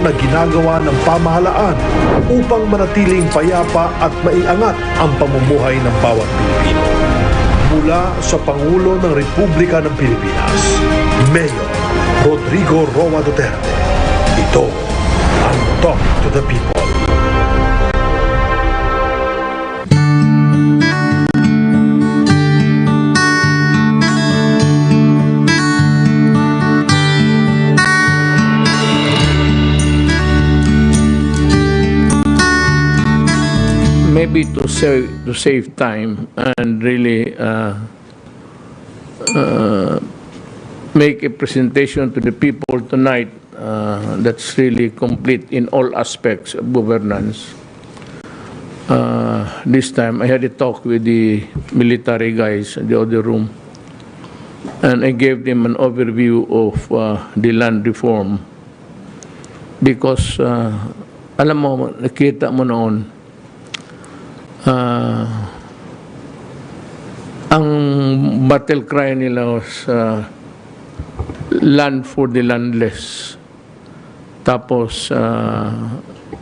na ginagawa ng pamahalaan upang manatiling payapa at maiangat ang pamumuhay ng bawat Pilipino. Mula sa Pangulo ng Republika ng Pilipinas, Mayor Rodrigo Roa Duterte. Ito ang Talk to the People. Maybe to save time and really make a presentation to the people tonight that's really complete in all aspects of governance. This time I had a talk with the military guys in the other room, and I gave them an overview of the land reform because alam mo, nakita mo noon ang battle cry nila was land for the landless. Tapos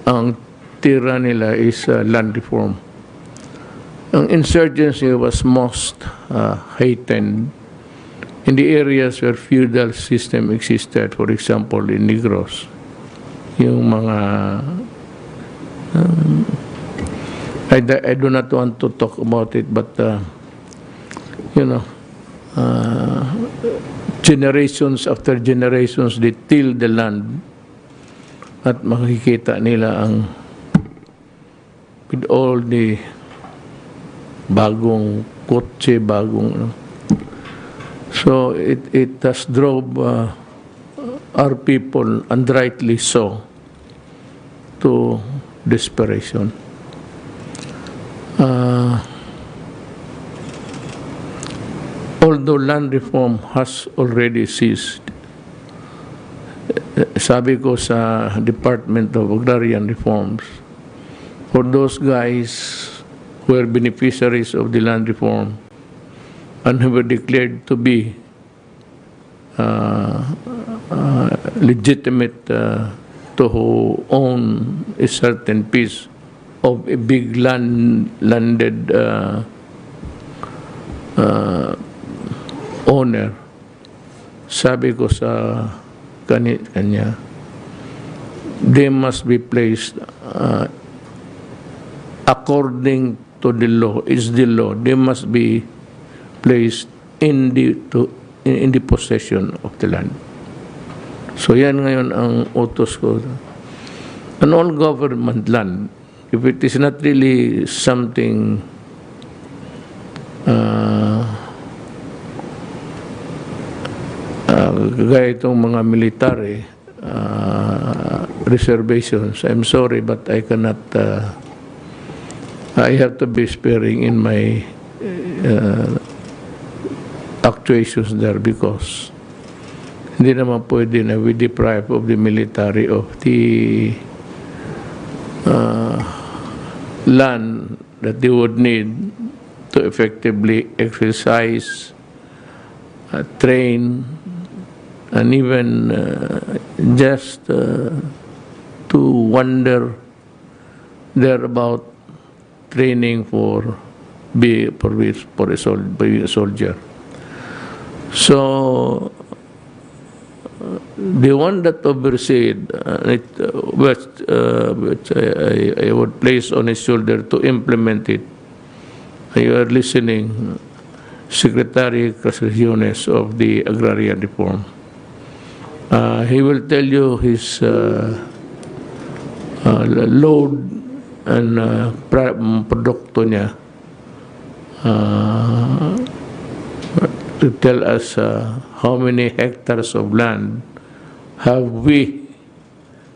ang tira nila is land reform. Ang insurgency was most heightened in the areas where feudal system existed, for example in Negros. Yung mga I do not want to talk about it, but you know, generations after generations they till the land, at makikita nila ang with all the bagong kotse, bagong so it has drove our people, and rightly so, to desperation. Although land reform has already ceased, sabi ko sa Department of Agrarian Reforms, for those guys who are beneficiaries of the land reform and who were declared to be legitimate to own a certain piece of a big landed owner, sabi ko sa kanya, they must be placed according to the law. Is the law. They must be placed in the possession of the land. So yan ngayon ang utos ko. An all government land, if it is not really something gaya itong mga military reservations, I'm sorry, but I cannot, I have to be sparing in my actuations there, because hindi naman pwede na we deprive of the military of the land that they would need to effectively exercise, train, and even just to wander there about training for being a soldier. So the one that oversaid which I would place on his shoulder to implement it, you are listening, Secretary Casaciones of the Agrarian Reform. He will tell you his load and produkto niya to tell us how many hectares of land have we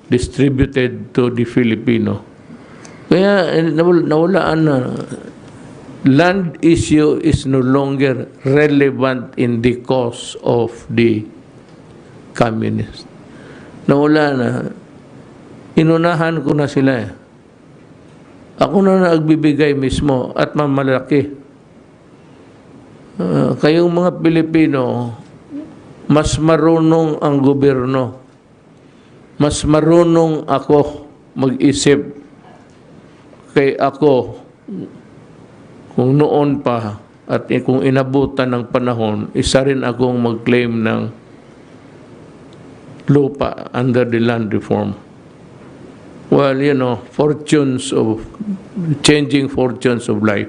distributed to the Filipino. Kaya nawalaan na. Land issue is no longer relevant in the cause of the communists. Nawala na. Inunahan ko na sila. Ako na nagbibigay mismo at mamalaki. Kayong mga Pilipino, mas marunong ang gobyerno mas marunong ako mag-isip kay ako kung noon pa at kung inabutan ng panahon, isa rin akong mag-claim ng lupa under the land reform. Well, you know, changing fortunes of life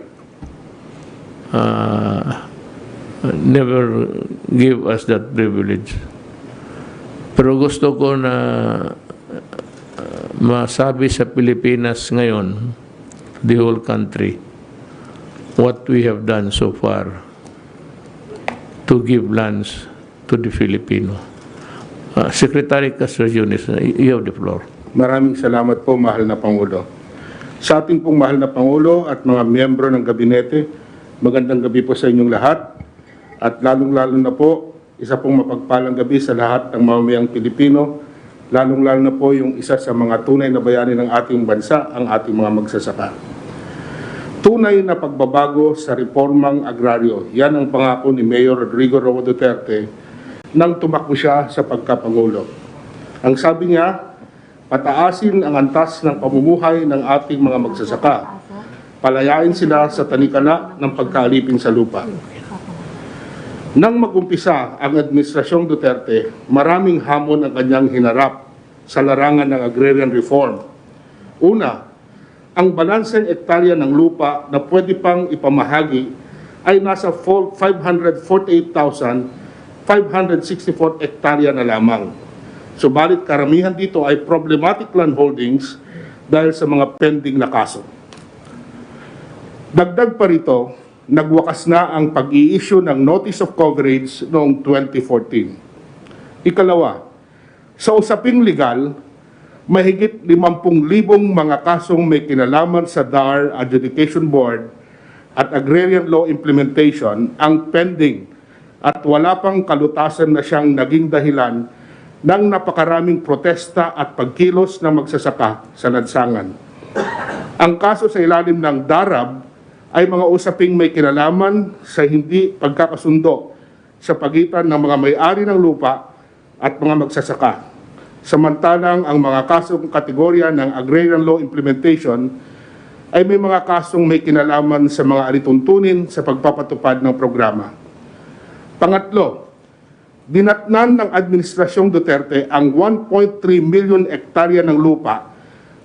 never give us that privilege. Pero gusto ko na masabi sa Pilipinas ngayon, the whole country, what we have done so far to give lands to the Filipino. Secretary Castriones, you have the floor. Maraming salamat po, mahal na Pangulo. Sa ating pong mahal na Pangulo at mga miyembro ng gabinete, magandang gabi po sa inyong lahat. At lalong-lalo na po, isa pong mapagpalang gabi sa lahat ng mamamayang Pilipino, lalong-lalo na po yung isa sa mga tunay na bayani ng ating bansa, ang ating mga magsasaka. Tunay na pagbabago sa reformang agraryo, yan ang pangako ni Mayor Rodrigo Roa Duterte nang tumakbo siya sa pagkapangulo. Ang sabi niya, pataasin ang antas ng pamumuhay ng ating mga magsasaka. Palayain sila sa tanikala ng pagkaalipin sa lupa. Nang mag-umpisa ang Administrasyong Duterte, maraming hamon ang kanyang hinarap sa larangan ng agrarian reform. Una, ang balanseng ektarya ng lupa na pwede pang ipamahagi ay nasa 548,564 hektarya na lamang. Subalit karamihan dito ay problematic land holdings dahil sa mga pending na kaso. Dagdag pa rito, nagwakas na ang pag-i-issue ng Notice of Coverage noong 2014. Ikalawa, sa usaping legal, mahigit 50,000 mga kasong may kinalaman sa DAR Adjudication Board at Agrarian Law Implementation ang pending at wala pang kalutasan na siyang naging dahilan ng napakaraming protesta at pagkilos ng magsasaka sa lansangan. Ang kaso sa ilalim ng DARAB ay mga usaping may kinalaman sa hindi pagkakasundo sa pagitan ng mga may-ari ng lupa at mga magsasaka. Samantalang ang mga kasong kategorya ng Agrarian Law Implementation ay may mga kasong may kinalaman sa mga alituntunin sa pagpapatupad ng programa. Pangatlo, dinatnan ng Administrasyong Duterte ang 1.3 million hektarya ng lupa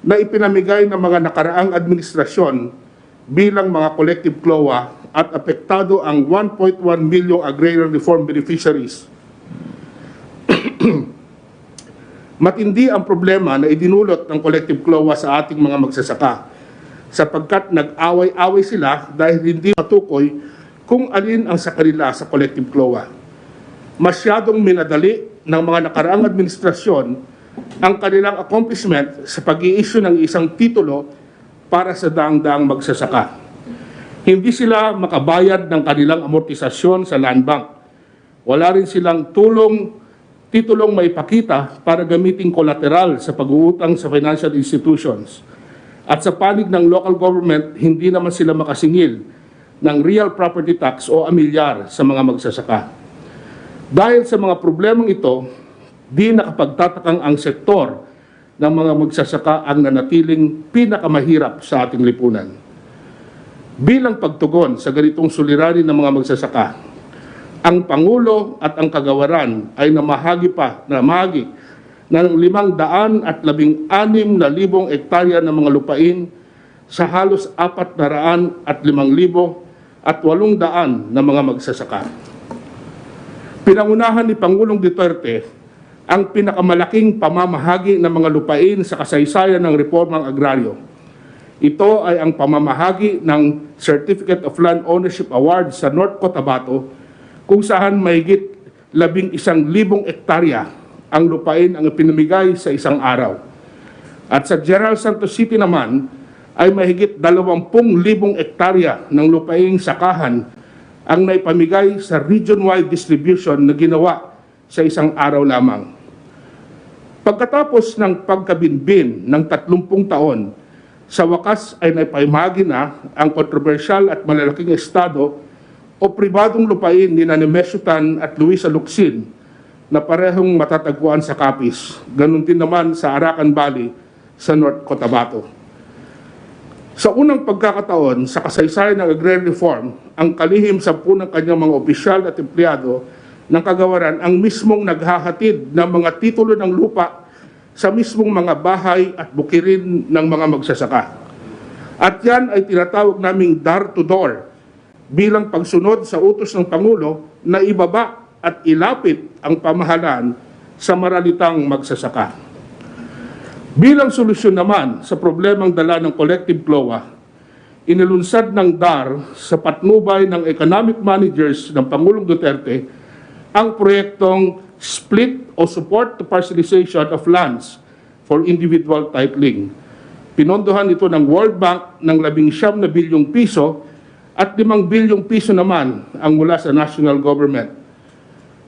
na ipinamigay ng mga nakaraang administrasyon bilang mga collective CLOA at apektado ang 1.1 million agrarian reform beneficiaries. Matindi ang problema na idinulot ng collective CLOA sa ating mga magsasaka sapagkat nag-away-away sila dahil hindi matukoy kung alin ang sa kanila sa collective CLOA. Masyadong minadali ng mga nakaraang administrasyon ang kanilang accomplishment sa pag-i-issue ng isang titulo para sa daang-daang magsasaka. Hindi sila makabayad ng kanilang amortisasyon sa land bank. Wala rin silang titulong maipakita para gamiting collateral sa pag-uutang sa financial institutions. At sa panig ng local government, hindi naman sila makasingil ng real property tax o amilyar sa mga magsasaka. Dahil sa mga problemang ito, di nakapagtatakang ang sektor ng mga magsasaka ang nanatiling pinakamahirap sa ating lipunan. Bilang pagtugon sa ganitong suliranin ng mga magsasaka, ang Pangulo at ang Kagawaran ay namahagi ng 516,000 hektarya ng mga lupain sa halos 405,800 na mga magsasaka. Pinangunahan ni Pangulong Duterte ang pinakamalaking pamamahagi ng mga lupain sa kasaysayan ng reformang agraryo. Ito ay ang pamamahagi ng Certificate of Land Ownership Award sa North Cotabato, kung saan mahigit 11,000 hektarya ang lupain ang pinamigay sa isang araw. At sa General Santos City naman ay mahigit 20,000 hektarya ng lupaing sakahan ang naipamigay sa region-wide distribution na ginawa sa isang araw lamang. Pagkatapos ng pagkabinbin ng 30 taon, sa wakas ay naipahimahagi na ang kontrobersyal at malalaking estado o pribadong lupain ni Mesutan at Luisa Luksin na parehong matatagpuan sa Capiz. Ganun din naman sa Arakan Valley sa North Cotabato. Sa unang pagkakataon sa kasaysayan ng agrarian reform, ang kalihim 10 ng kanyang mga opisyal at empleyado ng kagawaran ang mismong naghahatid ng mga titulo ng lupa sa mismong mga bahay at bukirin ng mga magsasaka. At yan ay tinatawag naming door-to-door bilang pagsunod sa utos ng Pangulo na ibaba at ilapit ang pamahalaan sa maralitang magsasaka. Bilang solusyon naman sa problemang dala ng collective CLOA, inilunsad ng DAR sa patnubay ng economic managers ng Pangulong Duterte ang proyektong Split o Support to Parcelization of Lands for Individual Titling. Pinondohan ito ng World Bank ng 19 bilyong piso at 5 bilyong piso naman ang mula sa national government.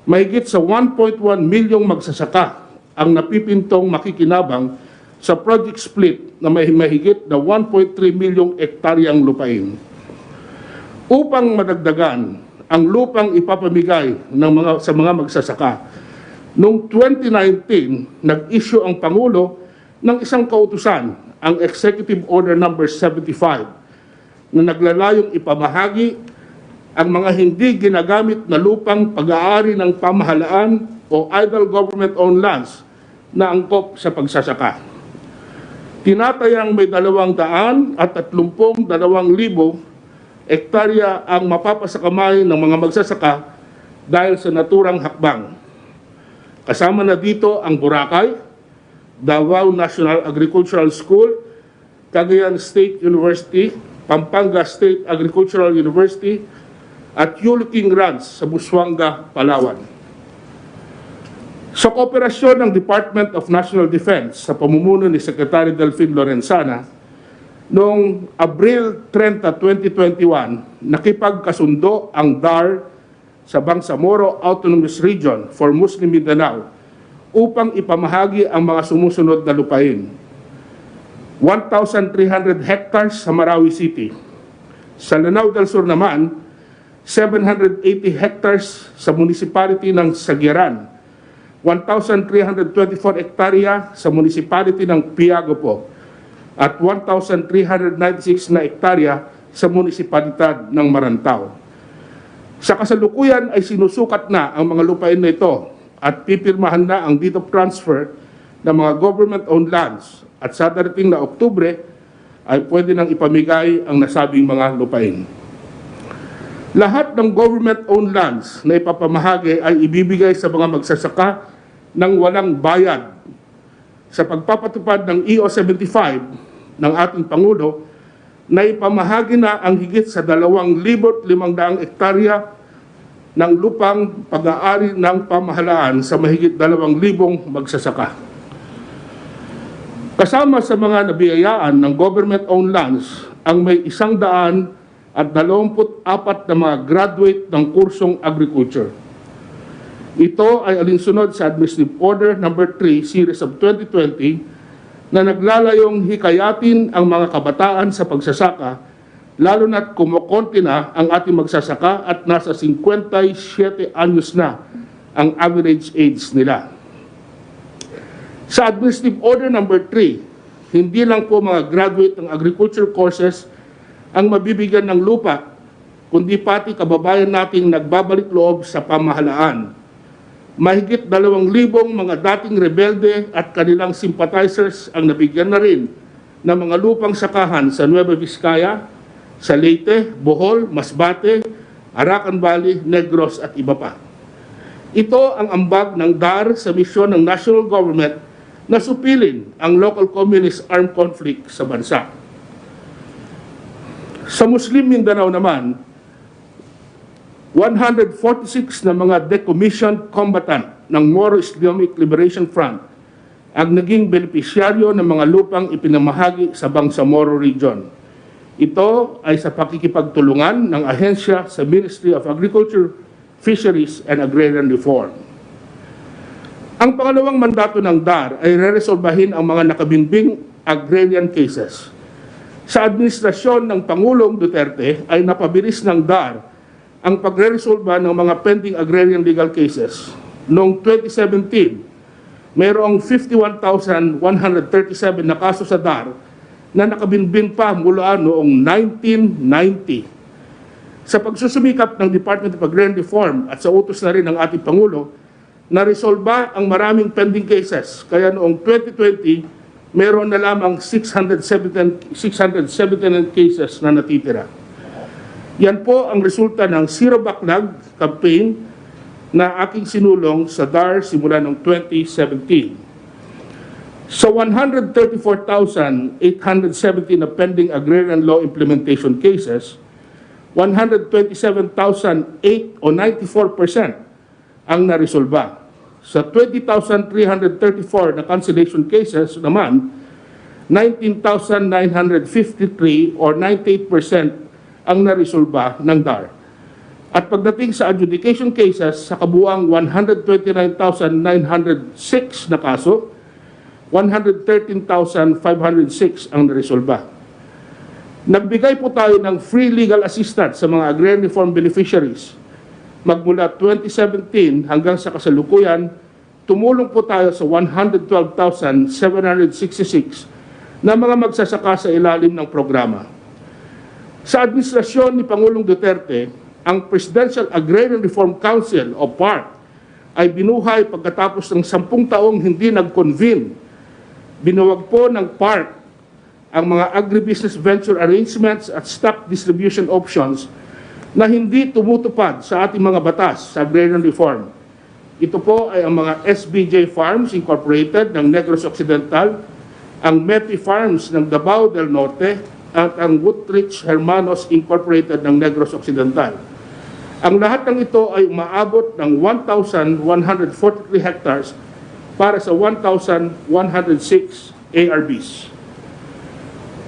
Mahigit sa 1.1 milyong magsasaka ang napipintong makikinabang sa Project Split na may mahigit na 1.3 milyong ektaryang lupain. Upang madagdagan ang lupang ipapamigay sa mga magsasaka, noong 2019, nag-issue ang Pangulo ng isang kautusan, ang Executive Order No. 75, na naglalayong ipamahagi ang mga hindi ginagamit na lupang pag-aari ng pamahalaan o idle government-owned lands na angkop sa pagsasaka. Tinatayang may 232,000 ektarya ang mapapasakamay ng mga magsasaka dahil sa naturang hakbang. Kasama na dito ang Boracay, Davao National Agricultural School, Cagayan State University, Pampanga State Agricultural University, at Yuluking Ranch sa Busuanga, Palawan. Sa kooperasyon ng Department of National Defense sa pamumuno ni Secretary Delfin Lorenzana, noong Abril 30, 2021, nakipagkasundo ang DAR sa Bangsamoro Autonomous Region for Muslim Mindanao upang ipamahagi ang mga sumusunod na lupain. 1,300 hectares sa Marawi City. Sa Lanao del Sur naman, 780 hectares sa municipality ng Sagiran, 1,324 hektarya sa municipality ng Piagopo, at 1,396 na hektarya sa munisipalidad ng Marantao. Sa kasalukuyan ay sinusukat na ang mga lupain na ito at pipirmahan na ang deed of transfer ng mga government-owned lands, at sa darating na Oktubre ay pwede nang ipamigay ang nasabing mga lupain. Lahat ng government-owned lands na ipapamahagi ay ibibigay sa mga magsasaka ng walang bayad. Sa pagpapatupad ng EO 75 ng ating Pangulo, na ipamahagi na ang higit sa 2,500 hektarya ng lupang pag-aari ng pamahalaan sa mahigit 2,000 magsasaka. Kasama sa mga nabiyayaan ng government-owned lands ang may 124 na mga graduate ng kursong agriculture. Ito ay alinsunod sa Administrative Order No. 3, Series of 2020, na naglalayong hikayatin ang mga kabataan sa pagsasaka, lalo na't kumukonti na ang ating magsasaka at nasa 57 anyos na ang average age nila. Sa Administrative Order No. 3, hindi lang po mga graduate ng agriculture courses ang mabibigyan ng lupa, kundi pati kababayan nating nagbabalik loob sa pamahalaan. Mahigit 2,000 mga dating rebelde at kanilang sympathizers ang nabigyan na rin ng mga lupang sakahan sa Nueva Vizcaya, sa Leyte, Bohol, Masbate, Arakan Valley, Negros at iba pa. Ito ang ambag ng DAR sa misyon ng national government na supilin ang local communist armed conflict sa bansa. Sa Muslim Mindanao naman, 146 na mga decommissioned combatant ng Moro Islamic Liberation Front ang naging benepisyaryo ng mga lupang ipinamahagi sa Bangsamoro Region. Ito ay sa pakikipagtulungan ng ahensya sa Ministry of Agriculture, Fisheries and Agrarian Reform. Ang pangalawang mandato ng DAR ay reresolbahin ang mga nakabinbing agrarian cases. Sa administrasyon ng Pangulong Duterte ay napabilis ng DAR ang pagre-resolba ng mga pending agrarian legal cases. noong 2017, mayroong 51,137 na kaso sa DAR na nakabinbin pa mula noong 1990. Sa pagsusumikap ng Department of Agrarian Reform at sa utos na rin ng ating Pangulo, na-resolba ang maraming pending cases. Kaya noong 2020, meron na lamang 679 cases na natitira. Yan po ang resulta ng Zero Backlog campaign na aking sinulong sa DAR simula noong 2017. Sa 134,870 na pending agrarian law implementation cases, 127,008 o 94% ang naresolba. Sa 20,334 na cancellation cases naman, 19,953 or 98% ang naresolba ng DAR. At pagdating sa adjudication cases, sa kabuang 129,906 na kaso, 113,506 ang naresolba. Nagbigay po tayo ng free legal assistance sa mga agrarian reform beneficiaries. Magmula 2017 hanggang sa kasalukuyan, tumulong po tayo sa 112,766 na mga magsasaka sa ilalim ng programa. Sa administrasyon ni Pangulong Duterte, ang Presidential Agrarian Reform Council o PARC ay binuhay pagkatapos ng 10 taong hindi nag-convene. Binuwag po ng PARC ang mga agribusiness venture arrangements at stock distribution options na hindi tumutupad sa ating mga batas sa agrarian reform. Ito po ay ang mga SBJ Farms Incorporated ng Negros Occidental, ang MEPI Farms ng Davao del Norte, at ang Woodrich Hermanos Incorporated ng Negros Occidental. Ang lahat ng ito ay umaabot ng 1,143 hectares para sa 1,106 ARBs.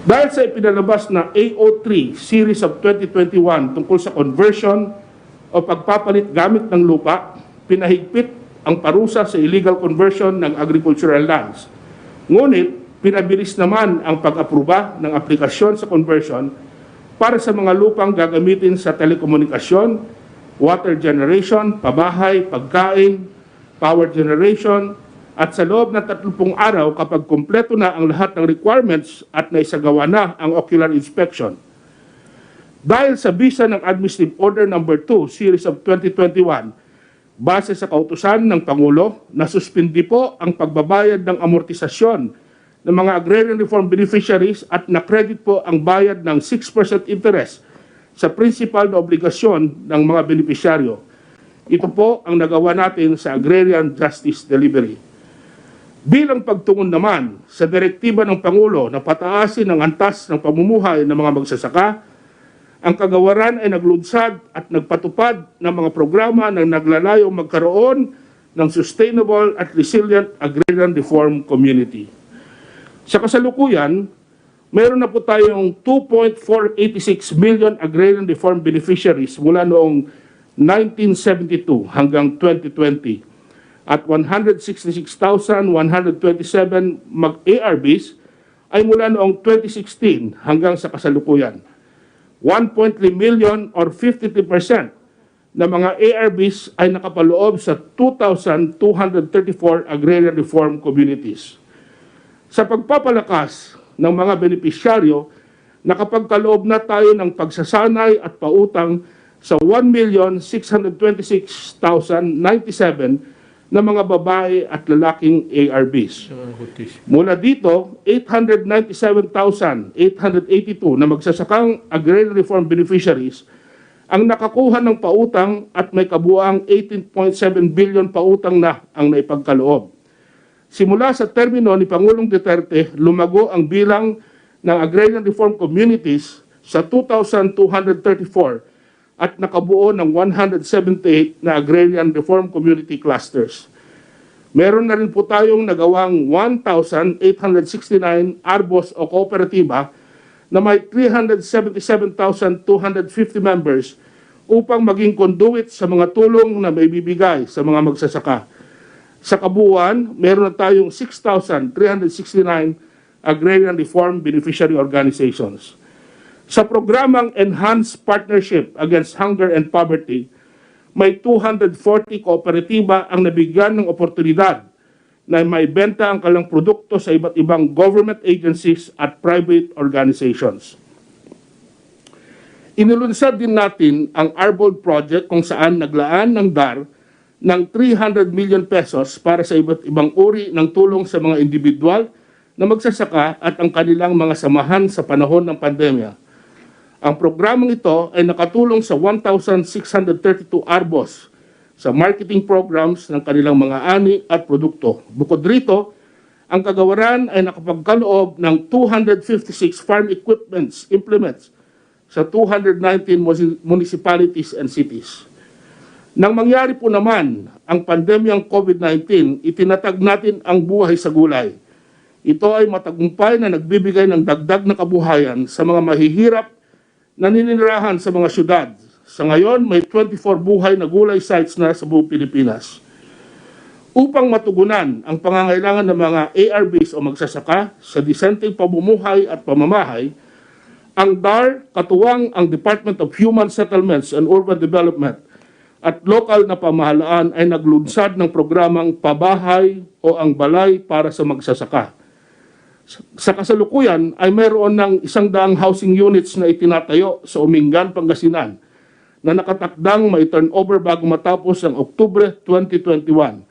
Dahil sa ipinalabas na AO3 Series of 2021 tungkol sa conversion o pagpapalit gamit ng lupa, pinahigpit ang parusa sa illegal conversion ng agricultural lands. Ngunit, pinabilis naman ang pag-aproba ng aplikasyon sa conversion para sa mga lupang gagamitin sa telekomunikasyon, water generation, pabahay, pagkain, power generation, at sa loob ng 30 araw kapag kumpleto na ang lahat ng requirements at naisagawa na ang ocular inspection. Dahil sa bisa ng Administrative Order No. 2, Series of 2021, base sa kautusan ng Pangulo, nasuspindi po ang pagbabayad ng amortisasyon ng mga agrarian reform beneficiaries at na-credit po ang bayad ng 6% interest sa principal na obligasyon ng mga benepisyaryo. Ito po ang nagawa natin sa Agrarian Justice Delivery. Bilang pagtungon naman sa direktiba ng Pangulo na pataasin ang antas ng pamumuhay ng mga magsasaka, ang kagawaran ay naglunsad at nagpatupad ng mga programa na naglalayong magkaroon ng sustainable at resilient agrarian reform community. Sa kasalukuyan, mayroon na po tayong 2.486 million agrarian reform beneficiaries mula noong 1972 hanggang 2020 at 166,127 mag-ARBs ay mula noong 2016 hanggang sa kasalukuyan. 1.3 million or 53% na mga ARBs ay nakapaloob sa 2,234 agrarian reform communities. Sa pagpapalakas ng mga benepisyaryo, nakapagkaloob na tayo ng pagsasanay at pautang sa 1,626,097 na mga babae at lalaking ARBs. Mula dito, 897,882 na magsasakang agrarian reform beneficiaries ang nakakuha ng pautang at may kabuang 18.7 billion pautang na ang naipagkaloob. Simula sa termino ni Pangulong Duterte, lumago ang bilang ng agrarian reform communities sa 2,234 at nakabuo ng 178 na agrarian reform community clusters. Meron na rin po tayong nagawang 1,869 arbos o kooperatiba na may 377,250 members upang maging conduit sa mga tulong na may bibigay sa mga magsasaka. Sa kabuuan, meron na tayong 6,369 agrarian reform beneficiary organizations. Sa programang Enhanced Partnership Against Hunger and Poverty, may 240 kooperatiba ang nabigyan ng oportunidad na may benta ang kanilang produkto sa iba't ibang government agencies at private organizations. Inilunsad din natin ang Arbold Project kung saan naglaan ng DAR ng 300 million pesos para sa iba't ibang uri ng tulong sa mga individual na magsasaka at ang kanilang mga samahan sa panahon ng pandemya. Ang programang ito ay nakatulong sa 1,632 arbos sa marketing programs ng kanilang mga ani at produkto. Bukod rito, ang kagawaran ay nakapagkaloob ng 256 farm implements sa 219 municipalities and cities. Nang mangyari po naman ang pandemyang COVID-19, itinatag natin ang buhay sa gulay. Ito ay matagumpay na nagbibigay ng dagdag na kabuhayan sa mga mahihirap na nininirahan sa mga syudad. Sa ngayon, may 24 buhay na gulay sites na sa buong Pilipinas. Upang matugunan ang pangangailangan ng mga ARBs o magsasaka sa disenteng pamumuhay at pamamahay, ang DAR, katuwang ang Department of Human Settlements and Urban Development at lokal na pamahalaan ay naglunsad ng programang Pabahay o ang Balay para sa Magsasaka. Sa kasalukuyan ay mayroon ng 100 housing units na itinatayo sa Umingan, Pangasinan na nakatakdang may turnover bago matapos ang Oktubre 2021.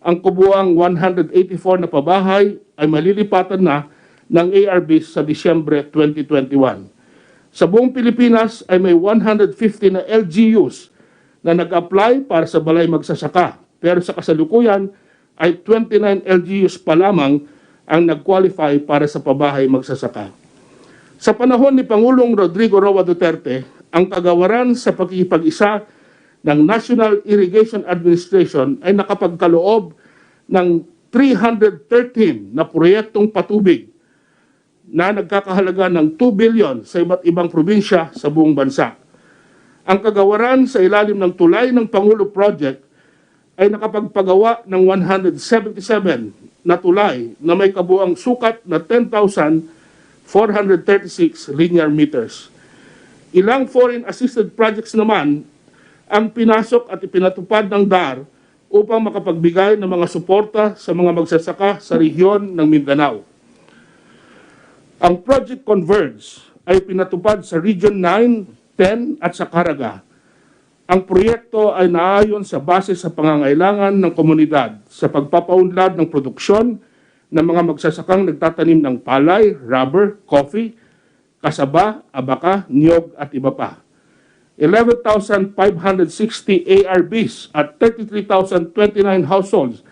Ang kubuang 184 na pabahay ay malilipatan na ng ARBs sa Disyembre 2021. Sa buong Pilipinas ay may 150 na LGUs na nag-apply para sa balay magsasaka. Pero sa kasalukuyan ay 29 LGUs pa lamang ang nag-qualify para sa pabahay magsasaka. Sa panahon ni Pangulong Rodrigo Roa Duterte, ang kagawaran sa pakikipag-isa ng National Irrigation Administration ay nakapagkaloob ng 313 na proyektong patubig na nagkakahalaga ng 2 billion sa iba't ibang probinsya sa buong bansa. Ang kagawaran sa ilalim ng Tulay ng Pangulo Project ay nakapagpagawa ng 177 na tulay na may kabuang sukat na 10,436 linear meters. Ilang foreign assisted projects naman ang pinasok at ipinatupad ng DAR upang makapagbigay ng mga suporta sa mga magsasaka sa rehiyon ng Mindanao. Ang Project Converge ay pinatupad sa Region 9, 10 at sa Caraga. Ang proyekto ay naayon sa base sa pangangailangan ng komunidad sa pagpapaunlad ng produksyon ng mga magsasakang nagtatanim ng palay, rubber, coffee, kasaba, abaka, niyog at iba pa. 11,560 ARBs at 33,029 households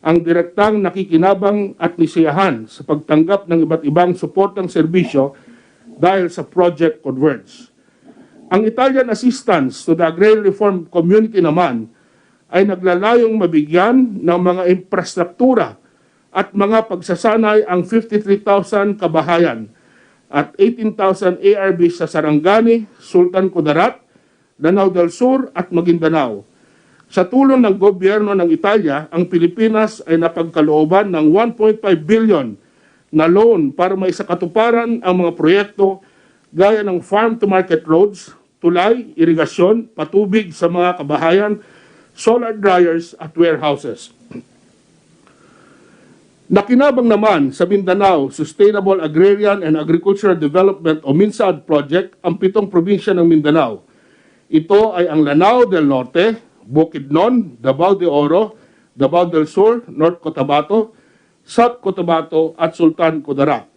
ang direktang nakikinabang at nisiyahan sa pagtanggap ng iba't ibang suportang serbisyo dahil sa Project Converge. Ang Italian assistance to the Agrarian Reform Community naman ay naglalayong mabigyan ng mga infrastruktura at mga pagsasanay ang 53,000 kabahayan at 18,000 ARBs sa Sarangani, Sultan Kudarat, Lanao del Sur at Maguindanao. Sa tulong ng gobyerno ng Italia, ang Pilipinas ay napagkalooban ng 1.5 billion na loan para maisakatuparan ang mga proyekto gaya ng farm-to-market roads, tulay, irigasyon, patubig sa mga kabahayan, solar dryers at warehouses. Nakinabang naman sa Mindanao Sustainable Agrarian and Agricultural Development o MINSAAD project ang 7 probinsya ng Mindanao. Ito ay ang Lanao del Norte, Bukidnon, Davao de Oro, Davao del Sur, North Cotabato, South Cotabato at Sultan Kudarat.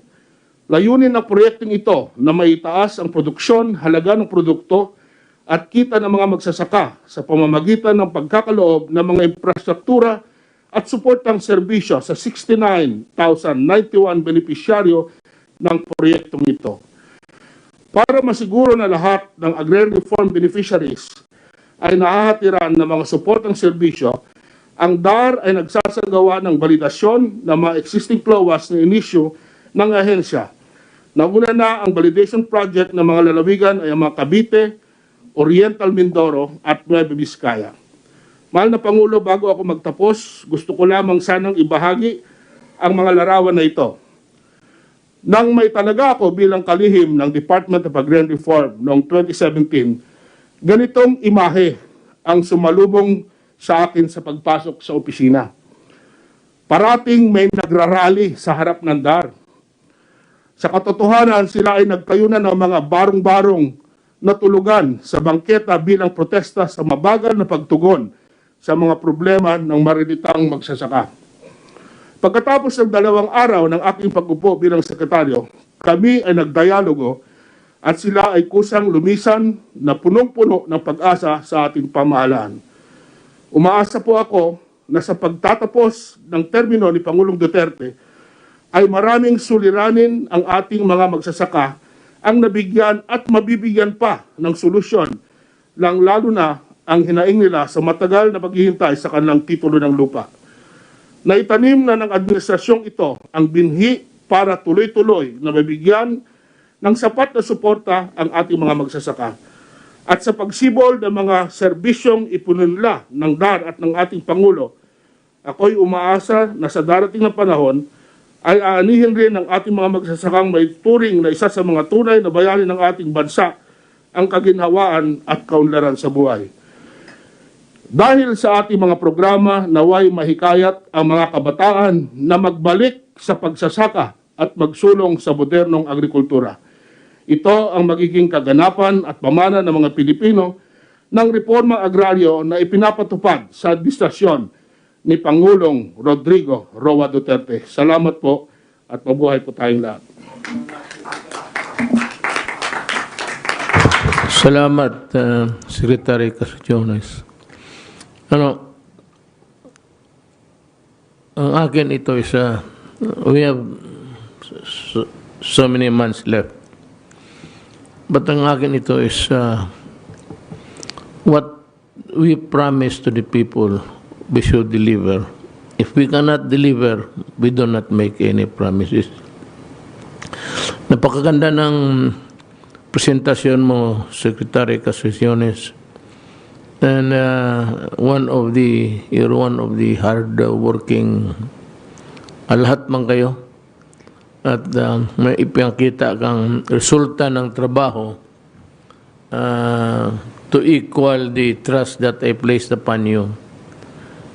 Layunin ng proyektong ito na maitaas ang produksyon, halaga ng produkto at kita ng mga magsasaka sa pamamagitan ng pagkakaloob ng mga infrastruktura at suportang serbisyo sa 69,091 benepisyaryo ng proyektong ito. Para masiguro na lahat ng agrarian reform beneficiaries ay nahahatiran ng mga suportang serbisyo, ang DAR ay nagsasagawa ng validasyon ng mga existing CLOAS na inisyu ng ahensya. Nauna na ang validation project ng mga lalawigan ay ang mga Cavite, Oriental Mindoro at Nueva Vizcaya. Mahal na Pangulo, bago ako magtapos, gusto ko lamang sanang ibahagi ang mga larawan na ito. Nang may talaga ako bilang kalihim ng Department of Agrarian Reform noong 2017, ganitong imahe ang sumalubong sa akin sa pagpasok sa opisina. Parating may nagrarally sa harap ng DAR. Sa katotohanan, sila ay nagtayunan ng mga barong-barong na tulugan sa bangketa bilang protesta sa mabagal na pagtugon sa mga problema ng marilitang magsasaka. Pagkatapos ng 2 araw ng aking pag-upo bilang sekretaryo, kami ay nagdialogo at sila ay kusang lumisan na punong-puno ng pag-asa sa ating pamahalaan. Umaasa po ako na sa pagtatapos ng termino ni Pangulong Duterte ay maraming suliranin ang ating mga magsasaka ang nabigyan at mabibigyan pa ng solusyon, lalo na ang hinaing nila sa matagal na paghihintay sa kanilang titulo ng lupa. Naitanim na ng administrasyong ito ang binhi para tuloy-tuloy na mabigyan ng sapat na suporta ang ating mga magsasaka. At sa pagsibol ng mga serbisyong ipununla ng DAR at ng ating Pangulo, ako'y umaasa na sa darating na panahon ay aanihin rin ng ating mga magsasakang may turing na isa sa mga tunay na bayani ng ating bansa ang kaginhawaan at kaunlaran sa buhay. Dahil sa ating mga programa, naway mahikayat ang mga kabataan na magbalik sa pagsasaka at magsulong sa modernong agrikultura. Ito ang magiging kaganapan at pamana ng mga Pilipino ng reforma agraryo na ipinapatupad sa administrasyon ni Pangulong Rodrigo Roa Duterte. Salamat po at mabuhay po tayong lahat. Salamat, Secretary Casaciones. Ang akin ito is, we have so many months left. But ang akin ito is, what we promise to the people, we should deliver. If we cannot deliver, we do not make any promises. Napakaganda ng presentasyon mo, Secretary Casaciones. And you're one of the hard-working, lahat man kayo. At may ipangkita kang resulta ng trabaho to equal the trust that I placed upon you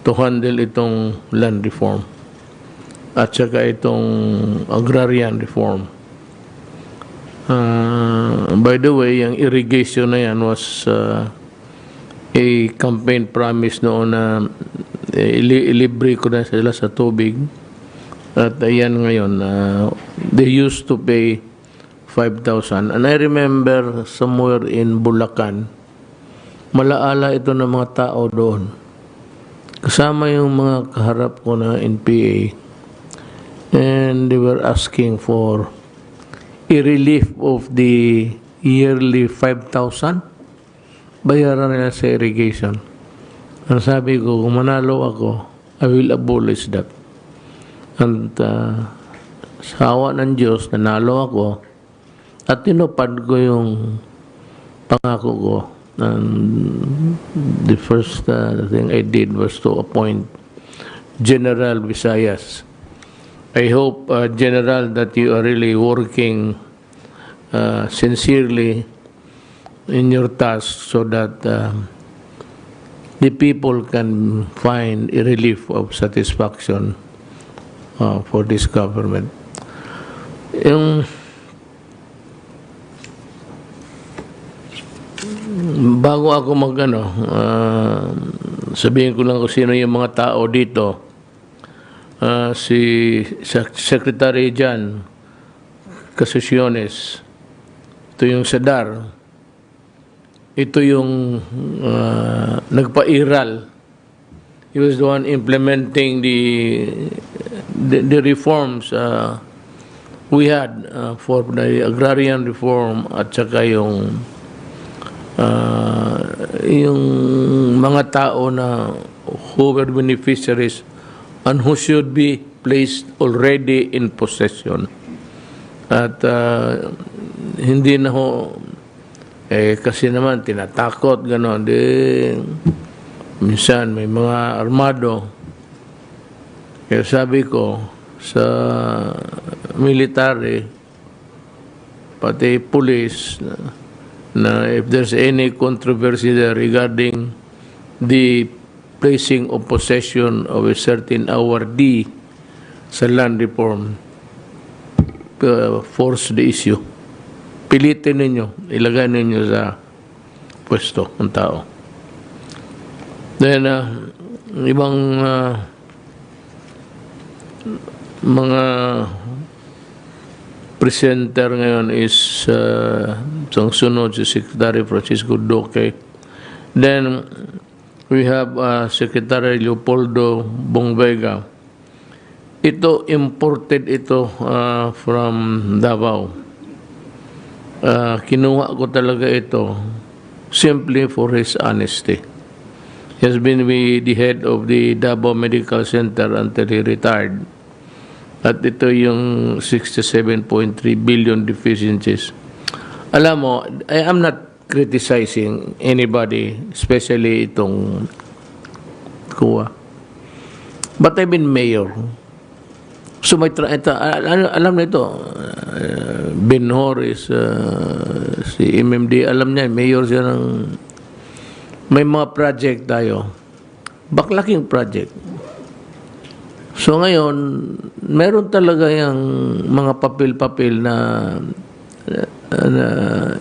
to handle itong land reform at saka itong agrarian reform. By the way, yung irrigation na yan was a campaign promise noon na ilibre ko na sila sa tubig. At ayan ngayon, they used to pay 5,000. And I remember somewhere in Bulacan, malaala ito ng mga tao doon. Kasama yung mga kaharap ko na NPA. And they were asking for a relief of the yearly 5,000. Bayaran nila sa irrigation. Ang sabi ko, kung manalo ako, I will abolish that. And sa awa ng Diyos, nanalo ako at tinupad ko yung pangako ko. And the first thing I did was to appoint General Visayas. I hope, General, that you are really working sincerely in your task so that the people can find a relief of satisfaction for this government. Yung bago ako sabihin ko lang kung sino yung mga tao dito. Si Secretary Jan Casaciones, ito yung SEDAR, ito yung nagpa-iral. He was the one implementing the reforms we had for the agrarian reform at saka yung mga tao na who were beneficiaries and who should be placed already in possession. At hindi na ho, kasi naman tinatakot, gano'n. Minsan may mga armado. Kaya sabi ko, sa military, pati police, na if there's any controversy there regarding the placing of possession of a certain awardee sa land reform force the issue. Pilitin ninyo, ilagay ninyo sa pwesto ng tao. Then, ibang mga presenter ngayon is ang sunod si Secretary Francisco Duque. Then, we have Secretary Leopoldo Bongvega. Ito, imported ito from Davao. Kinuha ko talaga ito simply for his honesty. He has been the head of the Davao Medical Center until he retired. At ito yung 67.3 billion deficiencies. Alam mo, I am not criticizing anybody, especially itong kuha. But I've been mayor. So may alam na ito, Ben Horace, si MMD, alam niya, mayor siya ng, may mga project tayo. Baklaking project. So ngayon, meron talaga yung mga papel-papel na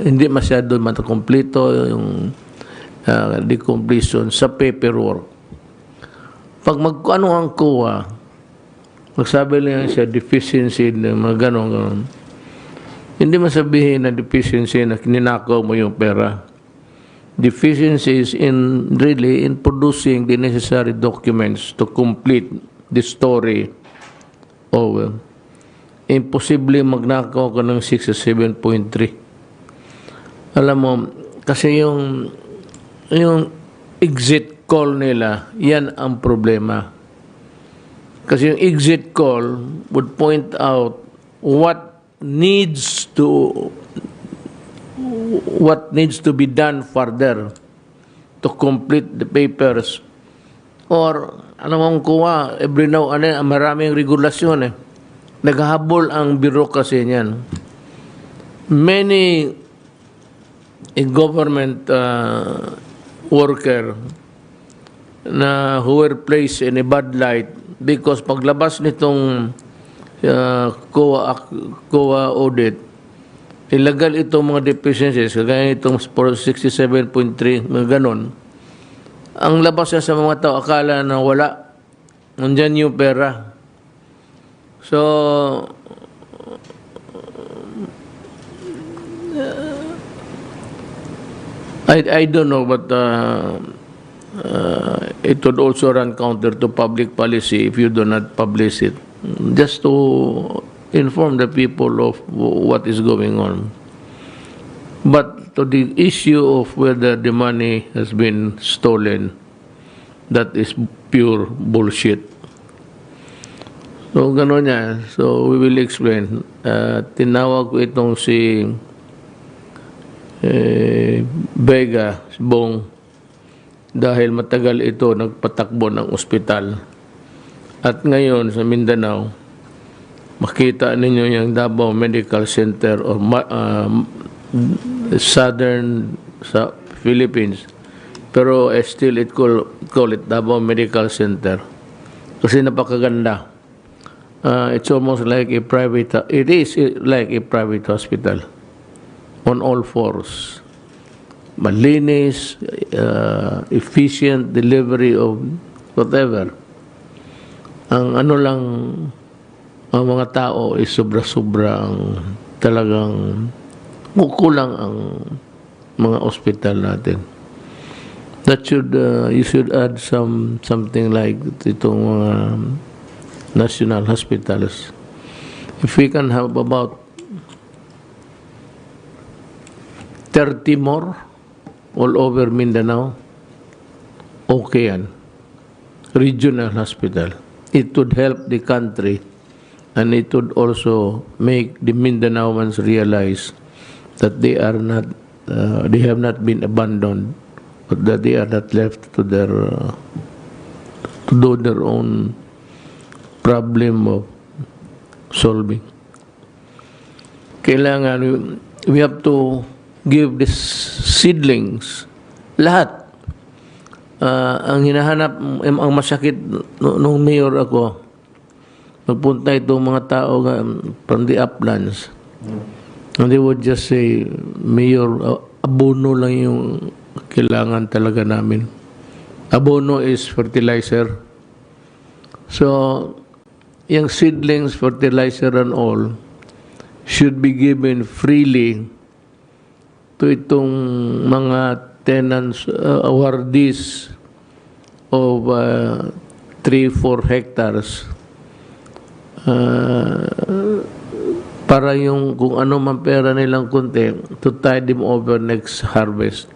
hindi masyado matakompleto, yung decompletion sa paperwork. Pag ano ang kuha, magsabi lang siya deficiency ng mga ganon. Hindi masabihin na deficiency na ninakaw mo yung pera. Deficiency is really in producing the necessary documents to complete the story of imposible magnakaw ka ng 67.3. Alam mo, kasi yung exit call nila, yan ang problema. Kasi yung exit call would point out what needs to be done further to complete the papers. Or, ano mong kuha, every now and then, maraming regulasyon eh. Naghahabol ang bureaucracy niyan. Many government worker na who were placed in a bad light because paglabas nitong COA audit, ilagal itong mga deficiencies, kagaya itong 67.3, mga ganon. Ang labas niya sa mga tao, akala na wala. Nandyan yung pera. So, I don't know, but it would also run counter to public policy if you do not publish it, just to inform the people of what is going on. But to the issue of whether the money has been stolen, that is pure bullshit. So, gano'n yan. So, we will explain. Tinawag ko itong si Vega, si Bong, dahil matagal ito nagpatakbo ng ospital. At ngayon sa Mindanao, makita ninyo yung Davao Medical Center or southern sa Philippines. Pero still it call it Davao Medical Center. Kasi napakaganda. It's almost like a private, it is like a private hospital on all fours. Malinis, efficient delivery of whatever. Ang ano lang, ang mga tao is sobra-sobra ang talagang kulang ang mga ospital natin. That should, you should add something like itong mga national hospitals. If we can have about 30 more all over Mindanao, okay yan. Regional hospital. It would help the country, and it would also make the Mindanaoans realize that they are not, they have not been abandoned, but that they are not left to their, to do their own problem of solving. Kailangan, we have to give these seedlings, lahat, ang hinahanap, ang masakit nung mayor ako, magpunta itong mga tao from the uplands. And they would just say, Mayor, abono lang yung kailangan talaga namin. Abono is fertilizer. So, yung seedlings, fertilizer and all, should be given freely to itong mga tenants, awardees of 3-4 hectares para yung kung ano man pera nilang kunti to tide them over next harvest.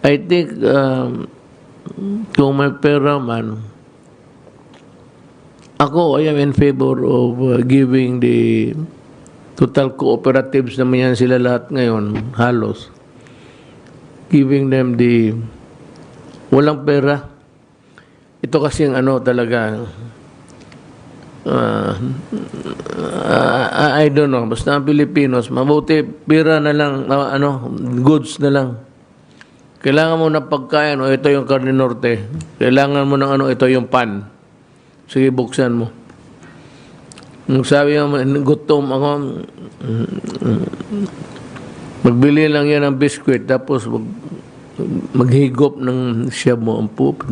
I think kung may pera man, ako, I am in favor of giving the total cooperatives naman yan sila lahat ngayon, halos. Giving them the walang pera. Ito kasi ang ano talaga, I don't know, basta ang Pilipinos, mabuti pera na lang, goods na lang. Kailangan mo ng pagkain, o ito yung karne norte. Kailangan mo ng ito yung pan. Sige, buksan mo. Nung sabi mo, gutom ako, magbili lang yan ng biskwit, tapos maghigop ng siya mo ang poop.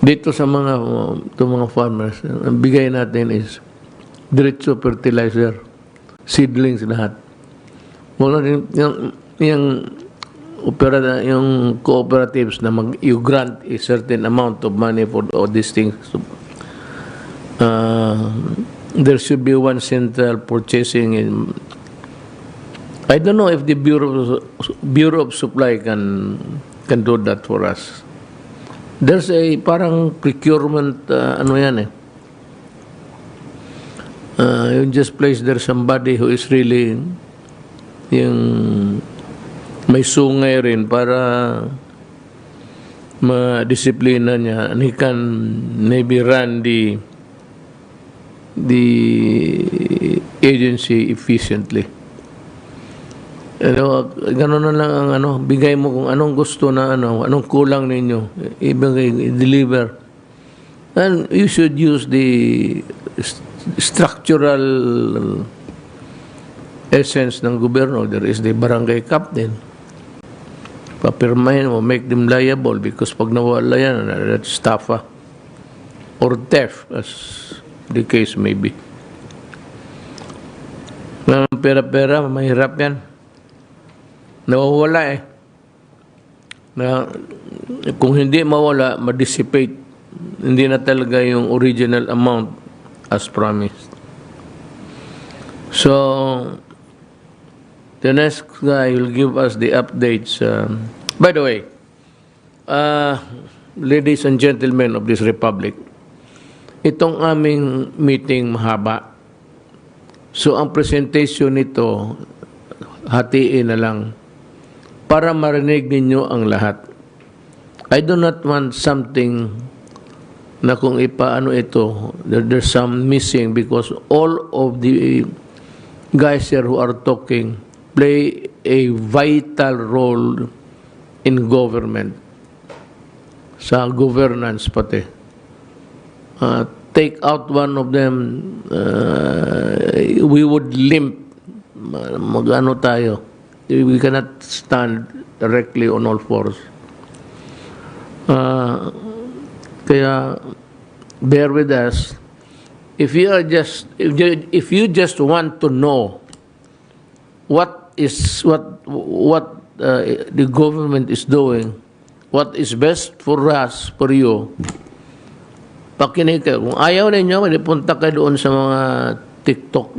Dito sa mga farmers, ang bigay natin is diretso fertilizer, seedlings lahat. Wala din yung cooperatives na you grant a certain amount of money for all these things. So, there should be one central purchasing. I don't know if the Bureau of Supply can do that for us. There's a parang procurement, you just place there somebody who is really yung may sungay rin para ma-disiplina niya, and he can maybe run the agency efficiently. Gano'n na lang ang bigay mo kung anong gusto na anong kulang ninyo, i-deliver. And you should use the structural essence ng gobyerno. There is the barangay captain. Papirmahin mo, make them liable because pag nawala yan, that's estafa or theft, as the case may be. Pera-pera, mahirap yan. Nawawala eh. Kung hindi mawala, ma-dissipate. Hindi na talaga yung original amount as promised. So, the next guy will give us the updates. By the way, ladies and gentlemen of this republic, itong aming meeting mahaba. So, ang presentation nito, hatiin na lang para marinig ninyo ang lahat. I do not want something na kung ipaano ito, there's some missing because all of the guys here who are talking play a vital role in government, sa governance pati. Take out one of them, we would limp, mag-ano tayo. We cannot stand directly on all fours. Kaya bear with us. If you just want to know what the government is doing, what is best for us, for you, pakinig kayo. Kung ayaw ninyo, punta kayo doon sa mga TikTok,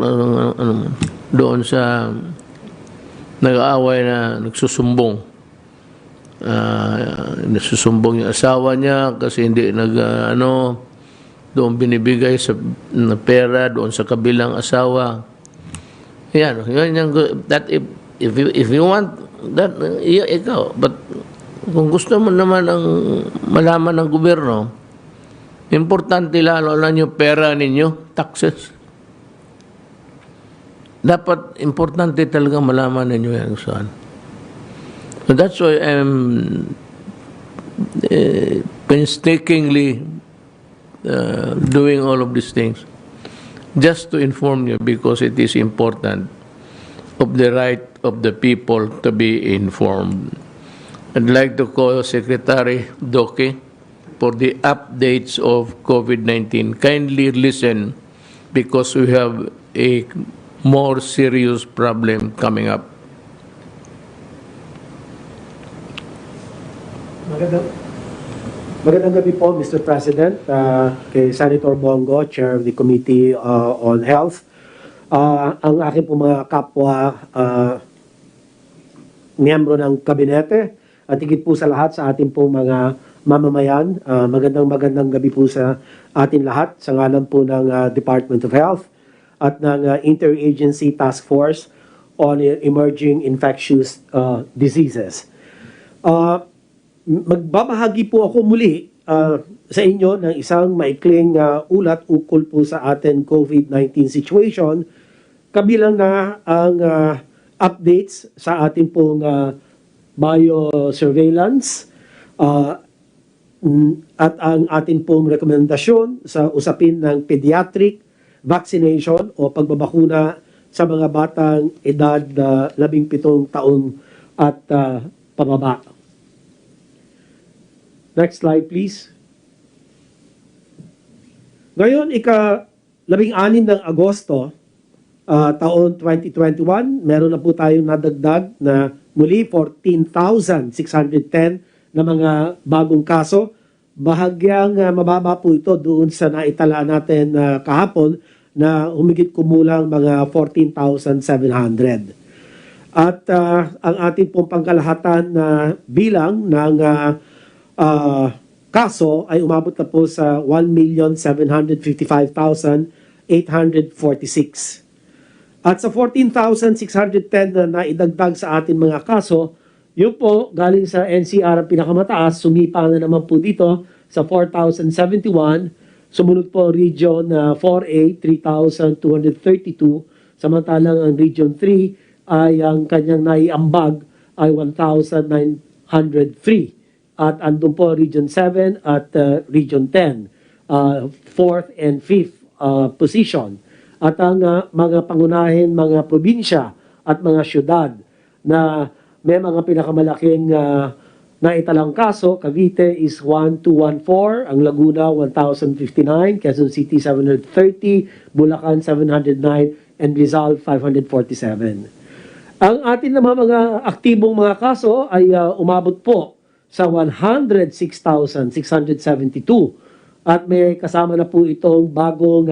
doon sa nag-aaway na nagsusumbong. Nagsusumbong yung asawa niya kasi hindi doon binibigay sa pera doon sa kabilang asawa. Yan that if you want that, ikaw. But kung gusto mo naman ang malaman ng gobyerno, importante lalo lang yung pera ninyo, taxes. dapat importante talaga malaman ninyo yan saan. So that's why I'm painstakingly doing all of these things. Just to inform you, because it is important of the right of the people to be informed. I'd like to call Secretary Doki for the updates of COVID-19. Kindly listen, because we have a more serious problem coming up. Magandang gabi po, Mr. President, kay Senator Bongo, Chair of the Committee on Health. Ang aking po mga kapwa miyembro ng kabinete at higit po sa lahat sa ating po mga mamamayan, magandang gabi po sa atin lahat sa ngalan po ng Department of Health at ng Interagency Task Force on Emerging Infectious Diseases. Magbabahagi po ako muli sa inyo ng isang maikling ulat ukol po sa ating COVID-19 situation, kabilang na ang updates sa ating pong biosurveillance at ang ating pong rekomendasyon sa usapin ng pediatric vaccination o pagbabakuna sa mga batang edad 17 taon at pababa. Next slide, please. Ngayon, ika-16 ng Agosto, taon 2021, meron na po tayong nadagdag na muli 14,610 na mga bagong kaso. Bahagyang mababa po ito doon sa naitala natin kahapon na humigit kumulang mga 14,700. At ang ating pong pangkalahatan na bilang ng kaso ay umabot na po sa 1,755,846. At sa 14,610 na naidagdag sa ating mga kaso, yun po galing sa NCR ang pinakamataas, sumipa na naman po dito sa 4,071. Sumunod po Region 4A, 3,232. Samantalang ang Region 3 ay ang kanyang naiambag ay 1,903. At andun po Region 7 at Region 10, 4th and 5th position. At ang mga pangunahin mga probinsya at mga syudad na may mga pinakamalaking naitalang kaso, Cavite is 1,214, ang Laguna 1,059, Quezon City 730, Bulacan 709, and Rizal 547. Ang atin naman mga aktibong mga kaso ay umabot po sa 106,672 at may kasama na po itong bagong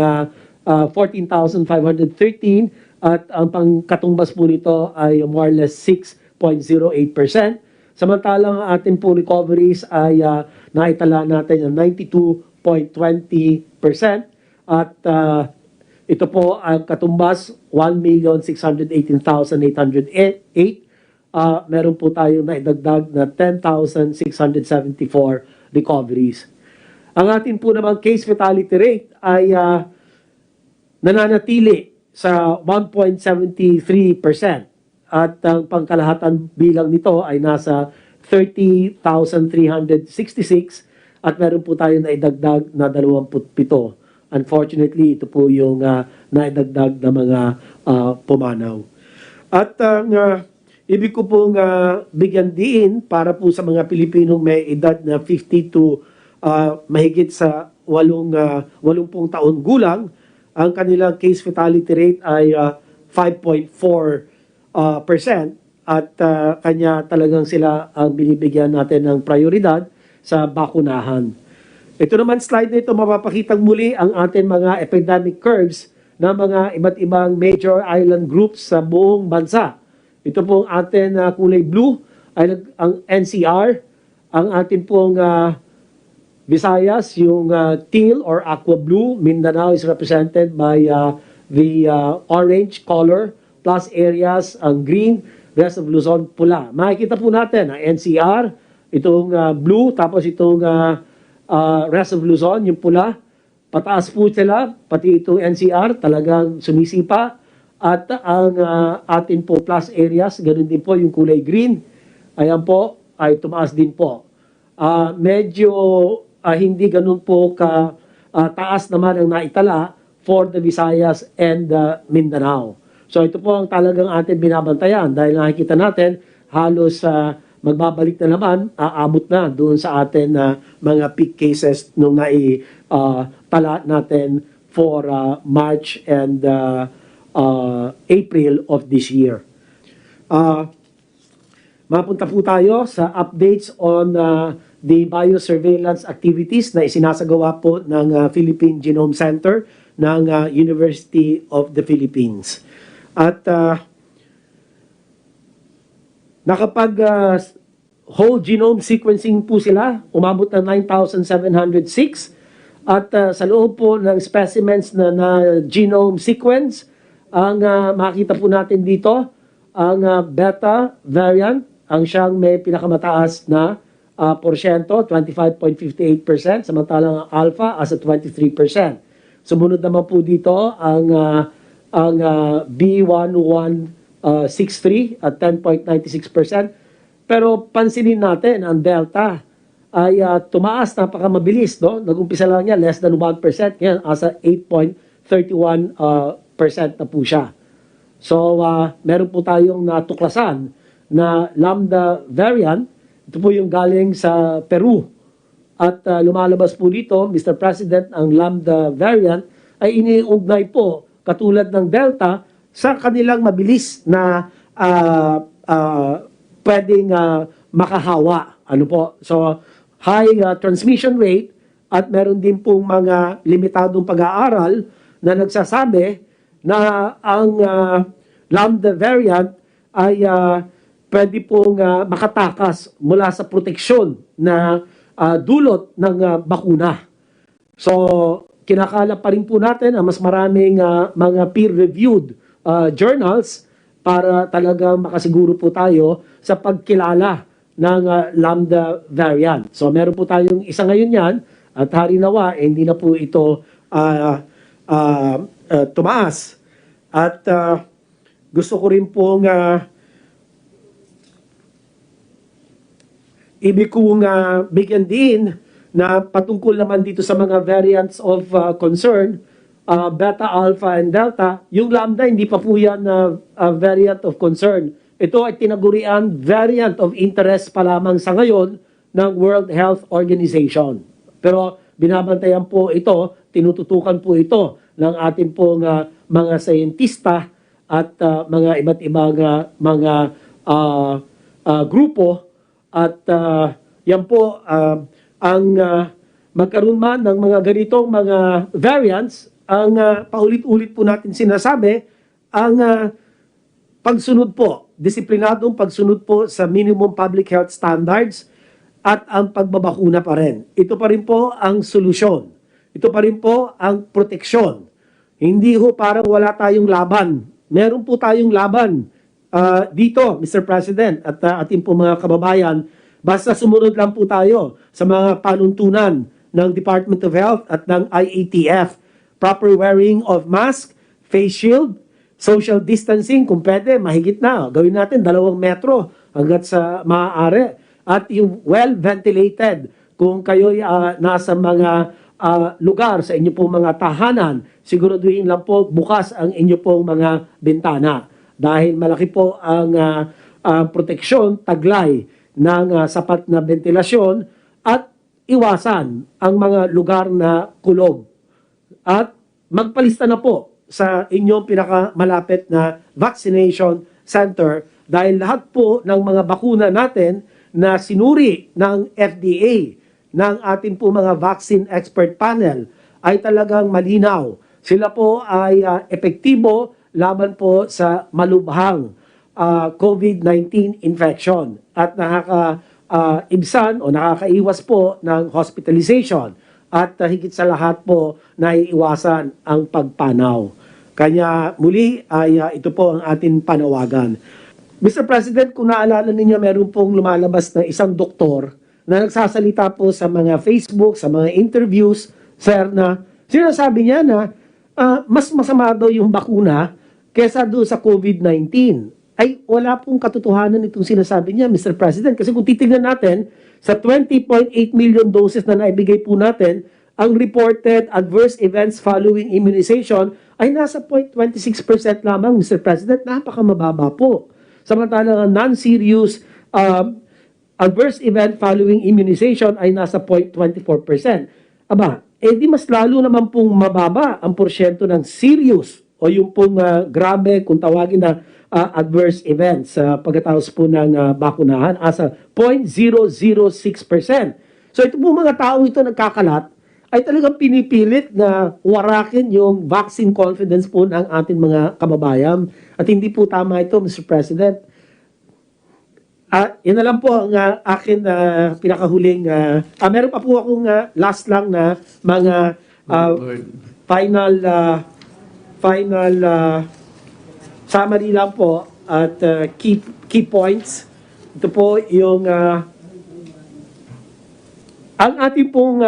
14,513 at ang pangkatumbas po nito ay more or less 6.08%. Samantalang ang ating po recoveries ay naitala natin ang 92.20% at ito po ang katumbas 1,618,808. Meron po tayong naidagdag na 10,674 recoveries. Ang atin po naman case fatality rate ay nananatili sa 1.73% at ang pangkalahatan bilang nito ay nasa 30,366 at meron po tayong naidagdag na 27. Unfortunately, ito po yung naidagdag na mga pumanaw. At ibig ko pong bigyan diin para po sa mga Pilipinong may edad na 50 to mahigit sa 80 taon gulang, ang kanilang case fatality rate ay 5.4% at kanya talagang sila ang binibigyan natin ng prioridad sa bakunahan. Ito naman slide na ito, mapapakitang muli ang ating mga epidemic curves ng mga iba't ibang major island groups sa buong bansa. Ito pong atin kulay blue ay ang NCR, ang atin pong Visayas, yung teal or aqua blue. Mindanao is represented by the orange color plus areas ang green, rest of Luzon pula. Makikita po natin ang NCR, itong blue, tapos itong rest of Luzon, yung pula. Pataas po sila, pati itong NCR talagang sumisipa. At ang atin po plus areas, ganun din po yung kulay green. Ayan po, ay tumaas din po. Medyo hindi ganun po taas naman ang naitala for the Visayas and Mindanao. So ito po ang talagang atin binabantayan dahil nakikita natin halos magbabalik na naman, aabot na doon sa atin mga peak cases nung tala natin for March and April of this year. Mapunta po tayo sa updates on the biosurveillance activities na isinasagawa po ng Philippine Genome Center ng University of the Philippines. At nakapag whole genome sequencing po sila, umabot na 9,706 at sa loob po ng specimens na genome sequence, ang makita po natin dito, ang beta variant, ang siyang may pinakamataas na porsyento, 25.58%, samantalang ang alpha as a 23%. Sumunod naman po dito ang B1163 at 10.96%. Pero pansinin natin, ang delta ay tumaas, napakamabilis, no? Nag-umpisa lang niya, less than 1%, ngayon asa 8.31% na po siya. So, meron po tayong natuklasan na lambda variant. Ito po yung galing sa Peru. At lumalabas po dito, Mr. President, ang lambda variant ay iniugnay po, katulad ng delta, sa kanilang mabilis na pwedeng makahawa. Ano po? So, high transmission rate at meron din pong mga limitadong pag-aaral na nagsasabi na ang lambda variant ay pwede pong makatakas mula sa proteksyon na dulot ng bakuna. So, kinakala pa rin po natin ang mas maraming mga peer-reviewed journals para talagang makasiguro po tayo sa pagkilala ng lambda variant. So, meron po tayong isa ngayon yan at harinawa, hindi na po ito tumaas. At gusto ko rin pong ibig kong bigyan din na patungkol naman dito sa mga variants of concern, beta, alpha, and delta. Yung lambda, hindi pa po yan variant of concern. Ito ay tinagurian variant of interest pa lamang sa ngayon ng World Health Organization. Pero binabantayan po ito, tinututukan po ito ng ating pong mga sayentista at mga iba't ibang mga grupo. At yan po, ang magkaroon man ng mga ganitong mga variants, ang paulit-ulit po natin sinasabi, ang pagsunod po, disiplinadong pagsunod po sa minimum public health standards at ang pagbabakuna pa rin. Ito pa rin po ang solusyon. Ito pa rin po ang proteksyon. Hindi ho parang wala tayong laban. Meron po tayong laban dito, Mr. President, at ating po mga kababayan. Basta sumunod lang po tayo sa mga panuntunan ng Department of Health at ng IATF. Proper wearing of mask, face shield, social distancing, kung pwede, mahigit na. Gawin natin 2 metro hanggat sa maaari. At yung well-ventilated, kung kayo'y nasa mga lugar sa inyo pong mga tahanan, siguraduhin lang po bukas ang inyo pong mga bintana. Dahil malaki po ang proteksyon, taglay ng sapat na ventilasyon at iwasan ang mga lugar na kulob. At magpalista na po sa inyong pinakamalapit na vaccination center dahil lahat po ng mga bakuna natin na sinuri ng FDA, ng ating po mga vaccine expert panel ay talagang malinaw. Sila po ay epektibo laban po sa malubhang COVID-19 infection at nakakaibsan o nakakaiwas po ng hospitalization at higit sa lahat po naiiwasan ang pagpanaw. Kanya muli ay ito po ang ating panawagan. Mr. President, kung naalala ninyo, meron pong lumalabas na isang doktor na nagsasalita po sa mga Facebook, sa mga interviews, sir, na sinasabi niya na mas masama daw yung bakuna kesa doon sa COVID-19, ay wala pong katotohanan itong sinasabi niya, Mr. President. Kasi kung titignan natin, sa 20.8 million doses na naibigay po natin, ang reported adverse events following immunization ay nasa 0.26% lamang, Mr. President. Napakamababa po. Samantalang ang non-serious adverse event following immunization ay nasa 0.24%. Aba, di mas lalo naman pong mababa ang porsyento ng serious o yung pong grabe kung tawagin na adverse events pagkatapos po ng bakunahan asa 0.006%. So ito po mga tao ito nagkakalat ay talagang pinipilit na warakin yung vaccine confidence po ng ating mga kababayan. At hindi po tama ito, Mr. President. Yan na lang po ang akin pinakahuling. Meron pa po akong last lang na mga final summary lang po at key points. Ito po yung ang ating pong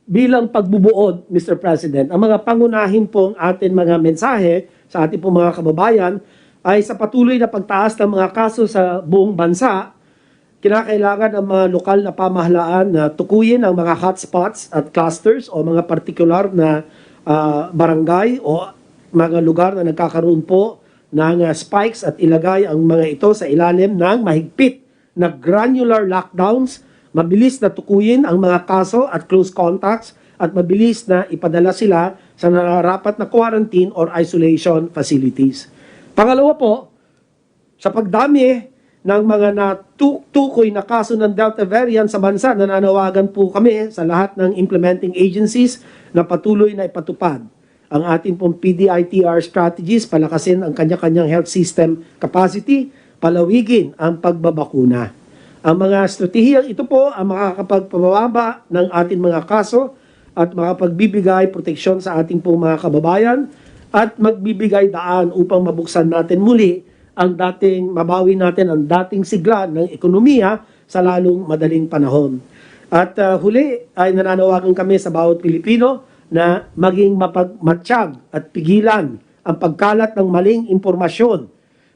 bilang pagbubuod, Mr. President, ang mga pangunahin pong ating mga mensahe sa ating pong mga kababayan ay sa patuloy na pagtaas ng mga kaso sa buong bansa. Kinakailangan ang mga lokal na pamahalaan na tukuyin ang mga hotspots at clusters o mga partikular na barangay o mga lugar na nagkakaroon po ng spikes at ilagay ang mga ito sa ilalim ng mahigpit na granular lockdowns, mabilis na tukuyin ang mga kaso at close contacts at mabilis na ipadala sila sa nararapat na quarantine or isolation facilities. Pangalawa po, sa pagdami ng mga natutukoy na kaso ng Delta variant sa bansa, nananawagan po kami sa lahat ng implementing agencies na patuloy na ipatupad ang ating pong PDITR strategies, palakasin ang kanya-kanyang health system capacity, palawigin ang pagbabakuna. Ang mga estratehiyang ito po ang makakapagpababa ng ating mga kaso at makapagbibigay proteksyon sa ating pong mga kababayan at magbibigay daan upang mabuksan natin muli ang mabawi natin ang dating sigla ng ekonomiya sa lalong madaling panahon. At huli ay nananawagan kami sa bawat Pilipino na maging mapagmatsyag at pigilan ang pagkalat ng maling impormasyon.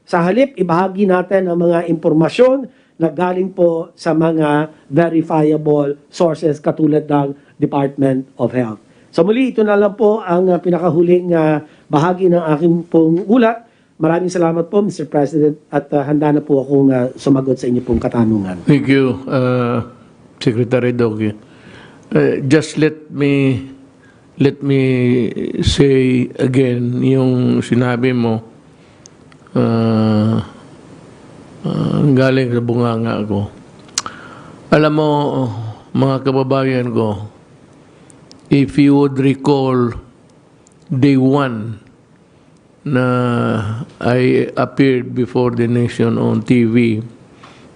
Sa halip, ibahagi natin ang mga impormasyon na galing po sa mga verifiable sources katulad ng Department of Health. So muli, ito na lang po ang pinakahuling bahagi ng aking pong ulat. Maraming salamat po, Mr. President, at handa na po akong sumagot sa inyo pong katanungan. Thank you, Secretary Doge. Just let me say again yung sinabi mo. Galing sa bunganga ko. Alam mo, mga kababayan ko, if you would recall day 1 na I appeared before the nation on TV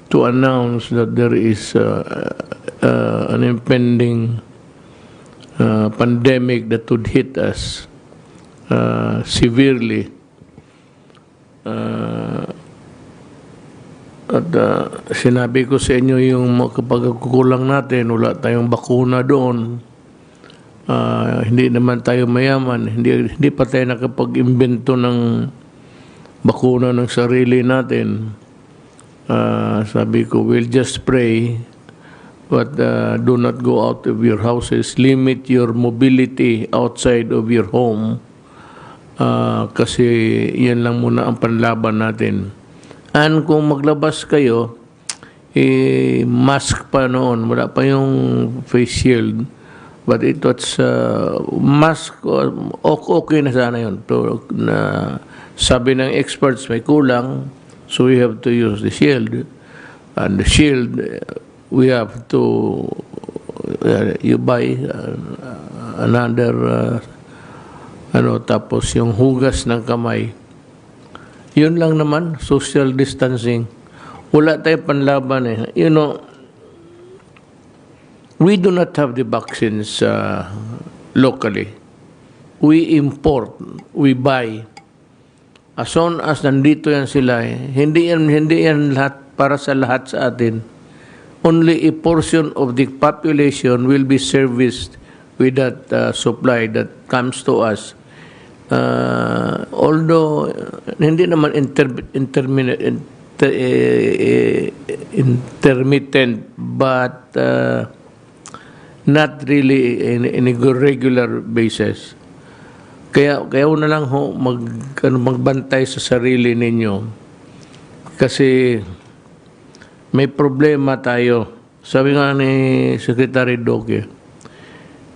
to announce that there is an impending pandemic that would hit us severely. At sinabi ko sa inyo yung kapag kukulang natin, wala tayong bakuna doon. Hindi naman tayo mayaman. Hindi pa tayo nakapag-imbento ng bakuna ng sarili natin. Sabi ko, we'll just pray, but do not go out of your houses. Limit your mobility outside of your home. Kasi yan lang muna ang panlaban natin. And kung maglabas kayo, mask pa noon. Wala pa yung face shield. But it was mask, okay na sana yun. Pero sabi ng experts may kulang, so we have to use the shield. And the shield, we have to, you buy another, tapos yung hugas ng kamay. Yun lang naman, social distancing. Wala tayong panlaban eh. You know, we do not have the vaccines locally. We import, we buy. As soon as nandito yan sila, hindi yan lahat para sa lahat sa atin. Only a portion of the population will be serviced with that supply that comes to us. although hindi naman intermittent, but not really in a regular basis. Kaya na lang ho magbantay sa sarili ninyo kasi may problema tayo. Sabi nga ni Secretary Duque,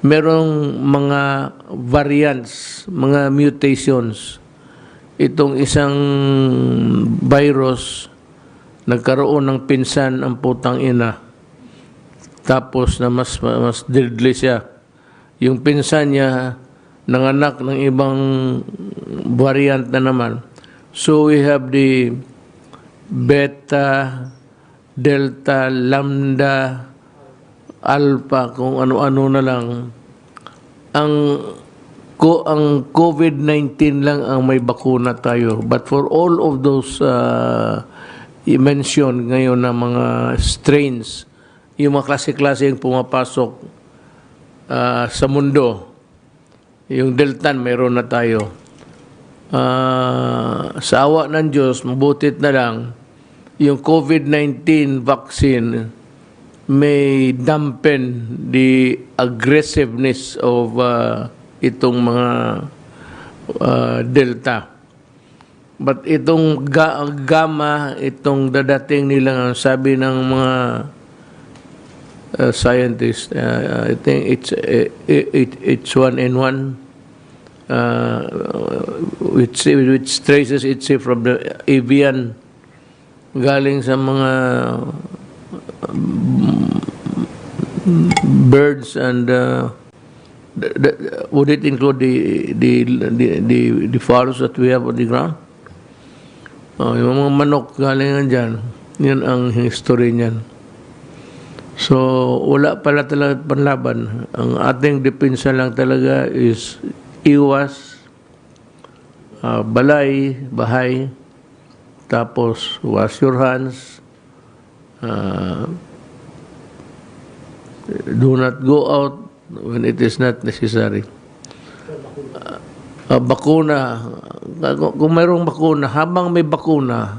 merong mga variants, mga mutations. Itong isang virus, nagkaroon ng pinsan ang putang ina. Tapos na mas deadly siya. Yung pinsan niya, nanganak ng ibang variant na naman. So we have the beta, delta, lambda, alpha, kung ano-ano na lang. Ang COVID-19 lang ang may bakuna tayo. But for all of those i-mention ngayon na mga strains, yung mga klase-klase yung pumapasok sa mundo, yung delta, meron na tayo. Sa awa ng Diyos, mabutit na lang, yung COVID-19 vaccine may dampen the aggressiveness of itong mga delta. But itong gamma, itong dadating nila, sabi ng mga scientists, I think it's 1N1, which traces itself from the avian, galing sa mga birds, and would it include the fowls that we have on the ground? Yung mga manok galing dyan, yan ang history niyan. So, wala pala talaga panlaban. Ang ating depensa lang talaga is iwas, bahay, tapos wash your hands, do not go out when it is not necessary. Bakuna, kung mayroong bakuna, habang may bakuna,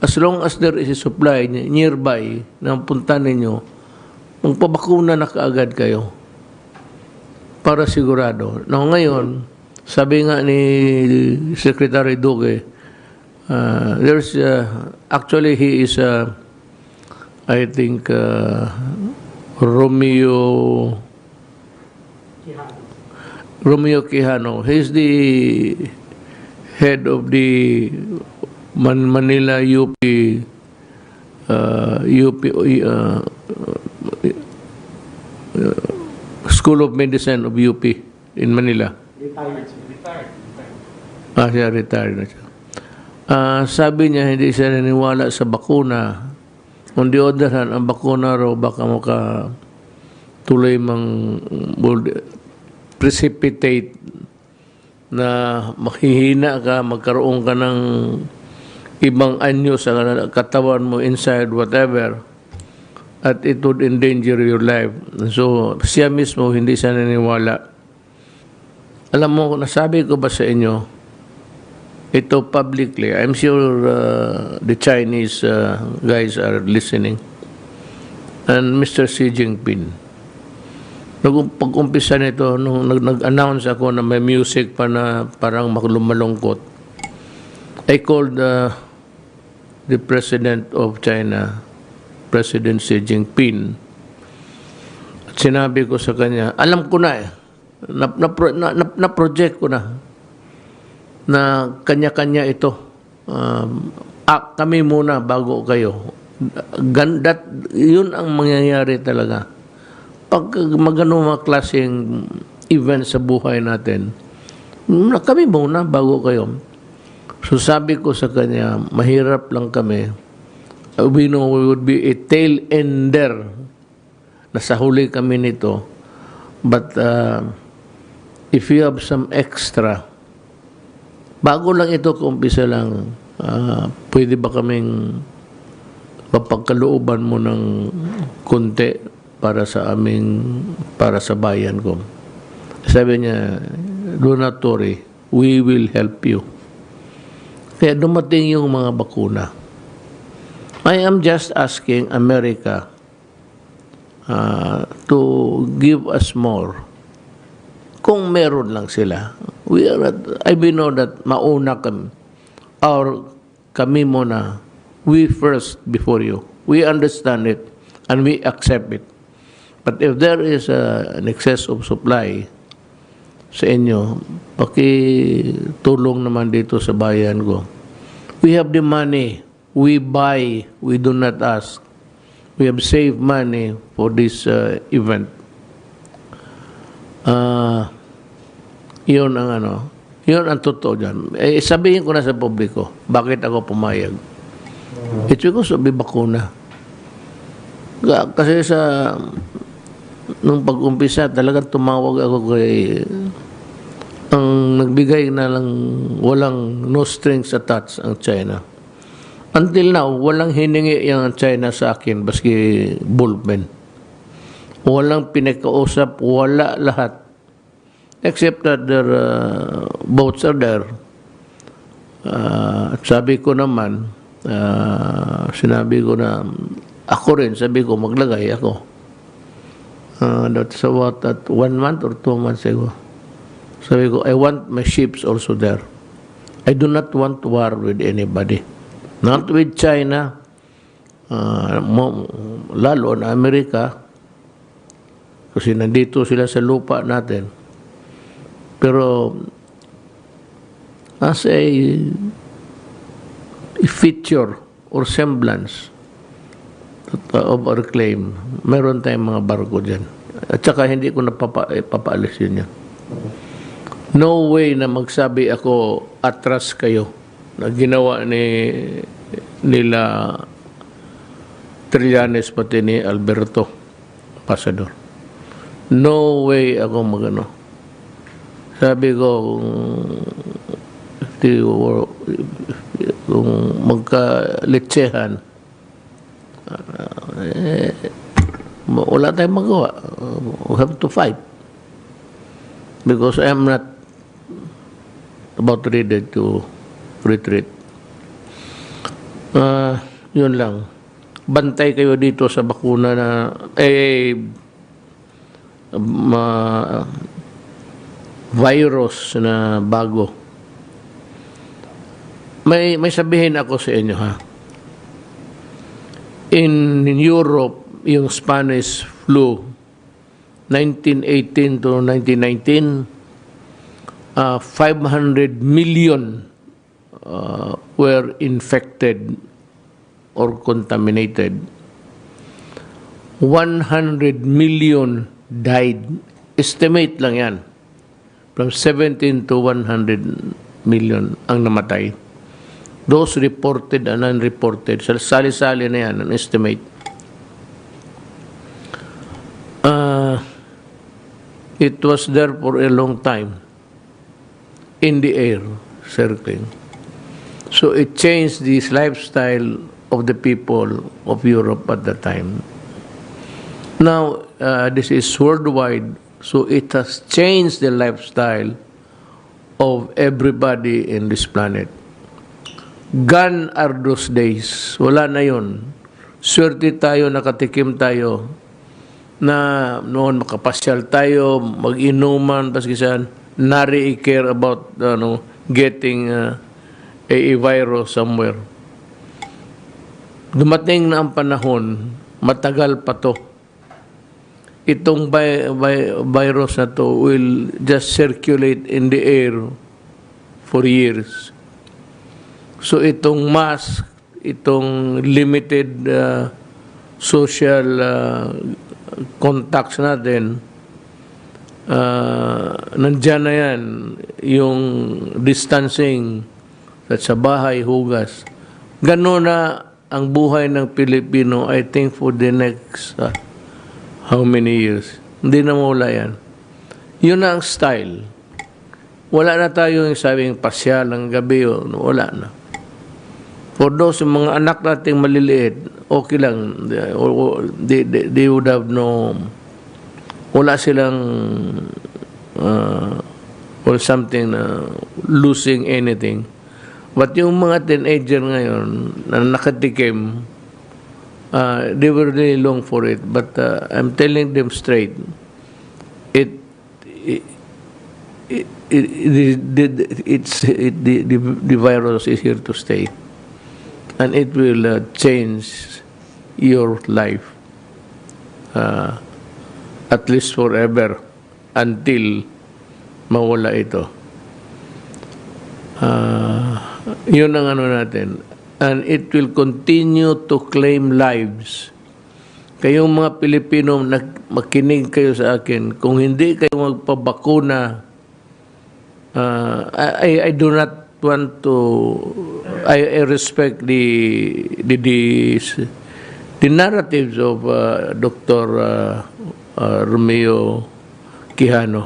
as long as there is a supply nearby na punta ninyo, magpabakuna na kaagad kayo para sigurado. Now, ngayon, sabi nga ni Secretary Duque, there's actually he is I think Romeo Quijano. He's the head of the Manila UP School of Medicine of UP in Manila. Retired. Siya retired na siya. Sabi niya hindi siya naniniwala sa bakuna. On the other hand, ang bakuna raw baka tuloy precipitate na mahihina ka, magkaroon ka ng ibang anyo sa katawan mo, inside, whatever, at it would endanger your life. So, siya mismo, hindi siya naniniwala. Alam mo, nasabi ko ba sa inyo, ito publicly, I'm sure the Chinese guys are listening, and Mr. Xi Jinping, pag-umpisa nito, nung nag-announce ako na may music pa na parang malungkot, I called the President of China, President Xi Jinping, at sinabi ko sa kanya, alam ko na na-project ko na kanya-kanya ito. Kami muna bago kayo. Yun ang mangyayari talaga. Pag magano mga klaseng event sa buhay natin, kami muna bago kayo. So sabi ko sa kanya, mahirap lang kami. We know we would be a tail ender. Nasa huli kami nito. But if you have some extra, bago lang ito, kumpisa lang, pwede ba kaming mapagkalooban mo ng konti para sa bayan ko? Sabi niya, do not worry, we will help you. Kaya dumating yung mga bakuna. I am just asking America to give us more. Kung meron lang sila. I know that mauna kami. Kami muna. We first before you. We understand it and we accept it. But if there is an excess of supply sa inyo, pakitulong naman dito sa bayan ko. We have the money. We buy. We do not ask. We have saved money for this event. Yun ang totoo dyan. Sabihin ko na sa publiko, bakit ako pumayag? It's because of the bakuna. Kasi nung pag-umpisa, talagang tumawag ako kay ang nagbigay na lang walang no strings attached ang China. Until now, walang hiningi yung China sa akin, baski bullpen. Walang pinakausap, wala lahat. Except that their boats are there. Sabi ko naman, sinabi ko na, ako rin, sabi ko, maglagay ako. That's about 1 month or 2 months ago. Sabi ko, I want my ships also there. I do not want war with anybody. Not with China, lalo na Amerika, kasi nandito sila sa lupa natin. Pero as a feature or semblance of our claim, meron tayong mga barko dyan. At saka hindi ko napapaalis yun yan. No way na magsabi ako, atras kayo, na ginawa nila Trillanes pati ni Alberto Pasador. No way ako magano. Sabi ko, kung magkalitsehan, wala tayong magawa. We have to fight. Because I am not about ready to retreat. Yun lang. Bantay kayo dito sa bakuna na virus na bago. May sabihin ako sa inyo, ha. In Europe, yung Spanish flu, 1918 to 1919, 500 million were infected or contaminated. 100 million died. Estimate lang yan. From 17 to 100 million ang namatay. Those reported and unreported. Sali-sali na yan, an estimate. It was there for a long time. In the air, circling. So it changed this lifestyle of the people of Europe at the time. Now, this is worldwide, so it has changed the lifestyle of everybody in this planet. Gone are those days. Wala na yun. Swerte tayo, nakatikim tayo, na noon makapasyal tayo, mag-inuman, paskisan, nari i-care about getting a virus somewhere. Dumating na ang panahon, matagal pa to. Itong virus na to will just circulate in the air for years. So itong mask, itong limited social contacts natin, nandyan na yan, yung distancing sa bahay, hugas. Gano'n na ang buhay ng Pilipino, I think, for the next how many years. Hindi na mawala yan. Yun na ang style. Wala na tayo yung sabing pasyal ng gabi, wala na. For those mga anak nating maliliit, okay lang. They would have no, wala silang or something na losing anything. But yung mga teenager ngayon na nakatikim, they were really long for it. But I'm telling them straight, the virus is here to stay, and it will change your life, at least forever, until mawala ito. Yun ang ano natin. And it will continue to claim lives. Kayong mga Pilipino, makinig kayo sa akin. Kung hindi kayo magpabakuna, I do not want to, I respect the narratives of Dr. Romeo Quijano.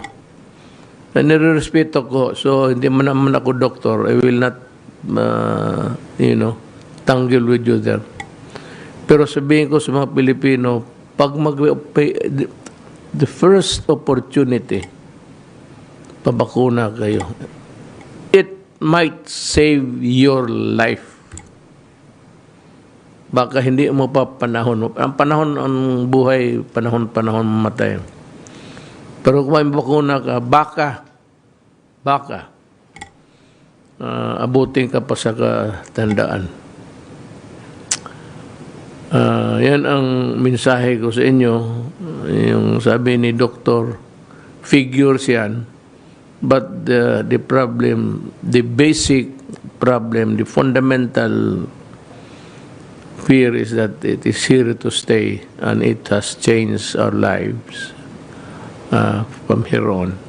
Nire-respeto ko, so hindi man naman ako doktor. I will not, tangle with you there. Pero sabihin ko sa mga Pilipino, pag the first opportunity, pabakuna kayo. It might save your life. Baka hindi mo pa panahon. Ang panahon, ang buhay, panahon mamatay. Pero kung may bakuna ka, baka, abutin ka pa sa katandaan. Yan ang mensahe ko sa inyo. Yung sabi ni Doktor, figures yan. But the problem, the basic problem, the fundamental fear is that it is here to stay and it has changed our lives. From here on.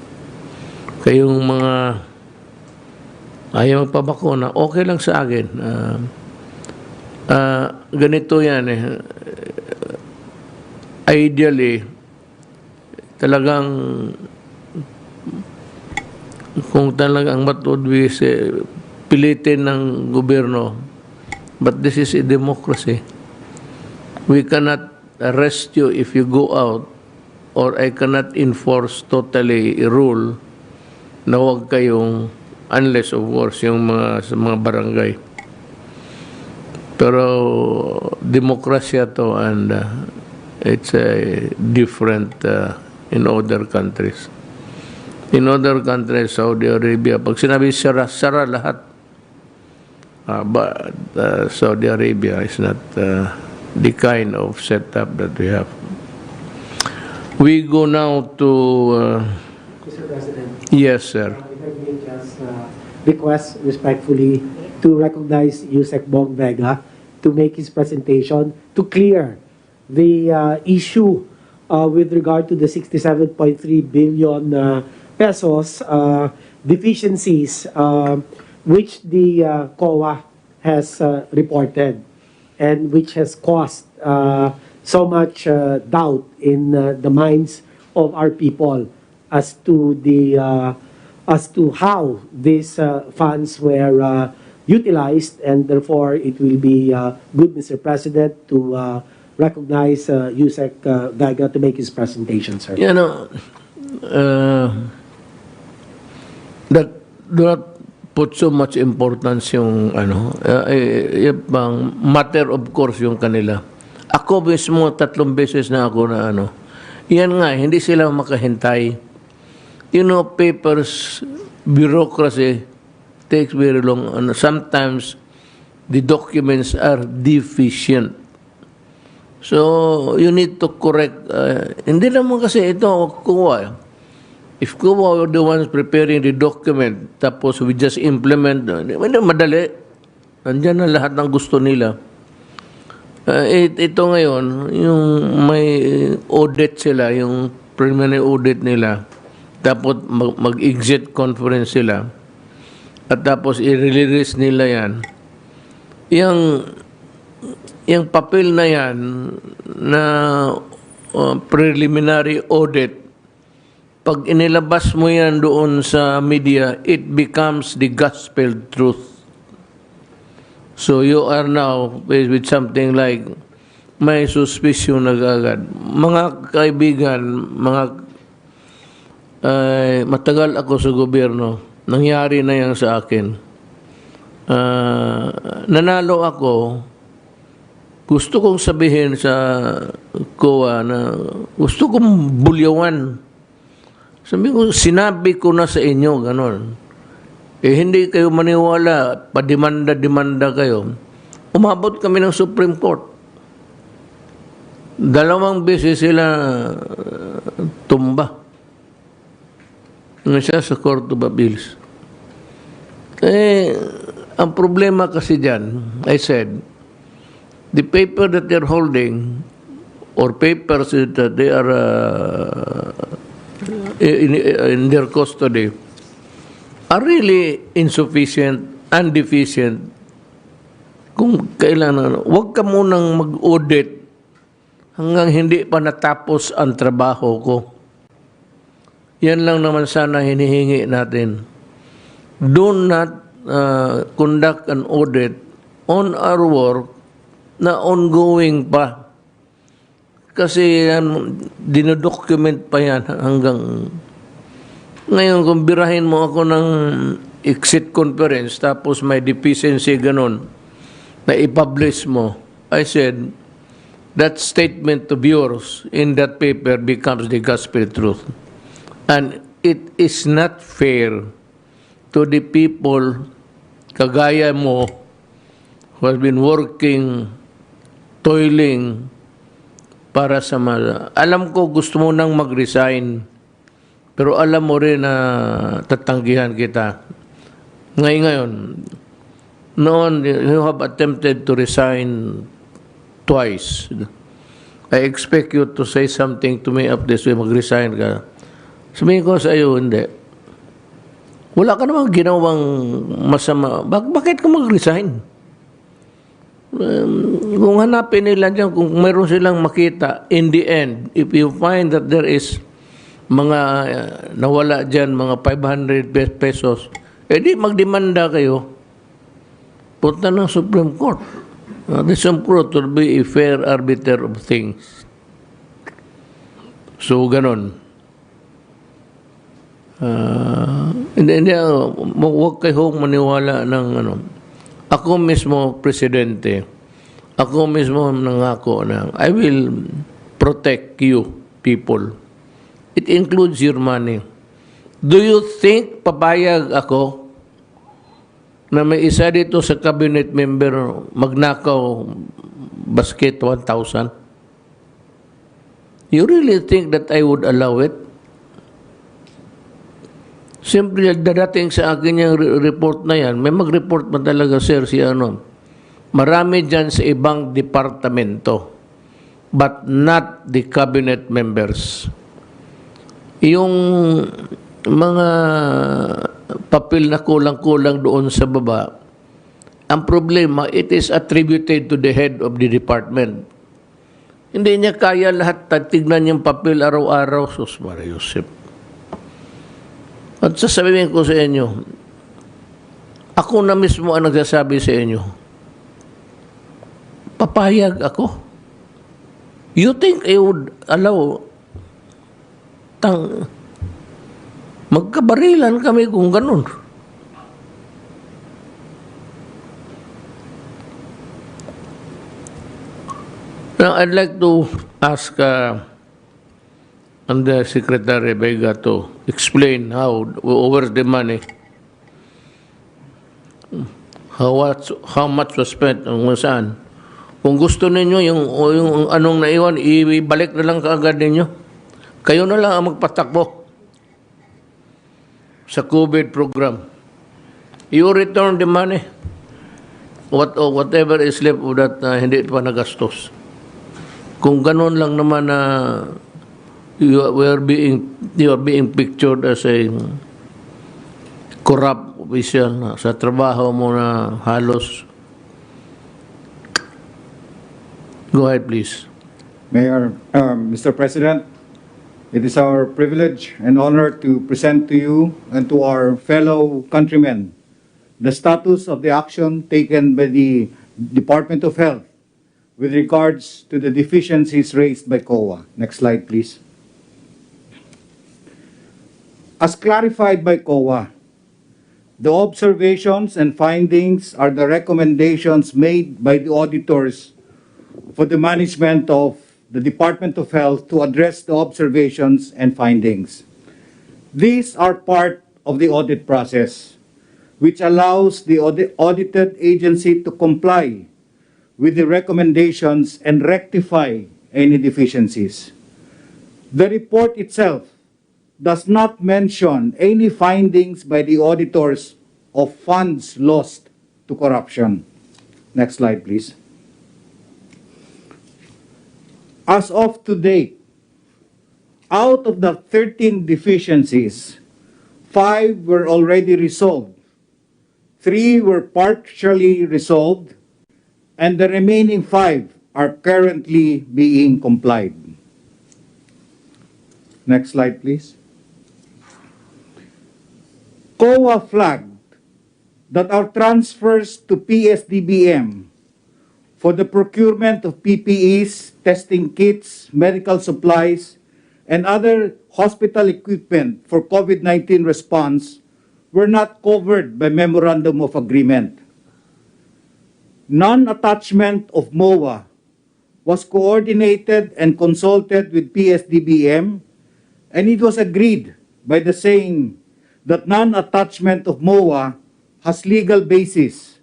Kayong mga ayaw magpabakuna, okay lang sa akin. Ganito yan eh. Ideally, talagang kung talagang matudwis, pilitin ng gobyerno. But this is a democracy. We cannot arrest you if you go out, or I cannot enforce totally a rule na huwag kayong, unless of course yung sa mga barangay. Pero demokrasya to, and it's different in other countries. In other countries, Saudi Arabia, pag sinabi sara lahat. But Saudi Arabia is not the kind of setup that we have. We go now to... Mr. President. Yes, sir. If I may just request respectfully to recognize Yusek Bong Vega to make his presentation to clear the issue with regard to the 67.3 billion pesos deficiencies which the COA has reported and which has caused so much doubt in the minds of our people as to how these funds were utilized, and therefore it will be good, Mr. President, to recognize Yusek Vega to make his presentation, sir. You know, that do not put so much importance yung yung matter of course yung kanila. Ako mismo 3 beses na ako na yan nga, hindi sila makahintay. You know, papers, bureaucracy takes very long. Sometimes the documents are deficient. So, you need to correct. Hindi naman kasi ito, kuha. If kuha were the ones preparing the document, tapos we just implement, madali. Nandiyan na lahat ng gusto nila. Ito ngayon, yung may audit sila, yung preliminary audit nila, tapos mag-exit conference sila, at tapos i-release nila yan. Yung papel na yan na preliminary audit, pag inilabas mo yan doon sa media, it becomes the gospel truth. So you are now faced with something like may suspicion agad. Mga kaibigan, matagal ako sa gobyerno. nangyari na yan sa akin. Nanalo ako. Gusto kong sabihin sa COA na gusto kong bulyawan. Sinabi ko na sa inyo, ganon. Hindi kayo maniwala, padimanda-dimanda kayo. Umabot kami ng Supreme Court. 2 beses sila tumba. Siya sa Court of Appeals. Ang problema kasi dyan, I said, the paper that they're holding or papers that they are in their custody are really insufficient and deficient. Kung kailangan, huwag ka munang mag-audit hanggang hindi pa natapos ang trabaho ko. Yan lang naman sana hinihingi natin. Do not conduct an audit on our work na ongoing pa. Kasi dinodocument pa yan hanggang ngayon kung birahin mo ako ng exit conference tapos may deficiency ganon na i-publish mo, I said, that statement of yours in that paper becomes the gospel truth. And it is not fair to the people kagaya mo who has been working, toiling para sa alam ko gusto mo nang mag-resign, pero alam mo rin na tatanggihan kita. Ngayon, noon, you have attempted to resign twice. I expect you to say something to me up this way, mag-resign ka. Sabihin ko sa iyo, hindi. Wala ka namang ginawang masama. Bakit ka mag-resign? Kung hanapin nila dyan, kung mayroon silang makita, in the end, if you find that there is mga nawala dyan, mga 500 pesos, edi magdemanda kayo. Punta ng Supreme Court. The Supreme Court will be a fair arbiter of things. So, ganon. Hindi, huwag kayong maniwala ng Ako mismo, Presidente, ako mismo nangako na I will protect you, people. It includes your money. Do you think papayag ako na may isa dito sa cabinet member magnakaw basket 1,000? You really think that I would allow it? Siyempre, dadating sa akin yung report na yan, may mag-report pa talaga, sir, si marami dyan sa ibang departamento, but not the cabinet members. Yung mga papel na kulang-kulang doon sa baba, ang problema, it is attributed to the head of the department. Hindi niya kaya lahat tignan yung papel araw-araw. Sus Maria Josep. At sasabihin ko sa inyo, ako na mismo ang nagsasabi sa inyo, papayag ako. You think I would allow magkabarilan kami kung ganun? Now, I'd like to ask Under Secretary Vega to explain how over the money, how much was spent, kung saan. Kung gusto ninyo, yung anong naiwan, ibalik na lang kaagad ninyo. Kayo na lang ang magpatakbo sa COVID program. You return the money. Whatever is left of that, hindi pa nagastos. Kung ganun lang naman na you are being pictured as a corrupt official sa trabaho mo na halos. Go ahead, please. Mayor, Mr. President, it is our privilege and honor to present to you and to our fellow countrymen the status of the action taken by the Department of Health with regards to the deficiencies raised by COA. Next slide, please. As clarified by COA, The observations and findings are the recommendations made by the auditors for the management of the Department of Health to address the observations and findings. These are part of the audit process, which allows the audited agency to comply with the recommendations and rectify any deficiencies. The report itself does not mention any findings by the auditors of funds lost to corruption. Next slide, please. As of today, out of the 13 deficiencies, 5 were already resolved, 3 were partially resolved, and the remaining 5 are currently being complied. Next slide, please. COA flagged that our transfers to PSDBM for the procurement of PPEs, testing kits, medical supplies, and other hospital equipment for COVID-19 response were not covered by Memorandum of Agreement. Non-attachment of MOA was coordinated and consulted with PSDBM, and it was agreed by the same that non-attachment of MOA has legal basis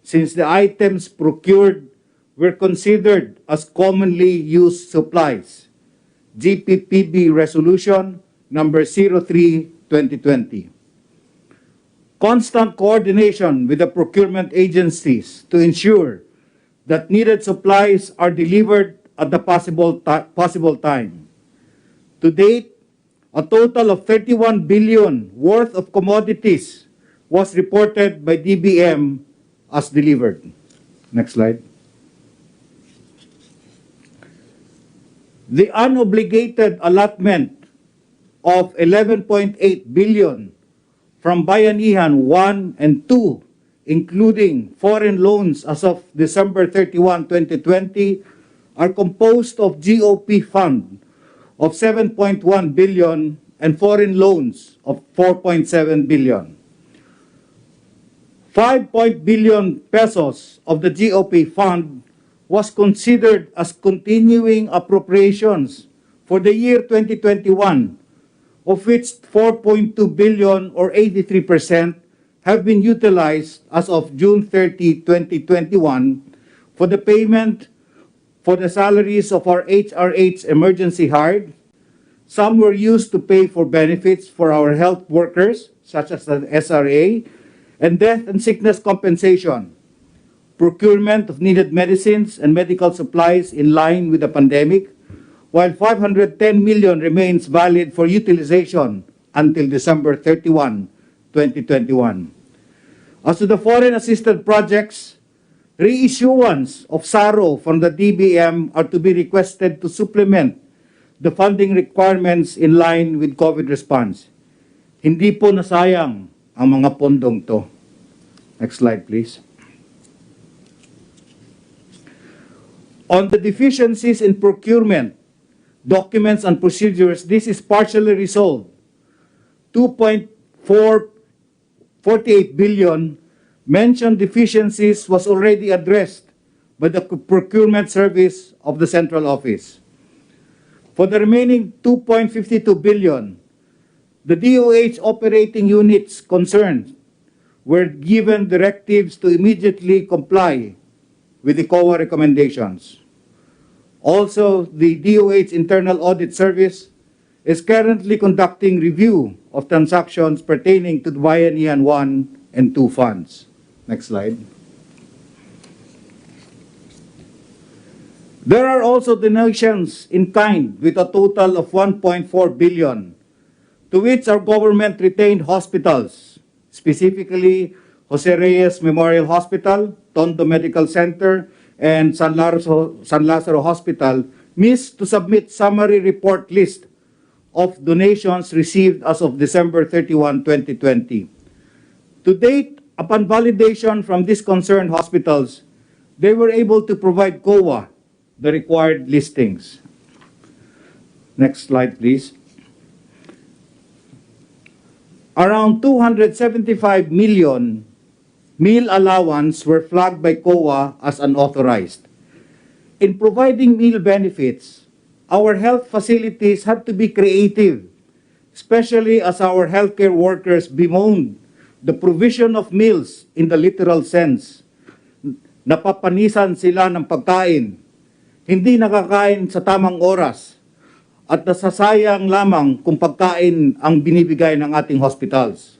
since the items procured were considered as commonly used supplies. GPPB Resolution number 03/2020. Constant coordination with the procurement agencies to ensure that needed supplies are delivered at the possible time. To date, a total of 31 billion worth of commodities was reported by DBM as delivered. Next slide. The unobligated allotment of 11.8 billion from Bayanihan 1 and 2, including foreign loans as of December 31, 2020, are composed of GOP fund of 7.1 billion and foreign loans of 4.7 billion. 5 billion pesos of the GOP fund was considered as continuing appropriations for the year 2021, of which 4.2 billion or 83% have been utilized as of June 30, 2021 for the payment for the salaries of our HRH emergency hired. Some were used to pay for benefits for our health workers, such as the SRA, and death and sickness compensation, procurement of needed medicines and medical supplies in line with the pandemic, while 510 million remains valid for utilization until December 31, 2021. As to the foreign assisted projects, reissuance of SARO from the DBM are to be requested to supplement the funding requirements in line with COVID response. Hindi po nasayang ang mga pondong to. Next slide, please. On the deficiencies in procurement, documents and procedures, this is partially resolved. 2.48 billion mentioned deficiencies was already addressed by the procurement service of the central office. For the remaining 2.52 billion, the DOH operating units concerned were given directives to immediately comply with the COA recommendations. Also, the DOH Internal Audit Service is currently conducting review of transactions pertaining to the Bayanihan 1 and 2 funds. Next slide. There are also donations in kind with a total of 1.4 billion, to which our government retained hospitals, specifically Jose Reyes Memorial Hospital, Tondo Medical Center, and San Lazaro Hospital, missed to submit summary report list of donations received as of December 31, 2020. To date, upon validation from these concerned hospitals, they were able to provide COA the required listings. Next slide, please. around 275 million meal allowance were flagged by COA as unauthorized. In providing meal benefits, our health facilities had to be creative, especially as our healthcare workers bemoaned the provision of meals in the literal sense. Napapanisan sila ng pagkain, hindi nakakain sa tamang oras, at nasasayang lamang kung pagkain ang binibigay ng ating hospitals.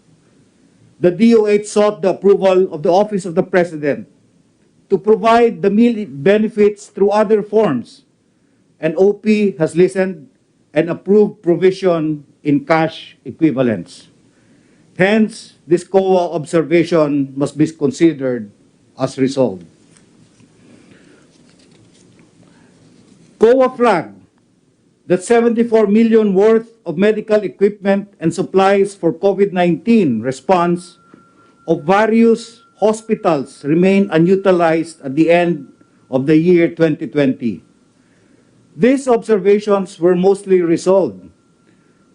The DOH sought the approval of the Office of the President to provide the meal benefits through other forms, and OP has listened and approved provision in cash equivalents. Hence, this COA observation must be considered as resolved. COA flagged that 74 million worth of medical equipment and supplies for COVID-19 response of various hospitals remain unutilized at the end of the year 2020. These observations were mostly resolved.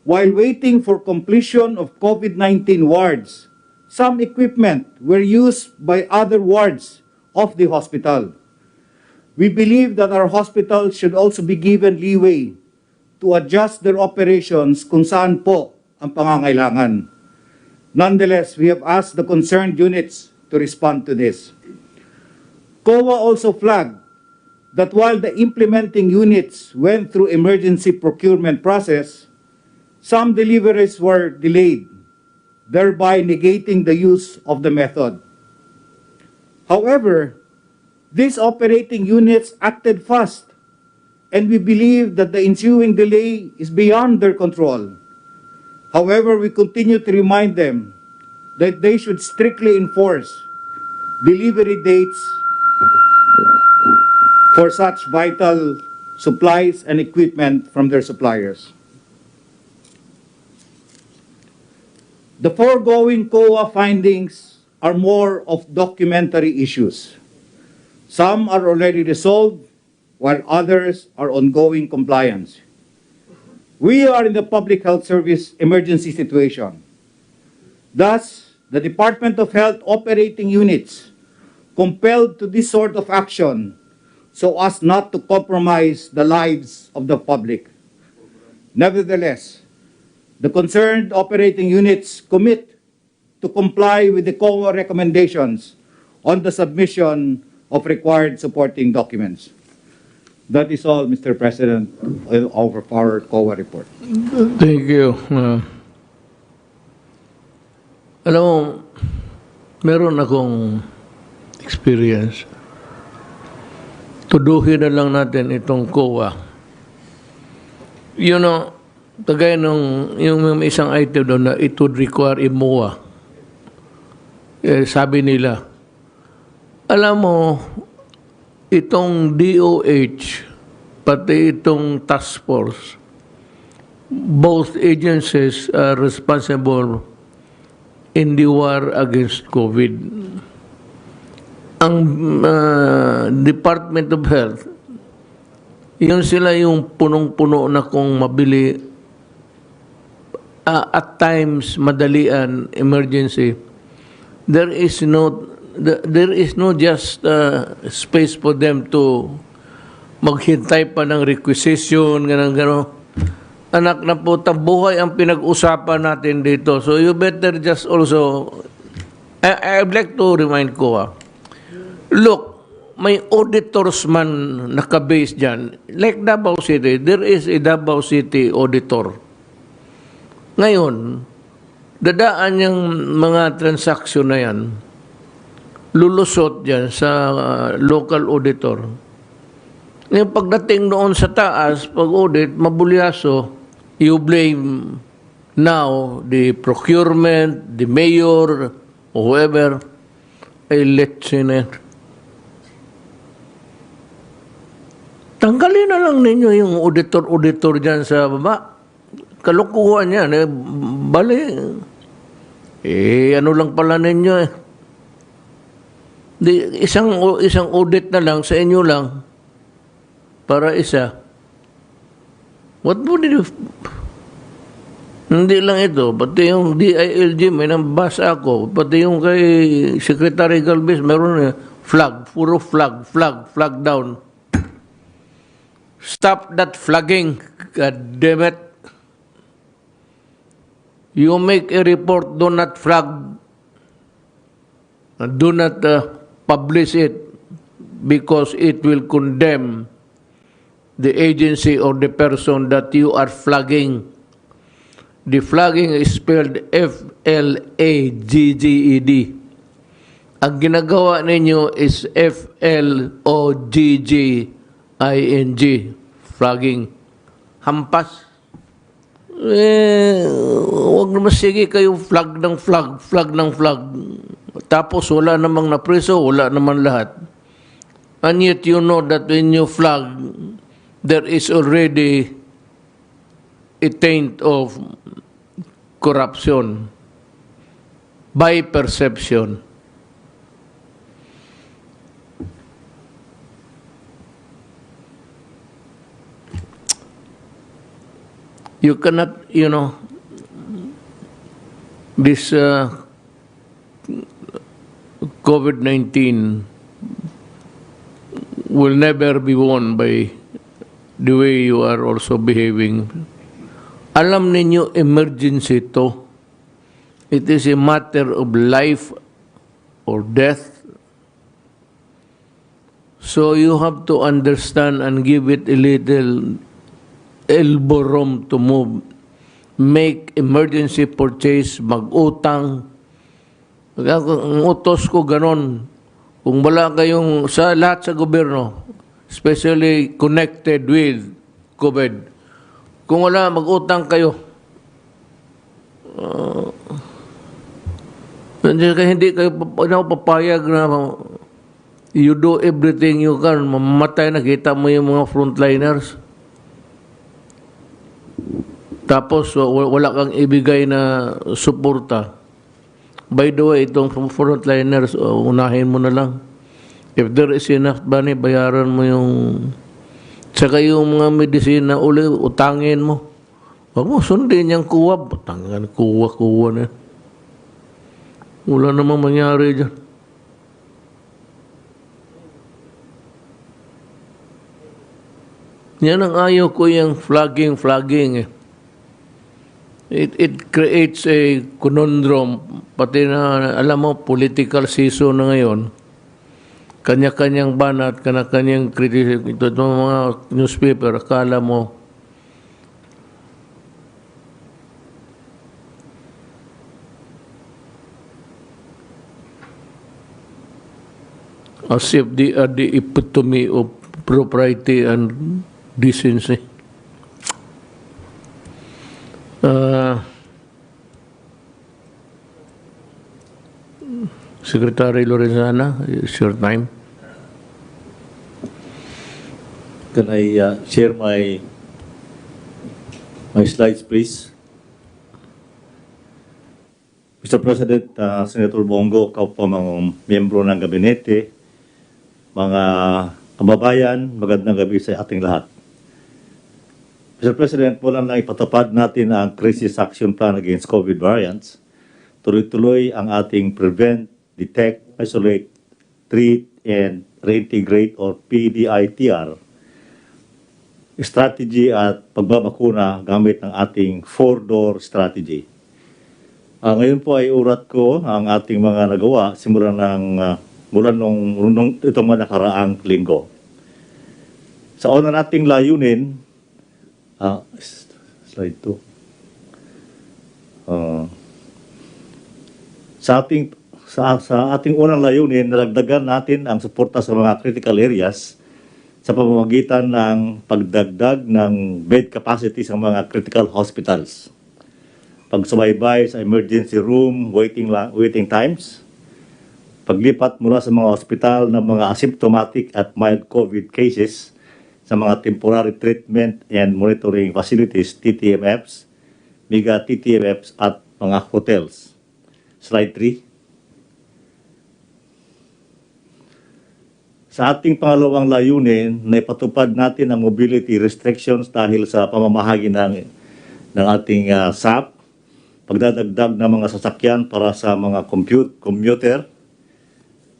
While waiting for completion of COVID-19 wards, some equipment were used by other wards of the hospital. We believe that our hospitals should also be given leeway to adjust their operations kung saan po ang pangangailangan. Nonetheless, we have asked the concerned units to respond to this. COA also flagged that while the implementing units went through emergency procurement process, some deliveries were delayed, thereby negating the use of the method. However, these operating units acted fast, and we believe that the ensuing delay is beyond their control. However, we continue to remind them that they should strictly enforce delivery dates for such vital supplies and equipment from their suppliers. The foregoing COA findings are more of documentary issues. Some are already resolved, while others are ongoing compliance. We are in the Public Health Service emergency situation. Thus, the Department of Health operating units compelled to this sort of action so as not to compromise the lives of the public. Nevertheless, the concerned operating units commit to comply with the COA recommendations on the submission of required supporting documents. That is all, Mr. President, of our COA report. Thank you. Alam mo, meron akong experience. Tuduhin na lang natin itong COA. You know, kagaya nung yung isang item doon na it would require a MOA. Sabi nila, alam mo, itong DOH, pati itong task force, both agencies are responsible in the war against COVID. Ang Department of Health, yun sila yung punong-puno na kung mabili, at times madalian, emergency. There is no just space for them to maghintay pa ng requisition, gano'n. Anak na po, buhay ang pinag-usapan natin dito. So you better just also, I'd like to remind ko, look, may auditors man nakabase dyan. Like Davao City, there is a Davao City auditor. Ngayon, dadaan yung mga transaksyon na yan, lulusot dyan sa local auditor. Ngayon, pagdating noon sa taas, pag-audit, mabulyaso, you blame now the procurement, the mayor, or whoever, ay listener. Tanggalin na lang ninyo yung auditor dyan sa baba. Kalukuhan yan. Bali. Ano lang pala ninyo eh. Isang audit na lang sa inyo lang para isa. What would you... Hindi lang ito, pati yung DILG, may nabasa ako, pati yung kay Secretary Galvez, meron flag, puro flag, flag down. Stop that flagging, God damn it. You make a report, do not flag, do not publish it because it will condemn the agency or the person that you are flagging. The flagging is spelled F-L-A-G-G-E-D. Ang ginagawa ninyo is F-L-O-G-G-I-N-G. Flagging. Hampas. Huwag naman sige kayo flag ng flag. Tapos wala namang napreso, wala naman lahat. And yet you know that when you flag, there is already a taint of corruption by perception. You cannot, this COVID-19 will never be won by the way you are also behaving. Alam ninyo, emergency to. It is a matter of life or death. So you have to understand and give it a little elbow room to move. Make emergency purchase, mag-utang. Ang utos ko ganon. Kung wala kayong, sa lahat sa gobyerno, especially connected with COVID, kung wala, mag-utang kayo. Hindi kayo papayag na you do everything you can. Mamatay, nakita mo yung mga frontliners. Tapos, wala kang ibigay na suporta. By the way, itong frontliners, unahin mo na lang. If there is enough money, bayaran mo yung... Saka yung mga medisina, utangin mo. Huwag mo sundin yung kuwa. Batangan, kuwa na. Wala namang mangyari dyan. Yan ang ayaw ko yung flagging eh. It creates a conundrum. Pati na, alam mo, political season na ngayon. Kanya-kanyang banat, kanya-kanyang criticism. Ito mga newspaper, akala mo, as if they are the epitome of propriety and decency. Secretary Lorenzana, it's your time. Can I share my slides, please? Mr. President, Senator Bongo, kao po mga miyembro ng gabinete, mga kababayan, magandang gabi sa ating lahat. Mr. President, mula na ipatupad natin ang Crisis Action Plan Against COVID Variants, tuloy-tuloy ang ating Prevent, Detect, Isolate, Treat, and Reintegrate or PDITR strategy at pagbabakuna gamit ng ating 4-door strategy. Ngayon po ay urat ko ang ating mga nagawa simula nung itong mga nakaraang linggo. Sa una nating layunin, slide 2. Sa ating unang layunin, nalagdagan natin ang suporta sa mga critical areas sa pamamagitan ng pagdagdag ng bed capacity sa mga critical hospitals, pagsubaybay sa emergency room waiting times, paglipat mula sa mga hospital ng mga asymptomatic at mild COVID cases sa mga temporary treatment and monitoring facilities, TTMFs, mega TTMFs at mga hotels. Slide 3. Sa ating pangalawang layunin, naipatupad natin ang mobility restrictions dahil sa pamamahagi ng ating SAP pagdadagdag ng mga sasakyan para sa mga commuter,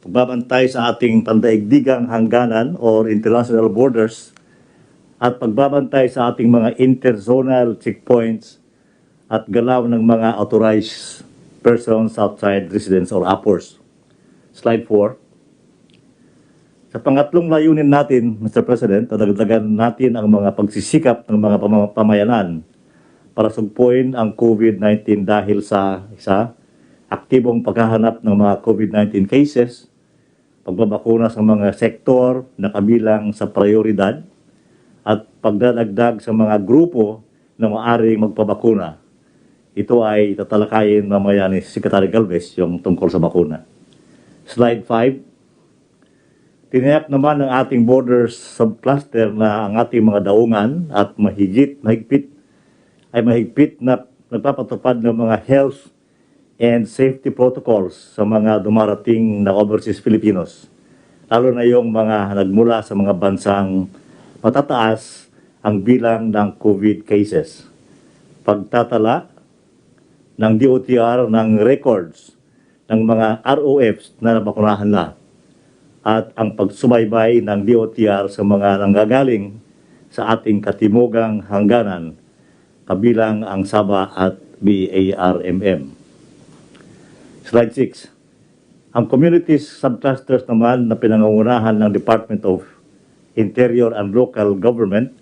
pagbabantay sa ating pandaigdigang hangganan or international borders, at pagbabantay sa ating mga interzonal checkpoints at galaw ng mga authorized persons outside residence or APORs. Slide 4. Sa pangatlong layunin natin, Mr. President, dadagdagan natin ang mga pagsisikap ng mga pamayanan para sugpuin ang COVID-19 dahil sa aktibong paghahanap ng mga COVID-19 cases, pagbabakuna sa mga sektor na kabilang sa prioridad, at pagdadagdag sa mga grupo na maaaring magpabakuna. Ito ay tatalakayin mamaya ni Secretary Galvez yung tungkol sa bakuna. Slide 5. Tiniyak naman ng ating borders subcluster na ang ating mga daungan at mahigpit na nagpapatupad ng mga health and safety protocols sa mga dumarating na overseas Filipinos, lalo na yung mga nagmula sa mga bansang matataas ang bilang ng COVID cases. Pagtatala ng DOTR ng records ng mga ROFs na nabakunahan na, at ang pagsubaybay ng DOTR sa mga nanggagaling sa ating katimugang hangganan, kabilang ang Sabah at BARMM. Slide 6. Ang communities subclusters naman na pinangungunahan ng Department of Interior and Local Government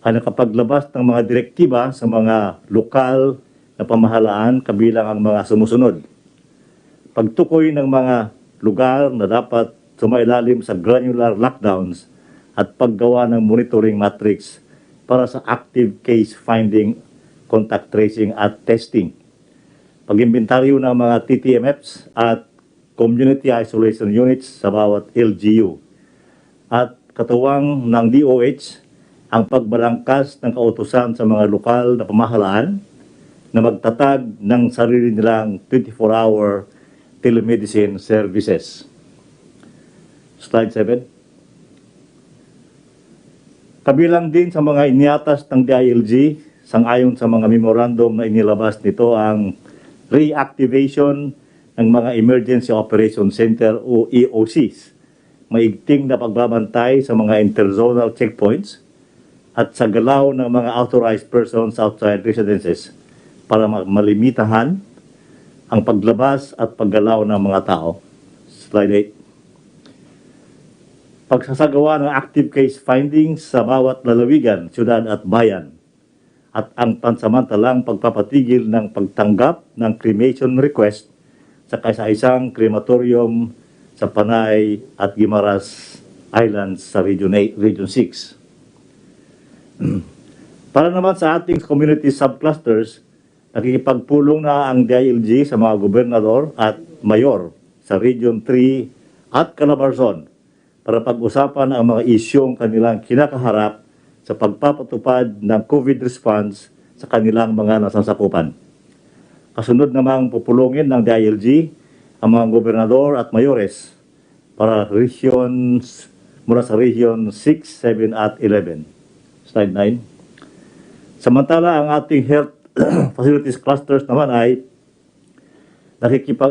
ay nakapaglabas ng mga direktiba sa mga lokal na pamahalaan, kabilang ang mga sumusunod. Pagtukoy ng mga lugar na dapat sumailalim sa granular lockdowns at paggawa ng monitoring matrix para sa active case finding, contact tracing at testing. Pag-imbentaryo ng mga TTMFs at community isolation units sa bawat LGU. At katuwang ng DOH ang pagbalangkas ng kautusan sa mga lokal na pamahalaan na magtatag ng sarili nilang 24-hour telemedicine services. Slide 7. Kabilang din sa mga iniatas ng DILG, sangayon sa mga memorandum na inilabas nito, ang reactivation ng mga Emergency Operation Center o EOCs, maigting na pagbabantay sa mga interzonal checkpoints at sa galaw ng mga authorized persons outside residences para malimitahan ang paglabas at paggalaw ng mga tao. Slide 8. Pagsasagawa ng active case findings sa bawat lalawigan, syudad at bayan, at ang pansamantalang pagpapatigil ng pagtanggap ng cremation request sa kaisa-isang crematorium sa Panay at Guimaras Islands sa Region 6. Para naman sa ating community subclusters, nakikipagpulong na ang DILG sa mga gobernador at mayor sa Region 3 at Calabarzon para pag-usapan ang mga isyong kanilang kinakaharap sa pagpapatupad ng COVID response sa kanilang mga nasasakupan. Kasunod namang pupulungin ng DILG ang mga gobernador at mayores para regions mula sa Region 6, 7 at 11. Slide 9. Samantala, ang ating health facilities clusters naman ay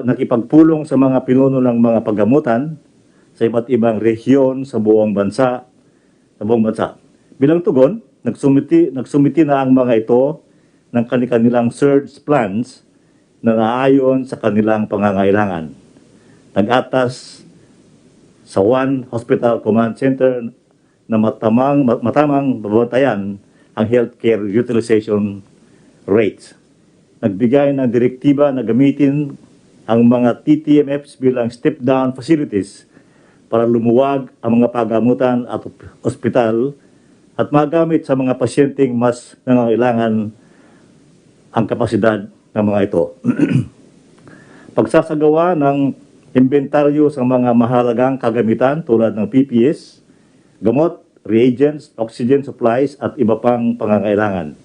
nakipagpulong sa mga pinuno ng mga paggamutan sa iba't ibang rehiyon sa buong bansa. Bilang tugon, nagsumiti na ang mga ito ng kanilang surge plans na naayon sa kanilang pangangailangan. Nag-atas sa One Hospital Command Center na matamang babantayan ang healthcare utilization rates. Nagbigay ng direktiba na gamitin ang mga TTMFs bilang step-down facilities para lumuwag ang mga pagamutan at ospital at magamit sa mga pasyenteng mas nangangailangan ang kapasidad ng mga ito. Pagsasagawa ng inventaryo sa mga mahalagang kagamitan tulad ng PPS, gamot, reagents, oxygen supplies at iba pang pangangailangan.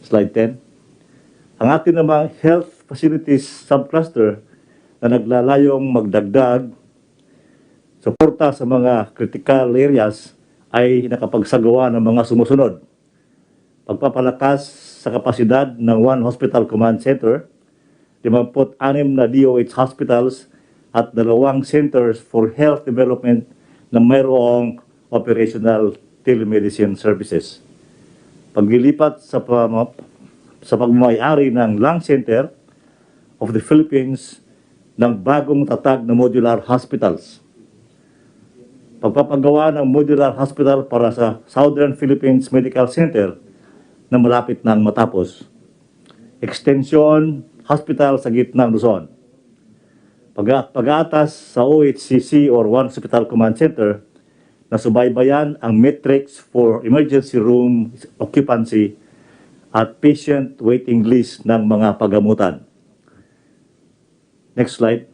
Slide 10. Ang ating namang health facilities subcluster na naglalayong magdagdag suporta sa mga critical areas ay nakapagsagawa ng mga sumusunod. Pagpapalakas sa kapasidad ng One Hospital Command Center, 56 na DOH hospitals at 2 centers for health development na mayroong operational telemedicine services. Paglilipat sa pagmamayari ng Lung Center of the Philippines ng bagong tatag na modular hospitals. Pagpapagawa ng modular hospital para sa Southern Philippines Medical Center na malapit nang matapos. Extension hospital sa gitnang Luzon. Pag-aatas sa OHCC or One Hospital Command Center na subaybayan ang metrics for emergency room occupancy at patient waiting list ng mga pagamutan. Next slide.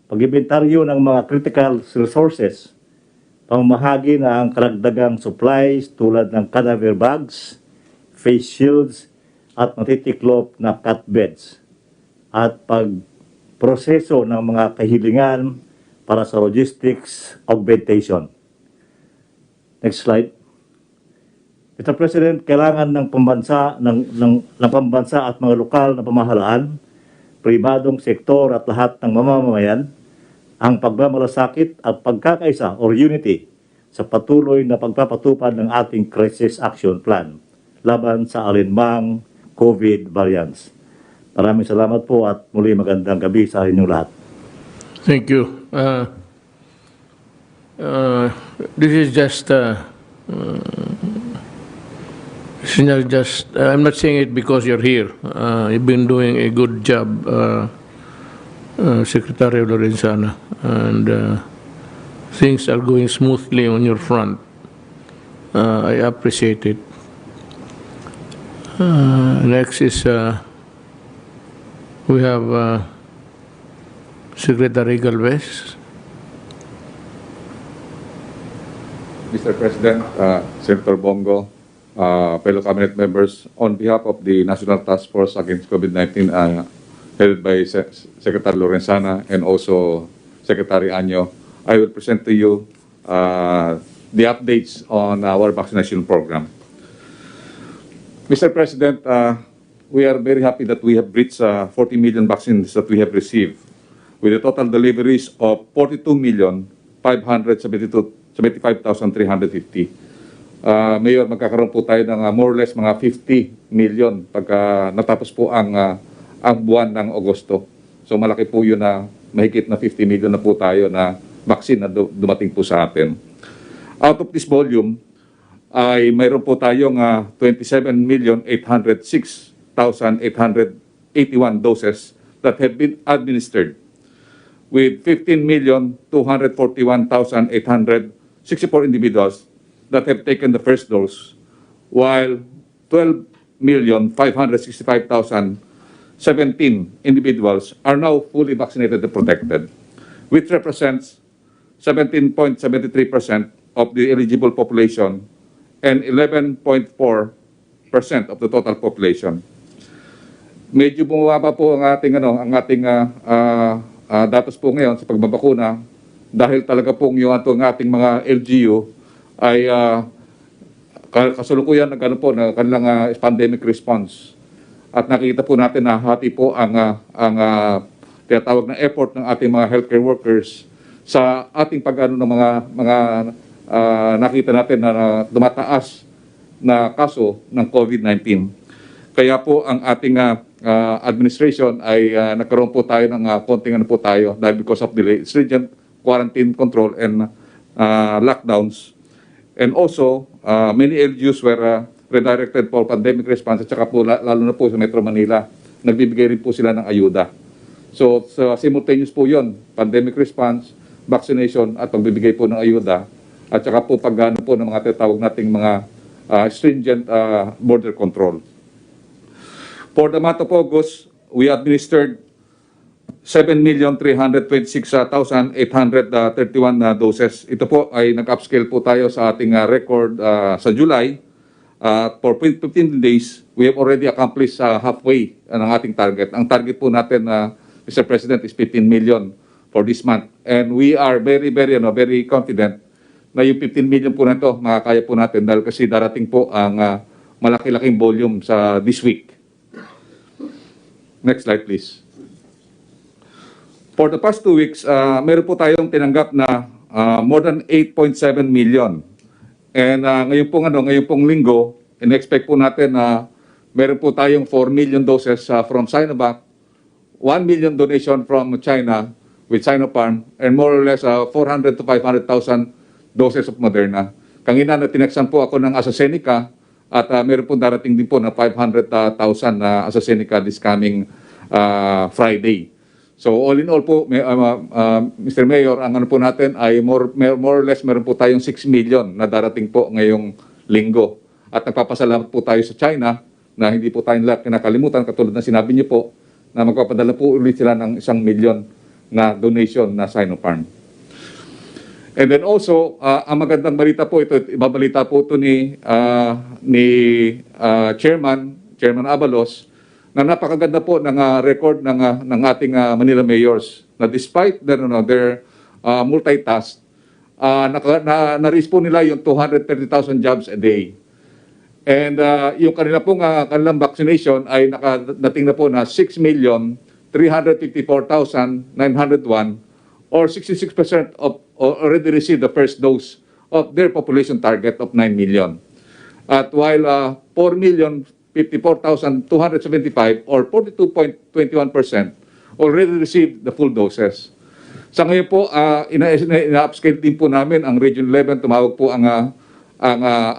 Pag-inventaryo ng mga critical resources, pamamahagi ng karagdagang supplies tulad ng cadaver bags, face shields, at matitiklop na cut beds, at pagproseso ng mga kahilingan para sa logistics augmentation. Next slide. Mr. President, kailangan ng pambansa at mga lokal na pamahalaan, pribadong sektor at lahat ng mamamayan ang pagmamalasakit at pagkakaisa or unity sa patuloy na pagpapatupad ng ating crisis action plan laban sa alinmang COVID variants. Maraming salamat po at muli magandang gabi sa inyong lahat. Thank you. This is just, I'm not saying it because you're here. You've been doing a good job, Secretary Lorenzana, and things are going smoothly on your front. I appreciate it. Next is, we have Secretary Galvez. Mr. President, Senator Bongo, fellow cabinet members, on behalf of the National Task Force Against COVID-19, headed by Secretary Lorenzana and also Secretary Anyo, I will present to you the updates on our vaccination program. Mr. President, we are very happy that we have reached 40 million vaccines that we have received, with a total deliveries of 42,575,350. Mayor, magkakaroon po tayo ng more or less mga 50 million pagka natapos po ang buwan ng Agosto. So malaki po yun na mahigit na 50 million na po tayo na vaccine na dumating po sa atin. Out of this volume, ay mayroon po tayong 27,806,881 doses that have been administered, with 15,241,864 individuals that have taken the first dose, while 12,565,017 individuals are now fully vaccinated and protected, which represents 17.73% of the eligible population and 11.4% of the total population. Medyo bumaba po ang ating datos po ngayon sa pagbabakuna dahil talaga pong yung ating mga LGU ay kasulukuyan ng kanilang pandemic response. At nakita po natin na hati po ang tinatawag na effort ng ating mga healthcare workers sa ating pag-ano ng mga nakita natin na dumataas na kaso ng COVID-19. Kaya po ang ating administration ay nagkaroon po tayo ng konting po tayo dahil because of the stringent quarantine control and lockdowns. And also, many LGUs were redirected for pandemic response at saka po lalo na po sa Metro Manila, nagbibigay rin po sila ng ayuda. So simultaneous po yun, pandemic response, vaccination at pagbibigay po ng ayuda at saka po pagano po ng mga tinatawag nating mga stringent border control. For the month of August, we administered 7,326,831 doses. Ito po ay nag-upscale po tayo sa ating record sa July. For 15 days, we have already accomplished halfway ng ating target. Ang target po natin, Mr. President, is 15 million for this month. And we are very confident na yung 15 million po na ito, makakaya po natin dahil kasi darating po ang malaki-laking volume sa this week. Next slide, please. For the past 2 weeks, meron po tayong tinanggap na more than 8.7 million. And ngayon pong linggo, in-expect po natin na meron po tayong 4 million doses from Sinovac, 1 million donation from China with Sinopharm, and more or less 400 to 500,000 doses of Moderna. Kanina na tineksan po ako ng AstraZeneca at meron po darating din po na 500,000 na AstraZeneca this coming Friday. So all in all po, Mr. Mayor, ang ano po natin ay more or less meron po tayong 6 million na darating po ngayong linggo. At nagpapasalamat po tayo sa China na hindi po tayo kinakalimutan, katulad na sinabi niyo po, na magpapadala po ulit sila ng 1 million na donation na Sinopharm. And then also, ang magandang balita po ito, ibabalita po ito ni Chairman Abalos, na napakaganda po ng record ng ating Manila mayors na despite their multitask, na-reach po nila yung 230,000 jobs a day. And yung kanilang vaccination ay nakadating na po na 6,354,901 or 66% of already received the first dose of their population target of 9 million. At while 4,054,275 or 42.21% already received the full doses. Sa ngayon po, ina-upscale din po namin ang Region 11. Tumawag po ang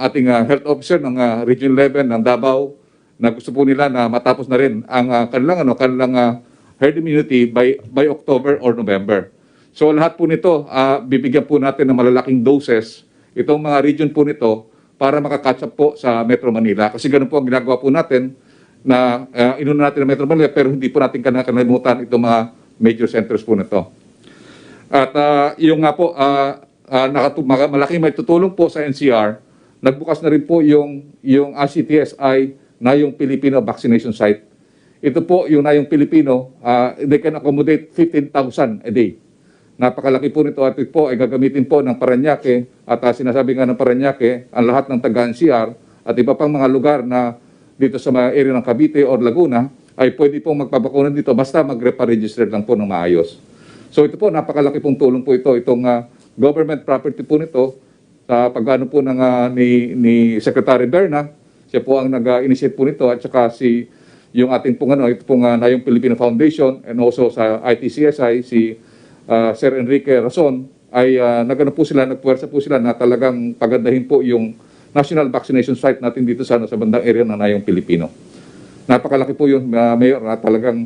ating health officer ng Region 11 ng Davao na gusto po nila na matapos na rin ang kanilang herd immunity by October or November. So lahat po nito, bibigyan po natin ng malalaking doses itong mga region po nito para makakatch up po sa Metro Manila. Kasi ganun po ang ginagawa po natin na inuna natin ang Metro Manila pero hindi po natin kanalimutan itong mga major centers po nito. At yung nga po, malaking may tutulong po sa NCR, nagbukas na rin po yung ACTSI na yung Filipino vaccination site. Ito po yung na yung Filipino, they can accommodate 15,000 a day. Napakalaki po nito at ito po ay gagamitin po ng Parañaque at sinasabi nga ng Parañaque ang lahat ng taga-NCR at iba pang mga lugar na dito sa mga area ng Cavite or Laguna ay pwede pong magpabakuna dito basta mag-register lang po ng maayos. So ito po, napakalaki pong tulong po ito. Itong government property po nito sa pag-ano po ni Secretary Berna, siya po ang nag-initiate po nito at saka yung ating pong ito pong Nayong Filipino Foundation and also sa ITCSI, si Sir Enrique Rason ay nagpuwersa po sila na talagang pagandahin po yung national vaccination site natin dito sa bandang area ng Nayong Pilipino. Napakalaki po yung mayor na talagang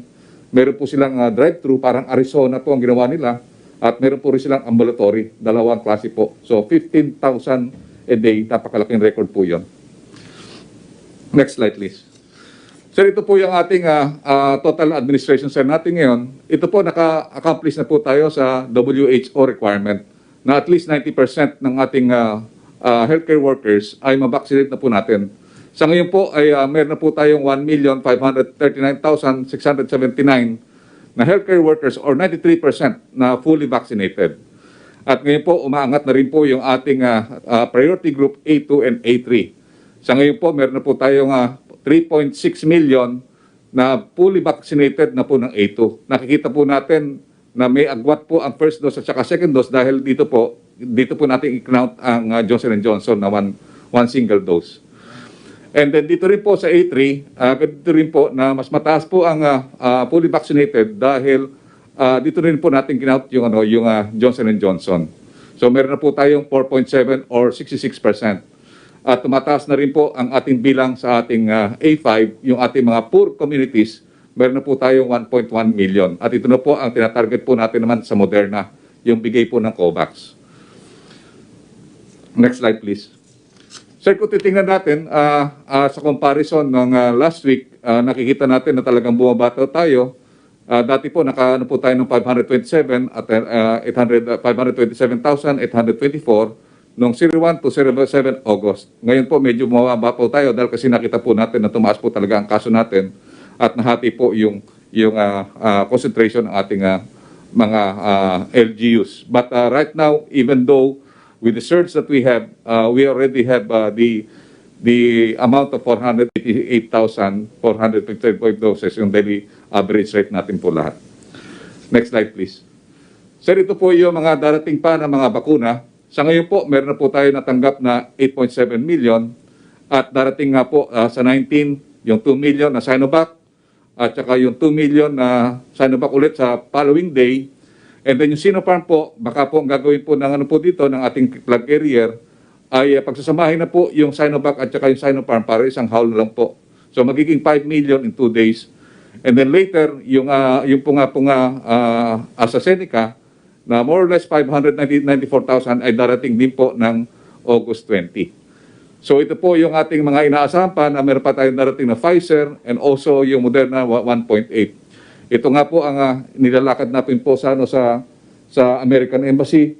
meron po silang drive-thru, parang Arizona po ang ginawa nila at meron po rin silang ambulatory, dalawang klase po. So 15,000 a day, napakalaking record po yun. Next slide please. Sir, ito po yung ating total administration cell natin ngayon. Ito po, naka-accomplish na po tayo sa WHO requirement na at least 90% ng ating healthcare workers ay mabaksinate na po natin. Sa ngayon po ay meron na po tayong 1,539,679 na healthcare workers or 93% na fully vaccinated. At ngayon po, umaangat na rin po yung ating priority group A2 and A3. Sa ngayon po, meron na po tayong 3.6 million na fully vaccinated na po ng A2. Nakikita po natin na may agwat po ang first dose at saka second dose dahil dito po natin i-count ang Johnson & Johnson na one single dose. And then dito rin po sa A3, dito rin po na mas mataas po ang fully vaccinated dahil dito rin po natin kinount yung Johnson & Johnson. So meron na po tayong 4.7 or 66%. At tumataas na rin po ang ating bilang sa ating A5, yung ating mga poor communities, meron na po tayong 1.1 million. At ito na po ang tinatarget po natin naman sa Moderna, yung bigay po ng COVAX. Next slide please. Sir, kung titingnan natin, sa comparison ng last week, nakikita natin na talagang bumabata tayo. Dati po, nakaano po tayo ng 527 at 527,824 noong 01 to 07 August. Ngayon po, medyo bumababa po tayo dahil kasi nakita po natin na tumaas po talaga ang kaso natin at nahati po yung concentration ng ating mga LGUs. But right now, even though with the surge that we have, we already have the the amount of 488,455 doses yung daily average rate natin po lahat. Next slide please. Sir, ito po yung mga darating pa na mga bakuna. Sa ngayon po, meron na po tayo natanggap na 8.7 million at darating nga po sa 19 yung 2 million na Sinovac at saka yung 2 million na Sinovac ulit sa following day. And then yung Sinopharm po, baka po ang gagawin po ng ano po dito ng ating plug carrier ay pagsasamahin na po yung Sinovac at saka yung Sinopharm para isang haul lang po. So magiging 5 million in 2 days. And then later, yung AstraZeneca na more or less 594,000 ay darating din po ng August 20. So ito po yung ating mga inaasahan pa na meron pa tayong darating na Pfizer and also yung Moderna 1.8. Ito nga po ang nilalakad natin po sa American Embassy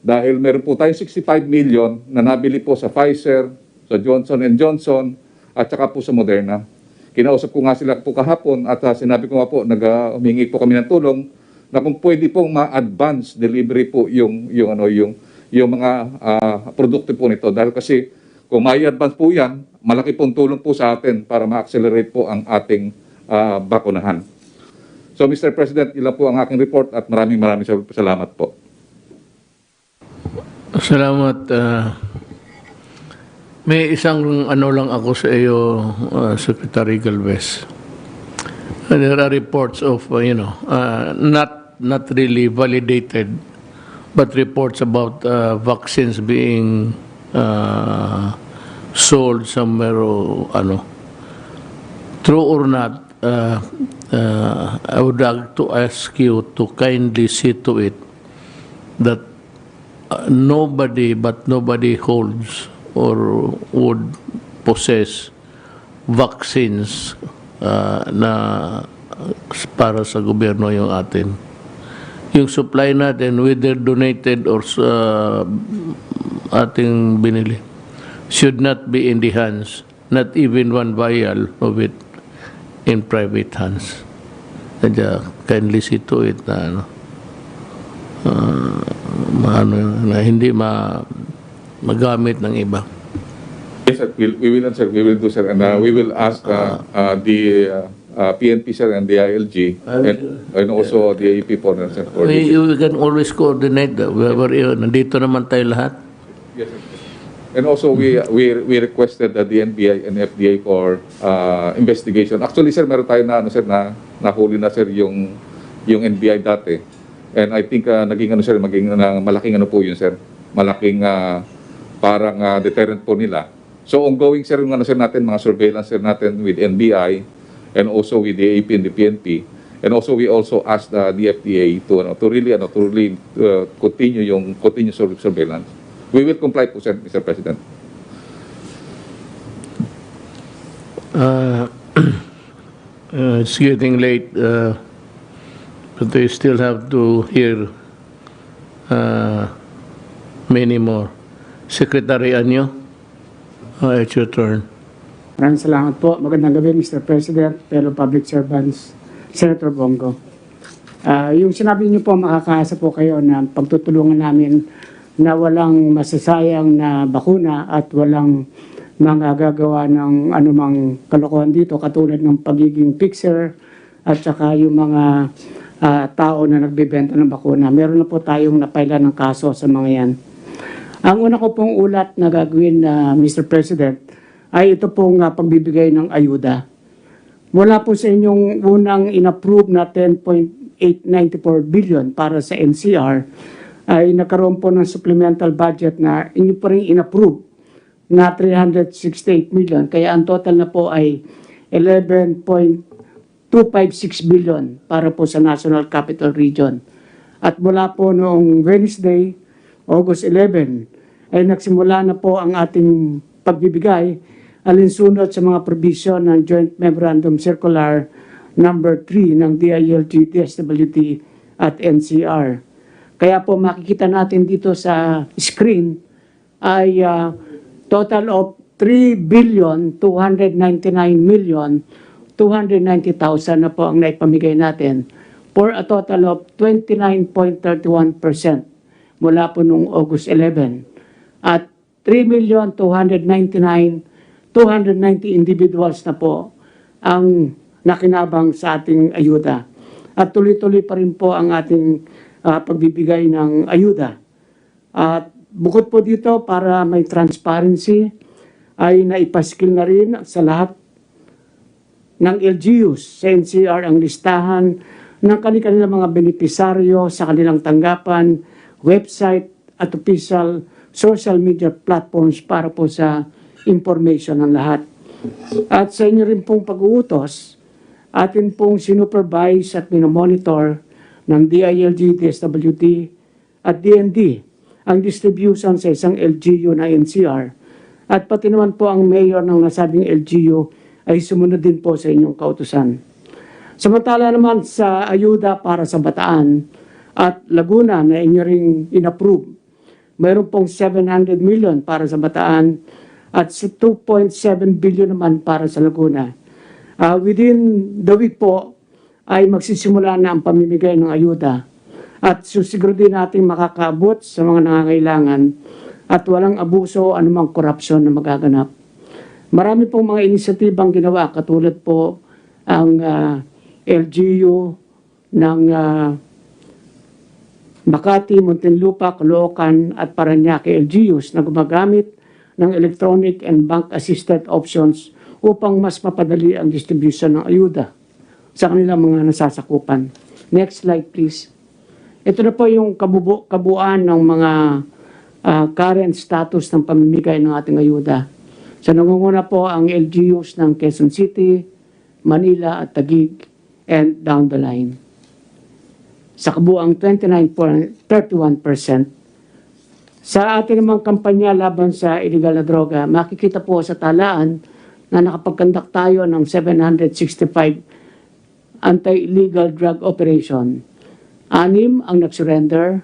dahil meron po tayong 65 million na nabili po sa Pfizer, sa Johnson & Johnson at saka po sa Moderna. Kinausap ko nga sila po kahapon at sinabi ko nga po, humingi po kami ng tulong na kung pwede pong ma-advance delivery po yung mga produkto po nito. Dahil kasi kung ma-advance po yan, malaki pong tulong po sa atin para ma-accelerate po ang ating bakunahan. So Mr. President, ilan po ang aking report at maraming salamat po. Salamat. May isang ano lang ako sa iyo, Secretary Galvez. There are reports of, not really validated, but reports about vaccines being sold somewhere o ano. True or not, I would like to ask you to kindly see to it that nobody holds or would possess vaccines na para sa gobyerno yung atin. Yung supply natin, whether donated or ating binili, should not be in the hands, not even one vial of it in private hands. Kaya kindly see to it na na hindi magamit ng iba. Yes, sir. We will answer. We will do, sir. And we will ask the PNP, sir, and the ILG, and also the AEP for sir. You can always coordinate that. Nandito naman tayo lahat. Yes, sir. And also, we requested the NBI and FDA for investigation. Actually, sir, meron tayo na, na nahuli na, sir, yung NBI dati. And I think naging malaking po yun, sir. Malaking parang deterrent po nila. So ongoing, sir, yung sir natin, mga surveillance, sir, natin with NBI and also with the AEP and the PNP. And also we also asked the FDA to really continue surveillance. We will comply po, sir, Mr. President. It's getting late, but they still have to hear many more. Secretary Anyo, it's your turn. Maraming salamat po. Magandang gabi, Mr. President, fellow public servants, Senator Bongo. Yung sinabi niyo po, makakaasa po kayo na pagtutulungan namin na walang masasayang na bakuna at walang mga gagawa ng anumang kalokohan dito katulad ng pagiging fixer at saka yung mga tao na nagbebenta ng bakuna. Meron na po tayong napaila ng kaso sa mga yan. Ang una ko pong ulat na gagawin na Mr. President ay ito pong pagbibigay ng ayuda. Mula po sa inyong unang inapprove na 10.894 billion para sa NCR, ay nakaroon po ng supplemental budget na inyo pa rin inapprove na 368 million. Kaya ang total na po ay 11.256 billion para po sa National Capital Region. At mula po noong Wednesday, August 11, ay nagsimula na po ang ating pagbibigay alinsunod sa mga provision ng Joint Memorandum Circular number 3 ng DILG, DSWD at NCR. Kaya po makikita natin dito sa screen ay total of 3,299,290,000 na po ang naipamigay natin for a total of 29.31% mula po noong August 11 at 3,299,290 290 individuals na po ang nakinabang sa ating ayuda. At tuloy-tuloy pa rin po ang ating pagbibigay ng ayuda. At bukod po dito, para may transparency, ay naipaskil na rin sa lahat ng LGUs sa NCR ang listahan ng kanilang mga benepisaryo sa kanilang tanggapan, website at official social media platforms para po sa information ng lahat. At sa inyo rin pong pag-uutos, atin pong sinupervise at minomonitor ng DILG, DSWD at DND ang distribution sa isang LGU na NCR at pati naman po ang mayor ng nasabing LGU ay sumunod din po sa inyong kautusan. Samantala naman sa ayuda para sa Bataan at Laguna na inyo ring inapprove, mayroon pong 700 million para sa Bataan at 2.7 billion naman para sa Laguna. Within the week po ay magsisimula na ang pamimigay ng ayuda at susiguro din natin makakaabot sa mga nangangailangan at walang abuso o anumang korupsyon na magaganap. Marami pong mga inisyatibang ginawa katulad po ang LGU ng Makati, Muntinlupa, Caloocan at Parañaque LGUs na gumagamit ng electronic and bank-assisted options upang mas mapadali ang distribution ng ayuda sa kanilang mga nasasakupan. Next slide please. Ito na po yung kabuuan ng mga current status ng pamimigay ng ating ayuda. Sa nangunguna po ang LGUs ng Quezon City, Manila at Taguig and down the line. Sa kabuang 29.31%. Sa ating namang kampanya laban sa illegal na droga, makikita po sa talaan na nakapagkandak tayo ng 765 anti-illegal drug operation. 6 ang nag-surrender,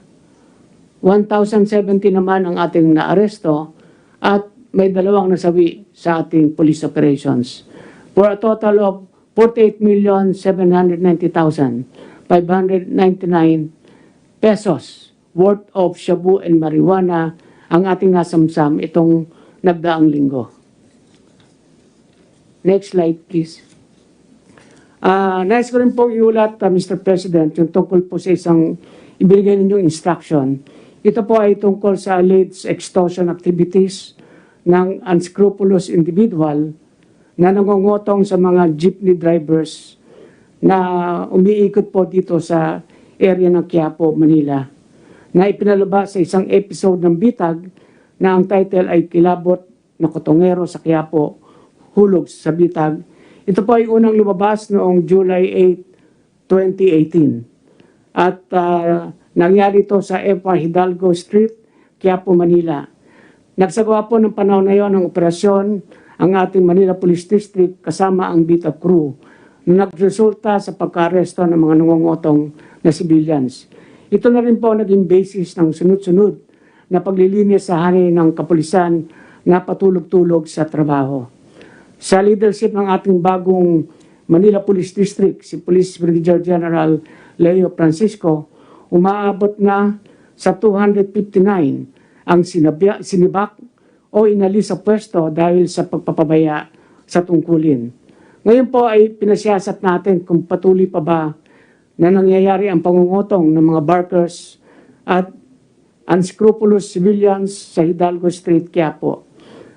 1,070 naman ang ating naaresto at may 2 nasawi sa ating police operations for a total of 48,790,599 pesos worth of shabu and marijuana ang ating nasamsam itong nagdaang linggo. Next slide please. Nais ko rin po iulat, Mr. President, yung tungkol po sa isang ibigay ninyong instruction. Ito po ay tungkol sa alleged extortion activities ng unscrupulous individual na nangongotong sa mga jeepney drivers na umiikot po dito sa area ng Quiapo, Manila, na ipinalabas sa isang episode ng Bitag na ang title ay Kilabot na Kotongero sa Quiapo, Hulog sa Bitag. Ito po ay unang lumabas noong July 8, 2018. At nangyari ito sa FR Hidalgo Street, Quiapo, Manila. Nagsagawa po ng panahon na yon ng operasyon ang ating Manila Police District kasama ang Bitag Crew na nagresulta sa pagka-aresto ng mga nangongotong na civilians. Ito na rin po naging basis ng sunod-sunod na paglilinis sa hanay ng kapulisan na patulog-tulog sa trabaho. Sa leadership ng ating bagong Manila Police District, si Police Brigadier General Leo Francisco, umaabot na sa 259 ang sinibak o inalis sa pwesto dahil sa pagpapabaya sa tungkulin. Ngayon po ay pinasiyasat natin kung patuloy pa ba na nangyayari ang pangungutong ng mga barkers at unscrupulous civilians sa Hidalgo Street, Quiapo.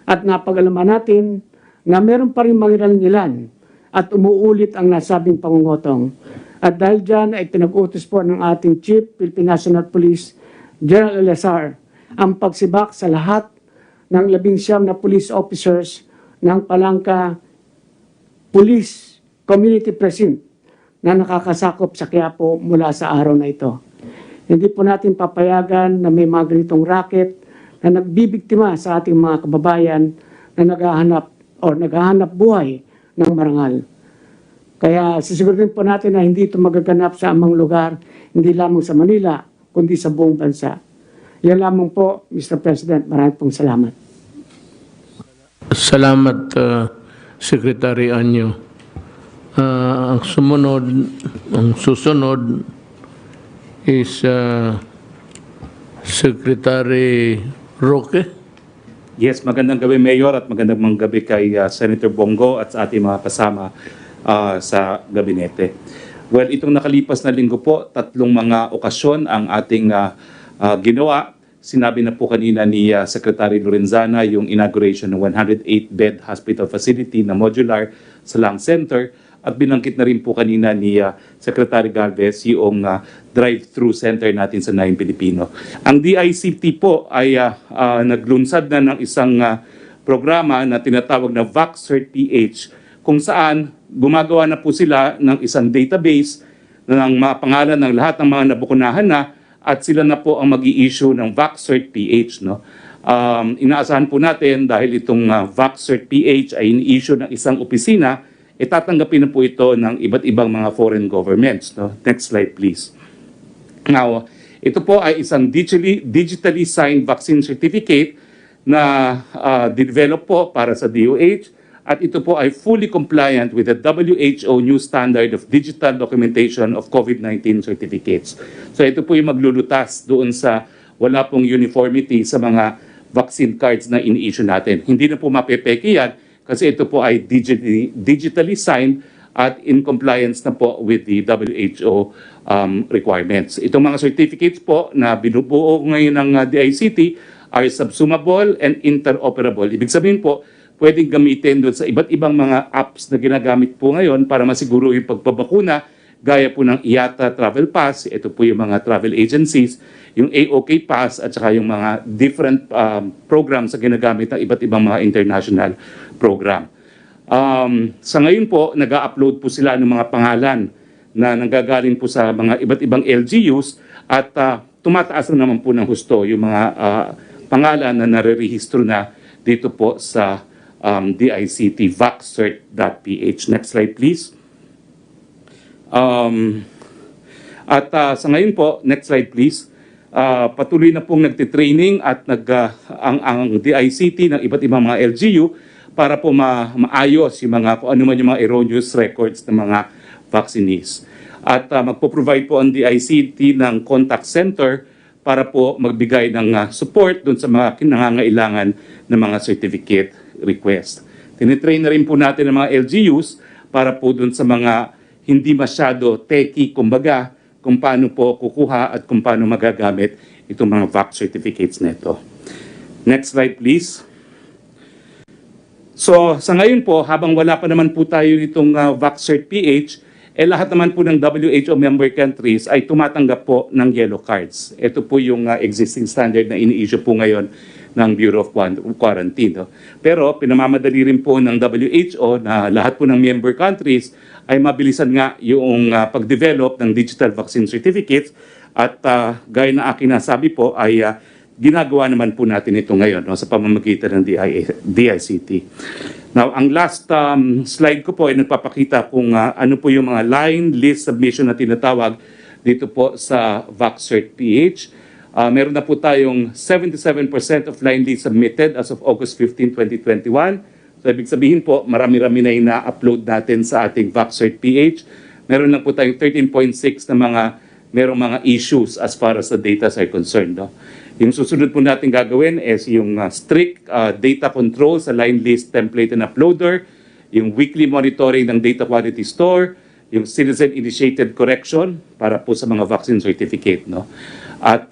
At napag-alaman natin na meron pa rin mangilan-ngilan at umuulit ang nasabing pangungutong. At dahil dyan ay pinag-utos po ng ating Chief Philippine National Police, General LSR, ang pagsibak sa lahat ng 19 na police officers ng Palangka Police Community Precinct na nakakasakop sa Quiapo mula sa araw na ito. Hindi po natin papayagan na may mga ganitong racket na nagbibiktima sa ating mga kababayan na naghahanap buhay ng marangal. Kaya sisigurin po natin na hindi ito magaganap sa amang lugar, hindi lamang sa Manila, kundi sa buong bansa. Yan lamang po, Mr. President. Maraming pong salamat. Salamat, Secretary Anyo. Ang susunod is Secretary Roque. Yes, magandang gabi Mayor at magandang gabi kay Senator Bongo at sa ating mga kasama sa gabinete. Well, itong nakalipas na linggo po, 3 mga okasyon ang ating ginawa. Sinabi na po kanina ni Secretary Lorenzana yung inauguration ng 108-bed hospital facility na modular sa Lung Center at binangkit na rin po kanina ni Secretary Galvez yung drive-thru center natin sa Naim Pilipino. Ang DICT po ay naglunsad na ng isang programa na tinatawag na VaxCert-PH kung saan gumagawa na po sila ng isang database ng mga pangalan ng lahat ng mga nabukunahan na at sila na po ang mag-i-issue ng VaxCert-PH. No? Inaasahan po natin dahil itong VaxCert-PH ay in-issue ng isang opisina, tatanggapin na po ito ng iba't ibang mga foreign governments. No? Next slide please. Now, ito po ay isang digitally signed vaccine certificate na develop po para sa DOH at ito po ay fully compliant with the WHO new standard of digital documentation of COVID-19 certificates. So ito po yung maglulutas doon sa wala pong uniformity sa mga vaccine cards na ini-issue natin. Hindi na po mapepeke yan kasi ito po ay digitally signed at in compliance na po with the WHO requirements. Itong mga certificates po na binubuo ngayon ng DICT are subsumable and interoperable. Ibig sabihin po, pwedeng gamitin doon sa iba't ibang mga apps na ginagamit po ngayon para masiguro yung pagpabakuna, gaya po ng IATA Travel Pass, ito po yung mga travel agencies, yung AOK Pass at saka yung mga different programs na ginagamit ng iba't ibang mga international program. Sa ngayon po, nag-upload po sila ng mga pangalan na nanggagaling po sa mga iba't ibang LGUs at tumataas na naman po ng husto yung mga pangalan na narerehistro na dito po sa DICT VaxCert.ph. Next slide please. Sa ngayon po, next slide please. Patuloy na pong nagtitraining at ang DICT ng iba't ibang mga LGU para po maayos yung mga kung ano man yung mga erroneous records ng mga vaccinees. At magpo-provide po ang DICT ng contact center para po magbigay ng support dun sa mga kinangangailangan ng mga certificate request. Tinitrain na rin po natin ang mga LGUs para po dun sa mga hindi masyado techy, kumbaga, kung paano po kukuha at kung paano magagamit itong mga vax certificates nito. Next slide please. So sa ngayon po, habang wala pa naman po tayo itong VaxCert-PH, lahat naman po ng WHO member countries ay tumatanggap po ng yellow cards. Ito po yung existing standard na ini-issue po ngayon ng Bureau of Quarantine. No? Pero pinamamadali rin po ng WHO na lahat po ng member countries ay mabilisan nga yung pag-develop ng digital vaccine certificates at gaya na aking nasabi po ay ginagawa naman po natin ito ngayon no, sa pamamagitan ng DICT. Now, ang last slide ko po ay nagpapakita kung ano po yung mga line list submission na tinatawag dito po sa VaxCert-PH. Meron na po tayong 77% of line list submitted as of August 15, 2021. So, ibig sabihin po, marami-rami na yung na-upload natin sa ating VaxCert-PH. Meron lang po tayong 13.6 na merong mga issues as far as the data are concerned. No? Yung susunod po natin gagawin is yung strict data control sa line list template and uploader, yung weekly monitoring ng data quality store, yung citizen-initiated correction para po sa mga vaccine certificate. No? At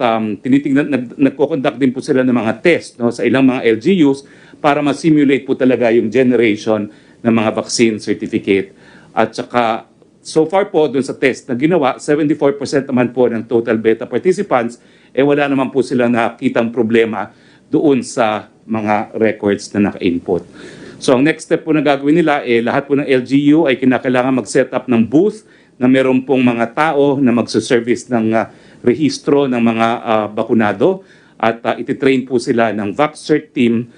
nagko-conduct din po sila ng mga test no, sa ilang mga LGUs para ma-simulate po talaga yung generation ng mga vaccine certificate. At saka, so far po, dun sa test na ginawa, 74% naman po ng total beta participants, wala naman po silang nakitang problema doon sa mga records na naka-input. So ang next step po na gagawin nila, lahat po ng LGU ay kinakailangan mag-set up ng booth na meron pong mga tao na magsaservice ng rehistro ng mga bakunado at ititrain po sila ng VaxCert team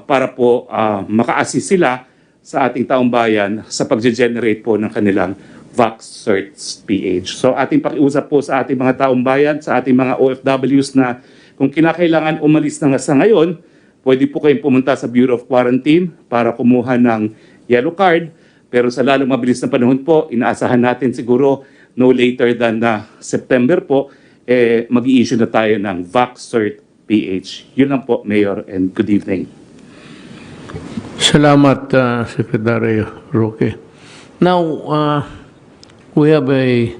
para po maka-assist sila sa ating taong bayan sa pag-generate po ng kanilang VaxCert-PH. So ating pakiusap po sa ating mga taong bayan, sa ating mga OFWs na kung kinakailangan umalis na nga sa ngayon, pwede po kayong pumunta sa Bureau of Quarantine para kumuha ng yellow card. Pero sa lalong mabilis na panahon po, inaasahan natin siguro no later than September po, mag-i-issue na tayo ng VaxCert PH. Yun lang po, Mayor, and good evening. Salamat, Secretary Roque. Now, we have a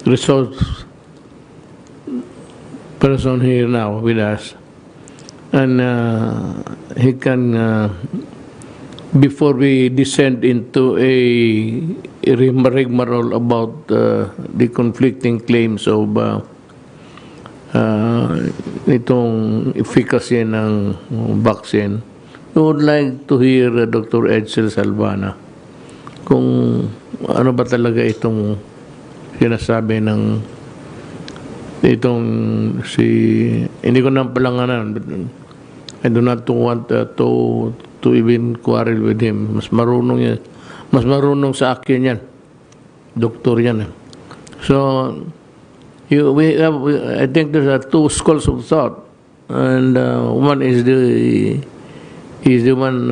resource person here now with us, and he can, before we descend into a rigmarole about the conflicting claims of itong efficacy ng vaccine, we would like to hear Dr. Edsel Salvana kung ano ba talaga itong sinasabi ng itong hindi ko na palanganan, but I do not want to even quarrel with him. Mas marunong sa akin yan, doktor yan. So I think there's two schools of thought, and one is the one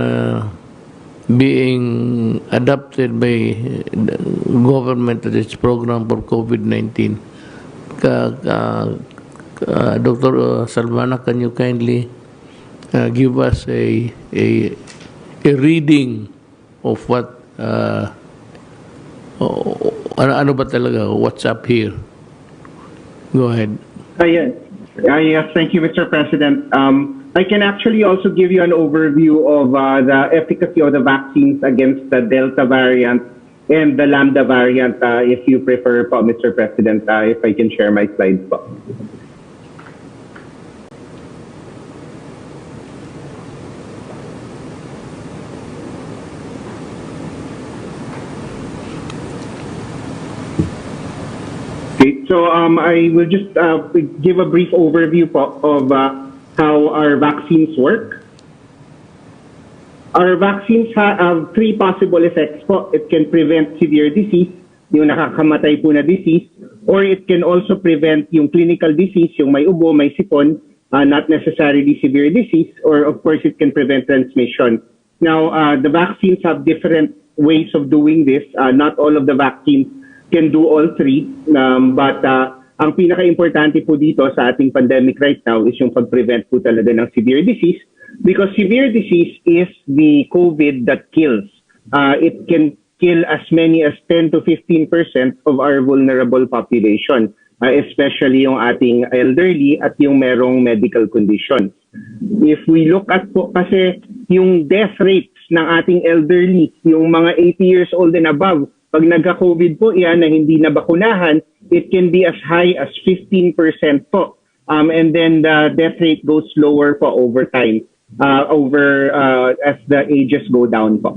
being adopted by the government as its program for COVID-19. Dr. Salvana, can you kindly give us a reading of what ano ba talaga, what's up here? Go ahead. Yes. Yes, thank you, Mr. President. I can actually also give you an overview of the efficacy of the vaccines against the Delta variant and the Lambda variant, if you prefer po, Mr. President, if I can share my slides po. Okay, so I will just give a brief overview po of how our vaccines work. Our vaccines have three possible effects po. It can prevent severe disease, yung nakakamatay po na disease, or it can also prevent yung clinical disease, yung may ubo, may sipon, not necessarily severe disease, or of course it can prevent transmission. Now, the vaccines have different ways of doing this. Not all of the vaccines can do all three, but ang pinaka-importante po dito sa ating pandemic right now is yung pag-prevent po talaga ng severe disease. Because severe disease is the COVID that kills. It can kill as many as 10 to 15% of our vulnerable population, especially yung ating elderly at yung merong medical conditions. If we look at po kasi yung death rates ng ating elderly, yung mga 80 years old and above, pag nagka-COVID po yan na hindi nabakunahan, it can be as high as 15% po. And then the death rate goes lower po over time. As the ages go down po.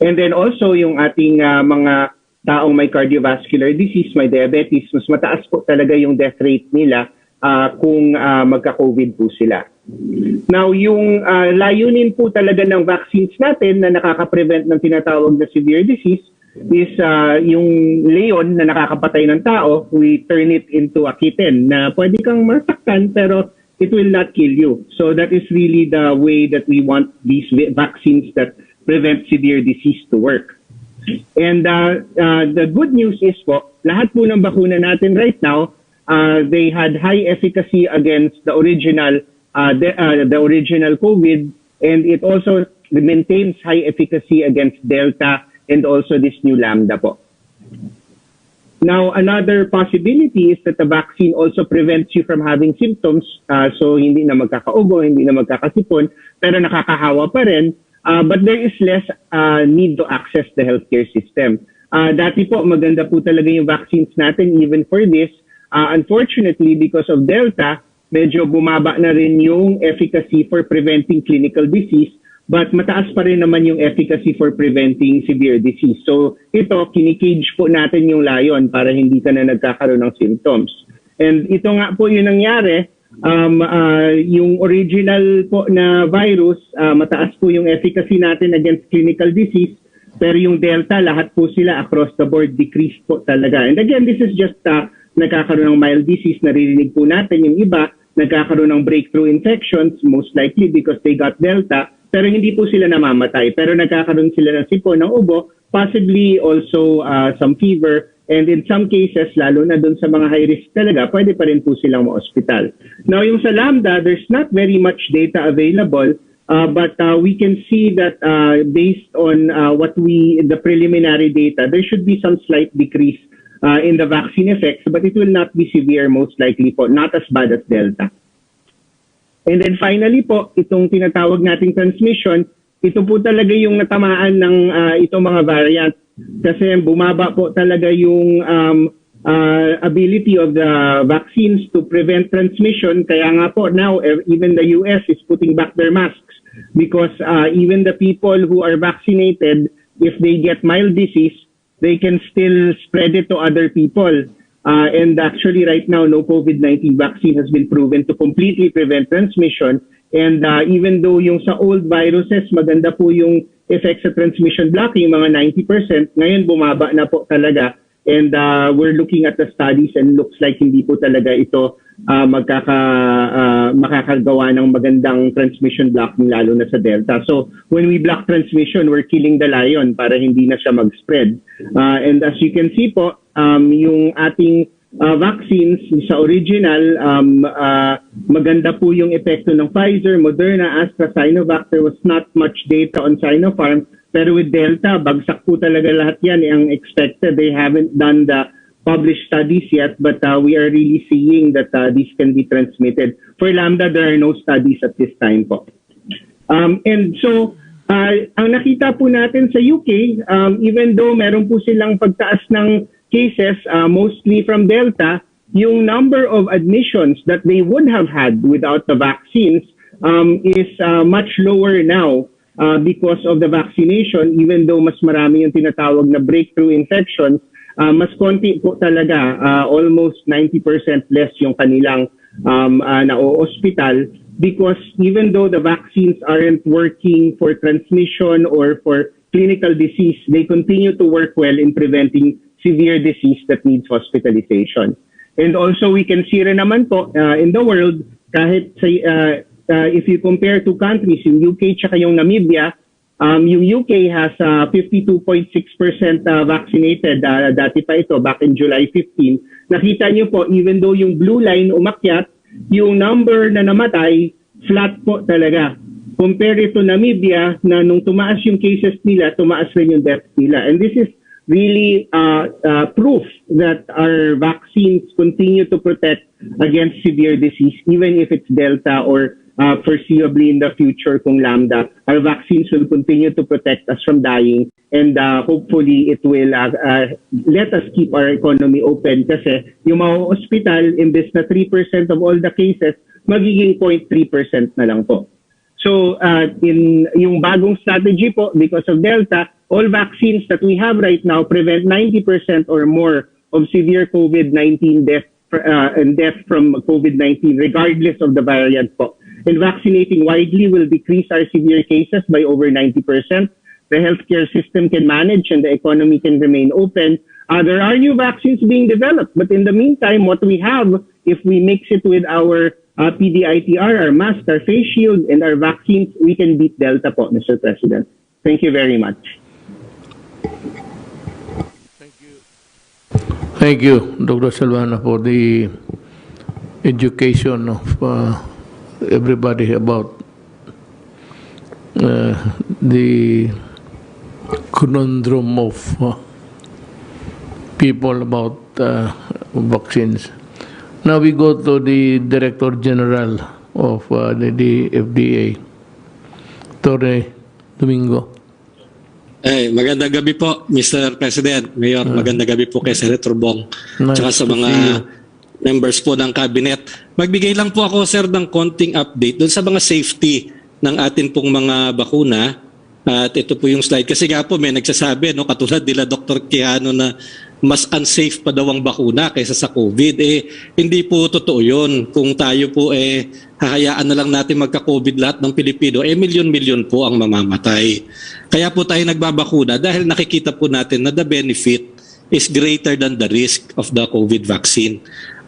And then also yung ating mga taong may cardiovascular disease, may diabetes, mas mataas po talaga yung death rate nila kung magka-COVID po sila. Now yung layunin po talaga ng vaccines natin na nakaka-prevent ng tinatawag na severe disease is yung leon na nakakapatay ng tao, we turn it into a kitten na pwede kang masaktan pero it will not kill you. So that is really the way that we want these vaccines that prevent severe disease to work. And the good news is po, lahat po ng bakuna natin right now, they had high efficacy against the original COVID, and it also maintains high efficacy against Delta and also this new Lambda po. Now, another possibility is that the vaccine also prevents you from having symptoms. So, hindi na magkakaubo, hindi na magkakasipon, pero nakakahawa pa rin. But there is less need to access the healthcare system. Dati po, maganda po talaga yung vaccines natin even for this. Unfortunately, because of Delta, medyo bumaba na rin yung efficacy for preventing clinical disease. But mataas pa rin naman yung efficacy for preventing severe disease. So ito, kinikage po natin yung layon para hindi ka na nagkakaroon ng symptoms. And ito nga po yung nangyari, yung original po na virus, mataas po yung efficacy natin against clinical disease, pero yung Delta, lahat po sila across the board decreased po talaga. And again, this is just nagkakaroon ng mild disease, naririnig po natin yung iba, nagkakaroon ng breakthrough infections, most likely because they got Delta, pero hindi po sila namamatay. Pero nagkakaroon sila ng sipon, ng ubo, possibly also some fever And in some cases, lalo na dun sa mga high risk talaga, pwede pa rin po silang ma-hospital. Now, yung sa Lambda, there's not very much data available, but we can see that based on the preliminary data, there should be some slight decrease in the vaccine effects, but it will not be severe most likely po, not as bad as Delta. And then finally po, itong tinatawag nating transmission, ito po talaga yung natamaan ng itong mga variant kasi bumaba po talaga yung ability of the vaccines to prevent transmission. Kaya nga po now, even the US is putting back their masks because even the people who are vaccinated, if they get mild disease, they can still spread it to other people. And actually right now, no COVID-19 vaccine has been proven to completely prevent transmission. And even though yung sa old viruses, maganda po yung effects sa transmission blocking, mga 90%, ngayon bumaba na po talaga. And we're looking at the studies and looks like hindi po talaga ito makakagawa ng magandang transmission blocking lalo na sa Delta. So when we block transmission, we're killing the lion para hindi na siya mag-spread. And as you can see po, yung ating vaccines sa original, maganda po yung epekto ng Pfizer, Moderna, Astra, Sinovac. There was not much data on Sinopharm. Pero with Delta, bagsak po talaga lahat yan. Ang expected, they haven't done the published studies yet, but we are really seeing that these can be transmitted. For Lambda, there are no studies at this time po. And so, ang nakita po natin sa UK, even though meron po silang pagtaas ng cases, mostly from Delta, yung number of admissions that they would have had without the vaccines is much lower now because of the vaccination. Even though mas marami yung tinatawag na breakthrough infections, mas konti po talaga, almost 90% less yung kanilang na-hospital because even though the vaccines aren't working for transmission or for clinical disease, they continue to work well in preventing severe disease that needs hospitalization. And also we can see rin naman po in the world, kahit sa, if you compare two countries, yung UK tsaka yung Namibia, yung UK has 52.6% vaccinated. Dati pa ito, back in July 15. Nakita niyo po, even though yung blue line umakyat, yung number na namatay, flat po talaga. Compare it to Namibia, na nung tumaas yung cases nila, tumaas rin yung deaths nila. And this is really proof that our vaccines continue to protect against severe disease, even if it's Delta or foreseeably in the future kung Lambda. Our vaccines will continue to protect us from dying, and hopefully it will let us keep our economy open kasi yung mga hospital, imbes na 3% of all the cases, magiging 0.3% na lang po. So in yung bagong strategy po, because of Delta, all vaccines that we have right now prevent 90% or more of severe COVID-19 death and death from COVID-19 regardless of the variant po. And vaccinating widely will decrease our severe cases by over 90%. The healthcare system can manage and the economy can remain open. There are new vaccines being developed, but in the meantime, what we have, if we mix it with our PDITR, our mask, our face shield, and our vaccines, we can beat Delta po, Mr. President. Thank you very much. Thank you, Dr. Salvana, for the education of everybody about the conundrum of people about vaccines. Now we go to the Director General of the FDA, Torre Domingo. Magandang gabi po, Mr. President, Mayor. Magandang gabi po kay Senator Bong. Tsaka sa mga members po ng cabinet. Magbigay lang po ako, sir, ng konting update doon sa mga safety ng atin pong mga bakuna. At ito po yung slide. Kasi nga po may nagsasabi, no, katulad nila Dr. Quijano na mas unsafe pa daw ang bakuna kaysa sa COVID. Hindi po totoo yun. Kung tayo po hahayaan na lang natin magka-COVID lahat ng Pilipino, milyon-milyon po ang mamamatay. Kaya po tayo nagbabakuna dahil nakikita po natin na the benefit is greater than the risk of the COVID vaccine.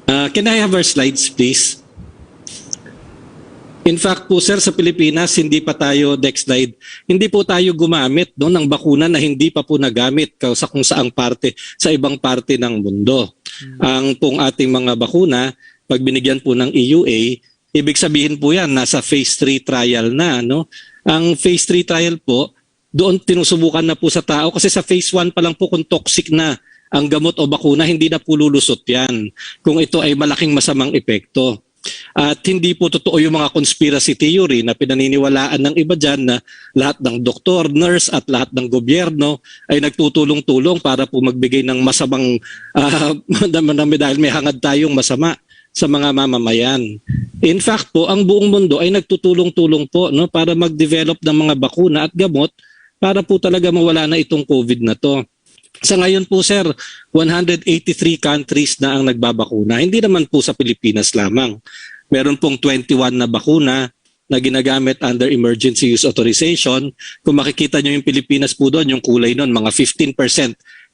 Can I have our slides, please? In fact po sir, sa Pilipinas, hindi pa tayo, next slide, hindi po tayo gumamit no, ng bakuna na hindi pa po nagamit sa kung saang parte, sa ibang parte ng mundo. Ang pong ating mga bakuna, pag binigyan po ng EUA, ibig sabihin po yan, nasa phase 3 trial na. No? Ang phase 3 trial po, doon tinusubukan na po sa tao kasi sa phase 1 pa lang po kung toxic na ang gamot o bakuna, hindi na po lulusot yan kung ito ay malaking masamang epekto. At hindi po totoo yung mga conspiracy theory na pinaniniwalaan ng iba dyan na lahat ng doktor, nurse at lahat ng gobyerno ay nagtutulong-tulong para po magbigay ng masamang dahil may hangad tayong masama sa mga mamamayan. In fact po, ang buong mundo ay nagtutulong-tulong po no, para mag-develop ng mga bakuna at gamot para po talaga mawala na itong COVID na to. Sa ngayon po sir, 183 countries na ang nagbabakuna. Hindi naman po sa Pilipinas lamang. Meron pong 21 na bakuna na ginagamit under emergency use authorization. Kung makikita nyo yung Pilipinas po doon, yung kulay noon, mga 15%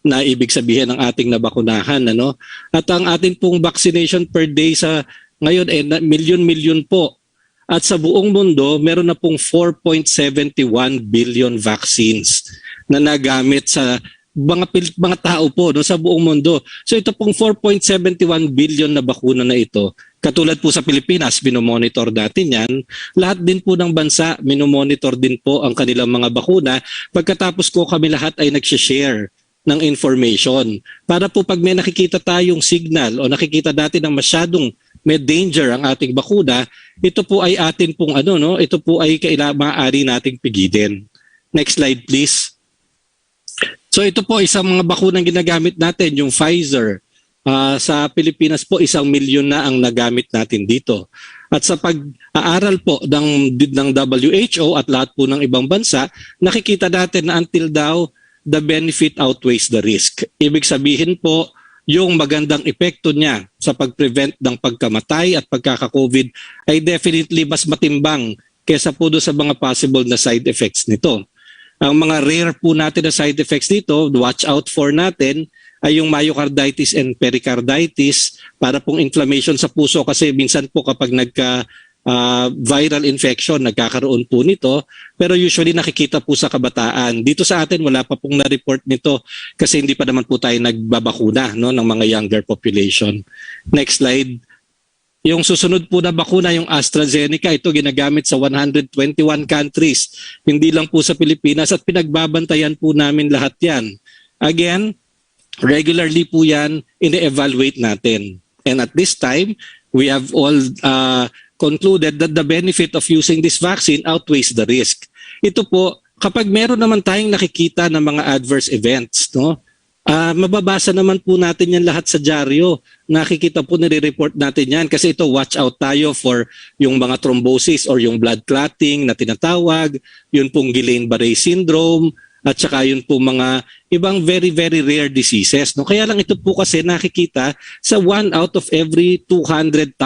na ibig sabihin ng ating nabakunahan. Ano? At ang ating pong vaccination per day sa ngayon ay milyon-milyon po. At sa buong mundo, meron na pong 4.71 billion vaccines na nagamit sa mga tao po no, sa buong mundo. So ito pong 4.71 billion na bakuna na ito, katulad po sa Pilipinas, minomonitor natin yan. Lahat din po ng bansa, minomonitor din po ang kanilang mga bakuna. Pagkatapos ko kami lahat ay nagsishare ng information. Para po pag may nakikita tayong signal o nakikita natin ng masyadong may danger ang ating bakuna, ito po ay atin pong ito po ay maaari nating pigilin. Next slide please. So ito po isang mga bakunang ginagamit natin, yung Pfizer. Sa Pilipinas po 1 milyon na ang nagamit natin dito. At sa pag-aaral po ng WHO at lahat po ng ibang bansa, nakikita natin na until daw the benefit outweighs the risk. Ibig sabihin po, yung magandang epekto niya sa pag-prevent ng pagkamatay at pagkaka-COVID ay definitely mas matimbang kesa po doon sa mga possible na side effects nito. Ang mga rare po natin na side effects dito, watch out for natin, ay yung myocarditis and pericarditis para pong inflammation sa puso kasi minsan po kapag viral infection, nagkakaroon po nito, pero usually nakikita po sa kabataan. Dito sa atin wala pa pong na-report nito kasi hindi pa naman po tayo nagbabakuna no, ng mga younger population. Next slide. Yung susunod po na bakuna, yung AstraZeneca, ito ginagamit sa 121 countries. Hindi lang po sa Pilipinas at pinagbabantayan po namin lahat yan. Again, regularly po yan ine-evaluate natin. And at this time, we have all concluded that the benefit of using this vaccine outweighs the risk. Ito po, kapag meron naman tayong nakikita ng mga adverse events, no? Mababasa naman po natin yan lahat sa dyaryo. Nakikita po, nire-report natin yan kasi ito watch out tayo for yung mga thrombosis or yung blood clotting na tinatawag, yun pong Guillain-Barré syndrome, at saka yun po mga ibang very very rare diseases. No? Kaya lang ito po kasi nakikita sa 1 out of every 200,000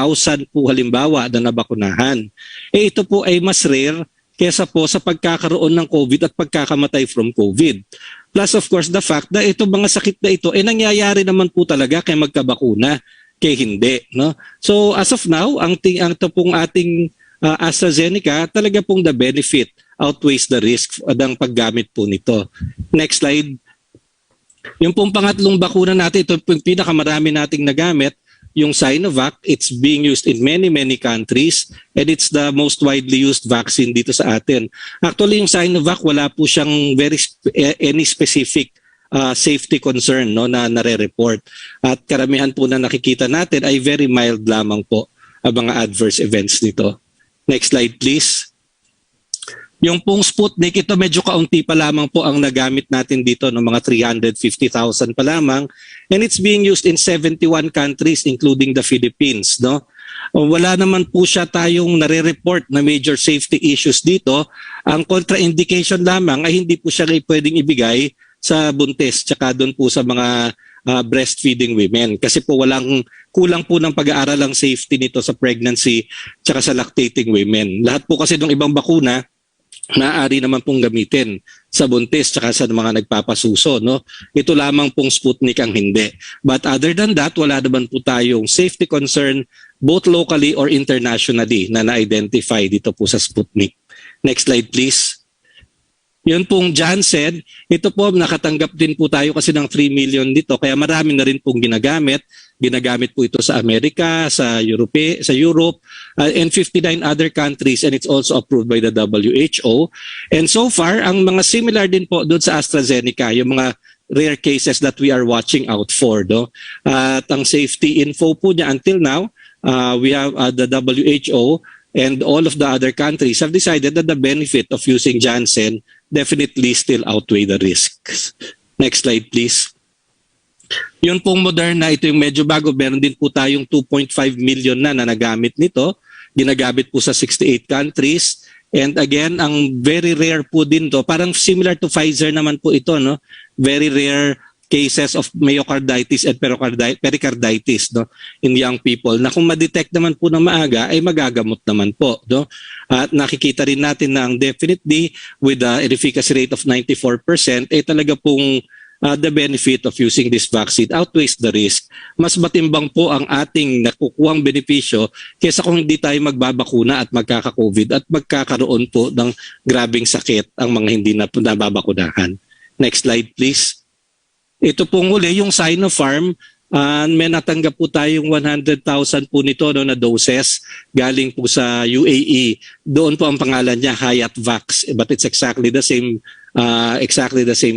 po halimbawa na nabakunahan. Ito po ay mas rare kesa po sa pagkakaroon ng COVID at pagkakamatay from COVID. Plus of course the fact na ito mga sakit na ito nangyayari naman po talaga kay magkabakuna, kay hindi. No? So as of now, ang ito pong ating AstraZeneca, talaga pong the benefit outweighs the risk ng paggamit po nito. Next slide. Yung pong pangatlong bakuna natin, ito yung pinakamarami nating nagamit, yung Sinovac. It's being used in many countries and it's the most widely used vaccine dito sa atin. Actually, yung Sinovac, wala po siyang any specific safety concern no, na nare-report. At karamihan po na nakikita natin ay very mild lamang po ang mga adverse events nito. Next slide please. Yung pong Sputnik, ito medyo kaunti pa lamang po ang nagamit natin dito ng mga 350,000 pa lamang. And it's being used in 71 countries including the Philippines. No? Wala naman po siya tayong nare-report na major safety issues dito. Ang contraindication lamang ay hindi po siya pwedeng ibigay sa buntis tsaka doon po sa mga breastfeeding women. Kasi po kulang po ng pag-aaral ang safety nito sa pregnancy tsaka sa lactating women. Lahat po kasi ng ibang bakuna maaari naman pong gamitin sa buntis tsaka sa mga nagpapasuso. No? Ito lamang pong Sputnik ang hindi. But other than that, wala naman po tayong safety concern both locally or internationally na na-identify dito po sa Sputnik. Next slide please. Yun pong Janssen, ito po nakatanggap din po tayo kasi ng 3 million dito kaya marami na rin pong ginagamit. Ginagamit po ito sa Amerika, sa Europe, and 59 other countries, and it's also approved by the WHO. And so far, ang mga similar din po doon sa AstraZeneca, yung mga rare cases that we are watching out for. No? At ang safety info po niya until now, we have the WHO and all of the other countries have decided that the benefit of using Janssen definitely still outweigh the risks. Next slide please. Yun pong Moderna, ito yung medyo bago. Meron din po tayong 2.5 million na nagamit nito. Ginagamit po sa 68 countries. And again, ang very rare po din to, parang similar to Pfizer naman po ito, no? Very rare cases of myocarditis and pericarditis, no, in young people na kung ma-detect naman po ng maaga ay magagamot naman po, no? At nakikita rin natin na ang definitely with an efficacy rate of 94% ay talaga pong the benefit of using this vaccine outweighs the risk. Mas matimbang po ang ating nakukuhang benepisyo kaysa kung hindi tayo magbabakuna at magkaka-COVID at magkakaroon po ng grabing sakit ang mga hindi na nababakunahan. Next slide please. Ito pong huli, yung Sinopharm, may natanggap po tayong 100,000 po nito no, na doses galing po sa UAE. Doon po ang pangalan niya, Hayatvax, but it's exactly the same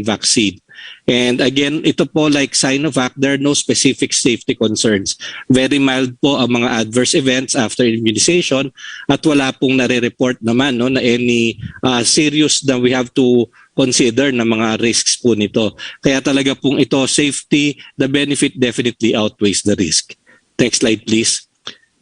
vaccine. And again, ito po like Sinovac, there are no specific safety concerns. Very mild po ang mga adverse events after immunization at wala pong nare-report naman no, na any serious na we have to consider na mga risks po nito. Kaya talaga pong ito, safety, the benefit definitely outweighs the risk. Next slide please.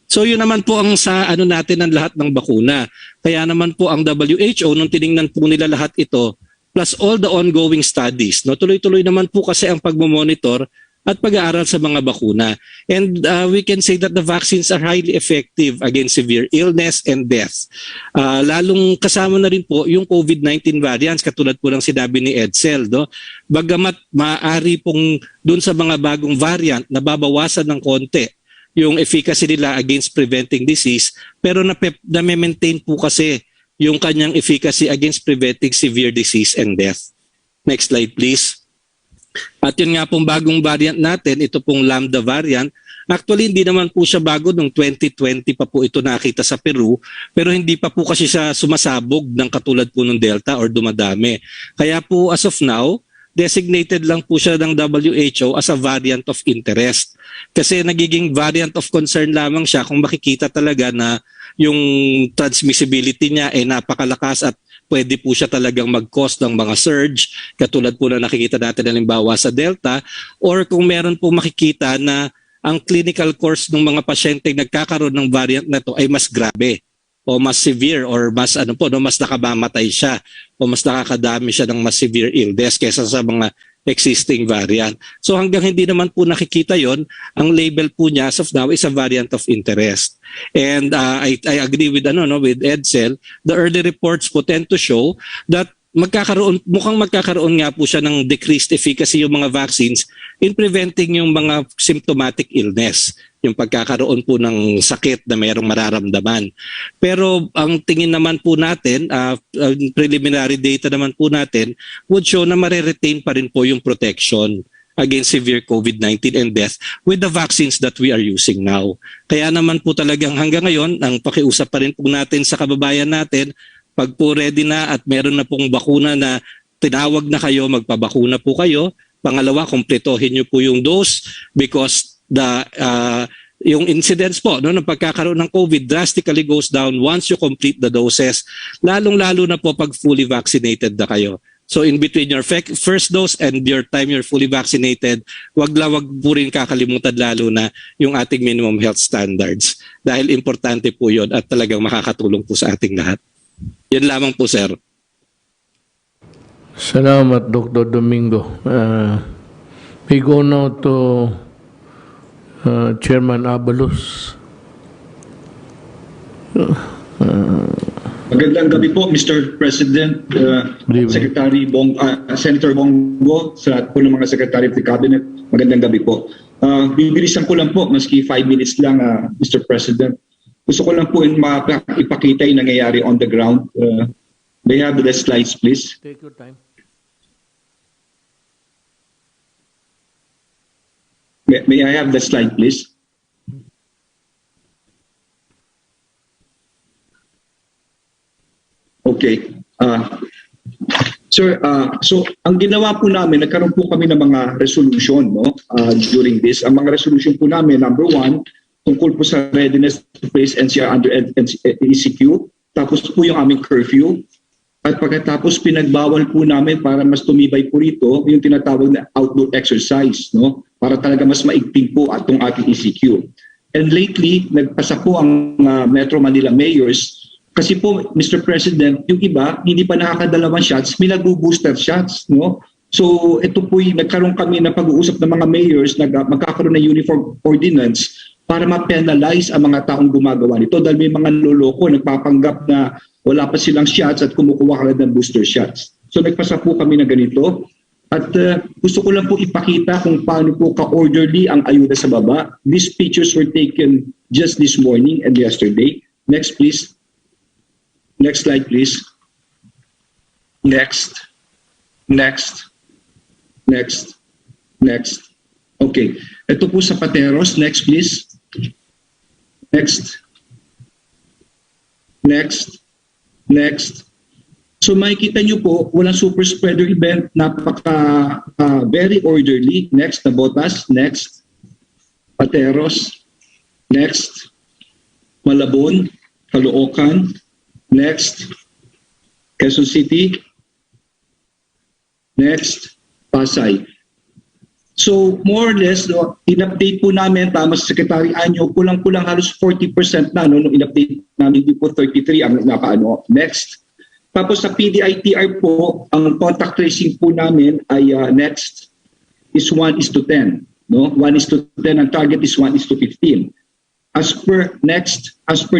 So yun naman po ang sa ano natin ang lahat ng bakuna. Kaya naman po ang WHO, nung tiningnan po nila lahat ito, plus all the ongoing studies, no, tuloy-tuloy naman po kasi ang pagmomonitor at pag-aaral sa mga bakuna. And we can say that the vaccines are highly effective against severe illness and death. Lalong kasama na rin po yung COVID-19 variants, katulad po ng sinabi ni Edsel. No? Bagamat maaari pong dun sa mga bagong variant, nababawasan ng konti yung efficacy nila against preventing disease, pero na-maintain po kasi yung kanyang efficacy against preventing severe disease and death. Next slide please. At yun nga pong bagong variant natin, ito pong Lambda variant. Actually, hindi naman po siya bago. Noong 2020 pa po ito nakita sa Peru, pero hindi pa po kasi siya sumasabog ng katulad po ng Delta or dumadami. Kaya po as of now, designated lang po siya ng WHO as a variant of interest. Kasi nagiging variant of concern lamang siya kung makikita talaga na yung transmissibility niya ay napakalakas at pwede po siya talagang mag-cause ng mga surge, katulad po na nakikita natin halimbawa sa Delta, or kung meron po makikita na ang clinical course ng mga pasyente nagkakaroon ng variant na to ay mas grabe o mas severe or mas mas nakamamatay siya o mas nakakadami siya ng mas severe illness kaysa sa mga existing variant. So hanggang hindi naman po nakikita yon, ang label po niya as of now is a variant of interest. And I agree with with Edsel, the early reports po tend to show that mukhang magkakaroon nga po siya ng decreased efficacy yung mga vaccines in preventing yung mga symptomatic illness, yung pagkakaroon po ng sakit na mayroong mararamdaman. Pero ang tingin naman po natin, preliminary data naman po natin, would show na mare-retain pa rin po yung protection against severe COVID-19 and death with the vaccines that we are using now. Kaya naman po talagang hanggang ngayon, ang pakiusap pa rin po natin sa kababayan natin, pag po ready na at meron na pong bakuna na tinawag na kayo, magpabakuna po kayo. Pangalawa, kumpletohin nyo po yung dose because yung incidence po ng pagkakaroon ng COVID drastically goes down once you complete the doses, lalong-lalo na po pag fully vaccinated na kayo. So in between your first dose and your time you're fully vaccinated, wag po rin kakalimutan lalo na yung ating minimum health standards dahil importante po yun at talagang makakatulong po sa ating lahat. Yan lamang po, sir. Salamat, Dr. Domingo. We go now to Chairman Abalos. Magandang gabi po, Mr. President, Secretary Senator Bongo, sa po ng mga Secretary of the Cabinet. Magandang gabi po. Bibilisan ko lang po, maski 5 minutes lang, Mr. President. Gusto ko lang po ipakita yung nangyayari on the ground. May I have the slides, please? Take your time. May I have the slide, please? Okay. Sir, so ang ginawa po namin, nagkaroon po kami ng mga resolution, no, during this. Ang mga resolution po namin, number 1, tungkol po sa readiness to place NCR under ECQ. Tapos po yung aming curfew. At pagkatapos pinagbawal po namin para mas tumibay po rito yung tinatawag na outdoor exercise, no? Para talaga mas maigting po atong ating ECQ. And lately, nagpasa po ang Metro Manila mayors kasi po, Mr. President, yung iba hindi pa nakakadalawang shots, may nagbo-booster shots, no? So ito po yung nagkaroon kami na pag-uusap ng mga mayors na magkakaroon ng uniform ordinance para ma-penalize ang mga taong gumagawa nito dahil may mga loloko nagpapanggap na wala pa silang shots at kumukuha agad ng booster shots. So nagpasa po kami na ganito at gusto ko lang po ipakita kung paano po ka-orderly ang ayuda sa baba. These pictures were taken just this morning and yesterday. Next please. Next slide please. Next. Next. Next. Next. Okay. Ito po sa Pateros. Next please. Next. Next. Next. So makikita nyo po, walang super spreader event, napaka very orderly. Next, Nabotas. Next. Pateros. Next. Malabon. Caloocan. Next. Quezon City. Next. Pasay. So more or less, no, in-update po namin, tama sa Secretary Anyo, kulang-kulang halos 40% na, no, nung in-update namin, hindi po 33 ang nakaano. Next. Tapos sa PDITR po, ang contact tracing po namin ay next is 1:10. No? 1:10, ang target is 1:15. As per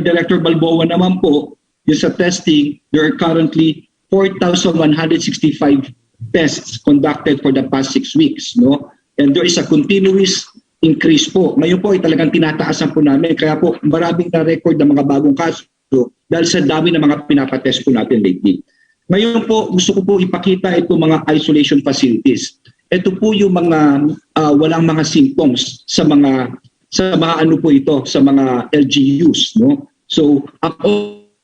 Director Balboa naman po, yung sa testing, there are currently 4,165 tests conducted for the past 6 weeks. No? And there is a continuous increase po. Ngayon po ay talagang tinataasan po namin. Kaya po maraming na-record ng mga bagong kaso dahil sa dami ng mga pinapatest po natin lately. Ngayon po, gusto ko po ipakita itong mga isolation facilities. Ito po yung mga walang mga symptoms sa mga ano po ito, sa mga LGUs. No? So, ang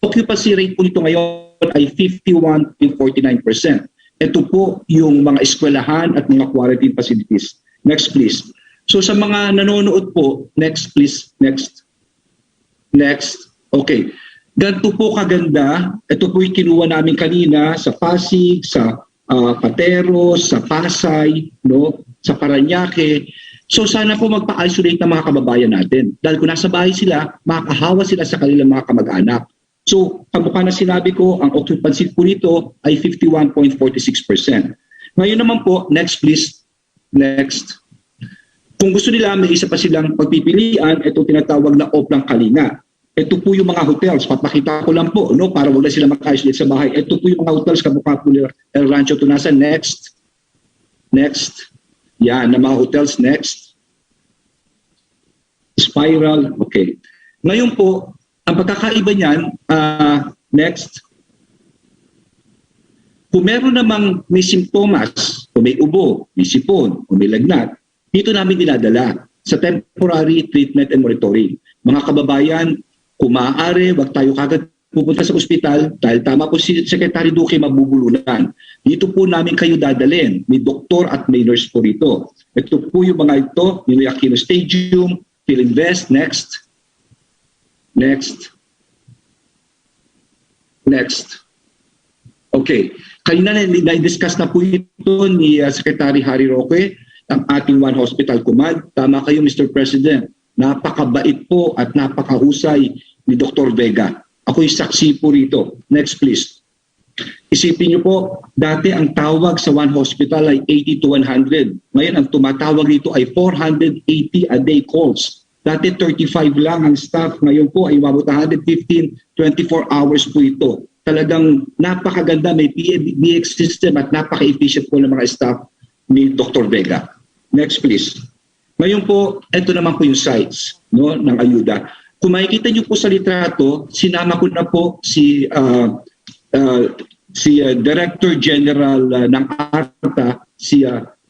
occupancy rate po nito ngayon ay 51.49%. Ito po yung mga eskwelahan at mga quarantine facilities. Next please. So sa mga nanonood po, next please, next. Next. Okay. Ganito po kaganda. Ito po yung kinuha namin kanina sa Pasig, sa Pateros, sa Pasay, no? Sa Parañaque. So sana po magpa-isolate ng mga kababayan natin. Dahil kung nasa bahay sila, makakahawa sila sa kanilang mga kamag-anak. So, kamukha na sinabi ko, ang occupancy po nito ay 51.46%. Ngayon naman po, next please. Next. Kung gusto nila, may isa pa silang pagpipilian, ito tinatawag na Oplang Kalinga. Ito po yung mga hotels. Papakita ko lang po, no, para wag na sila maka-isolate sa bahay. Ito po yung mga hotels, kamukha po nila El Rancho Tunasan. Next. Next. Yan, na mga hotels. Next. Spiral. Okay. Ngayon po, ang pagkakaiba niyan, next, kung meron namang may simptomas, kung may ubo, may sipon, o may lagnat, dito namin dinadala sa temporary treatment and monitoring. Mga kababayan, kung maaari, wag tayo kagad pupunta sa ospital dahil tama po si Secretary Duque mabubulunan. Dito po namin kayo dadalhin. May doktor at may nurse po rito. Ito po yung mga ito, yung Aquino Stadium, Philinvest, next. Next. Next. Okay. Kanina na-discuss na po ito ni Secretary Harry Roque, ang ating One Hospital Command. Tama kayo, Mr. President. Napakabait po at napakahusay ni Dr. Vega. Ako'y saksi po rito. Next, please. Isipin niyo po, dati ang tawag sa One Hospital ay 80 to 100. Ngayon, ang tumatawag dito ay 480 a day calls. Dati 35 lang ang staff, ngayon po ay umabot 115, 24 hours po ito. Talagang napakaganda, may PBX system at napaka-efficient po ng mga staff ni Dr. Vega. Next please. Ngayon po, ito naman po yung size, no, ng ayuda. Kung makikita niyo po sa litrato, sinama ko na po si Director General ng ARTA, si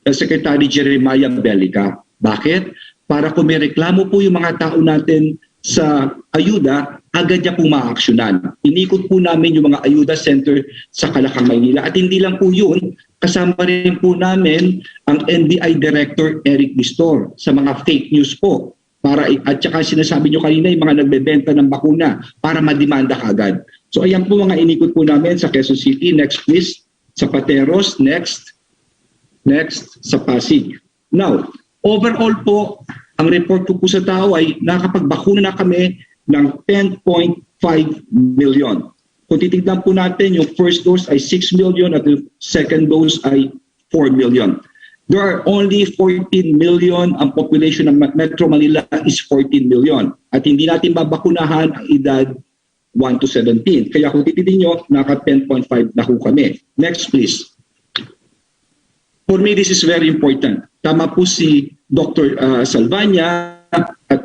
Secretary Jeremiah Bellica. Bakit? Para kung may reklamo po yung mga tao natin sa ayuda, agad niya pong maaksyonan. Inikot po namin yung mga ayuda center sa Calacang, Maynila. At hindi lang po yun, kasama rin po namin ang NBI Director Eric Bistor sa mga fake news po. At saka sinasabi nyo kanina yung mga nagbebenta ng bakuna para madimanda kagad. So ayan po mga inikot po namin sa Quezon City. Next please. Sa Pateros. Next. Next. Sa Pasig. Now, overall po, ang report ko po sa tao ay nakapagbakuna na kami ng 10.5 million. Kung titignan po natin, yung first dose ay 6 million at yung second dose ay 4 million. There are only 14 million, ang population ng Metro Manila is 14 million. At hindi natin babakunahan ang edad 1 to 17. Kaya kung titignan nyo, naka 10.5 na po kami. Next please. For me, this is very important. Tama po si Dr. Salvania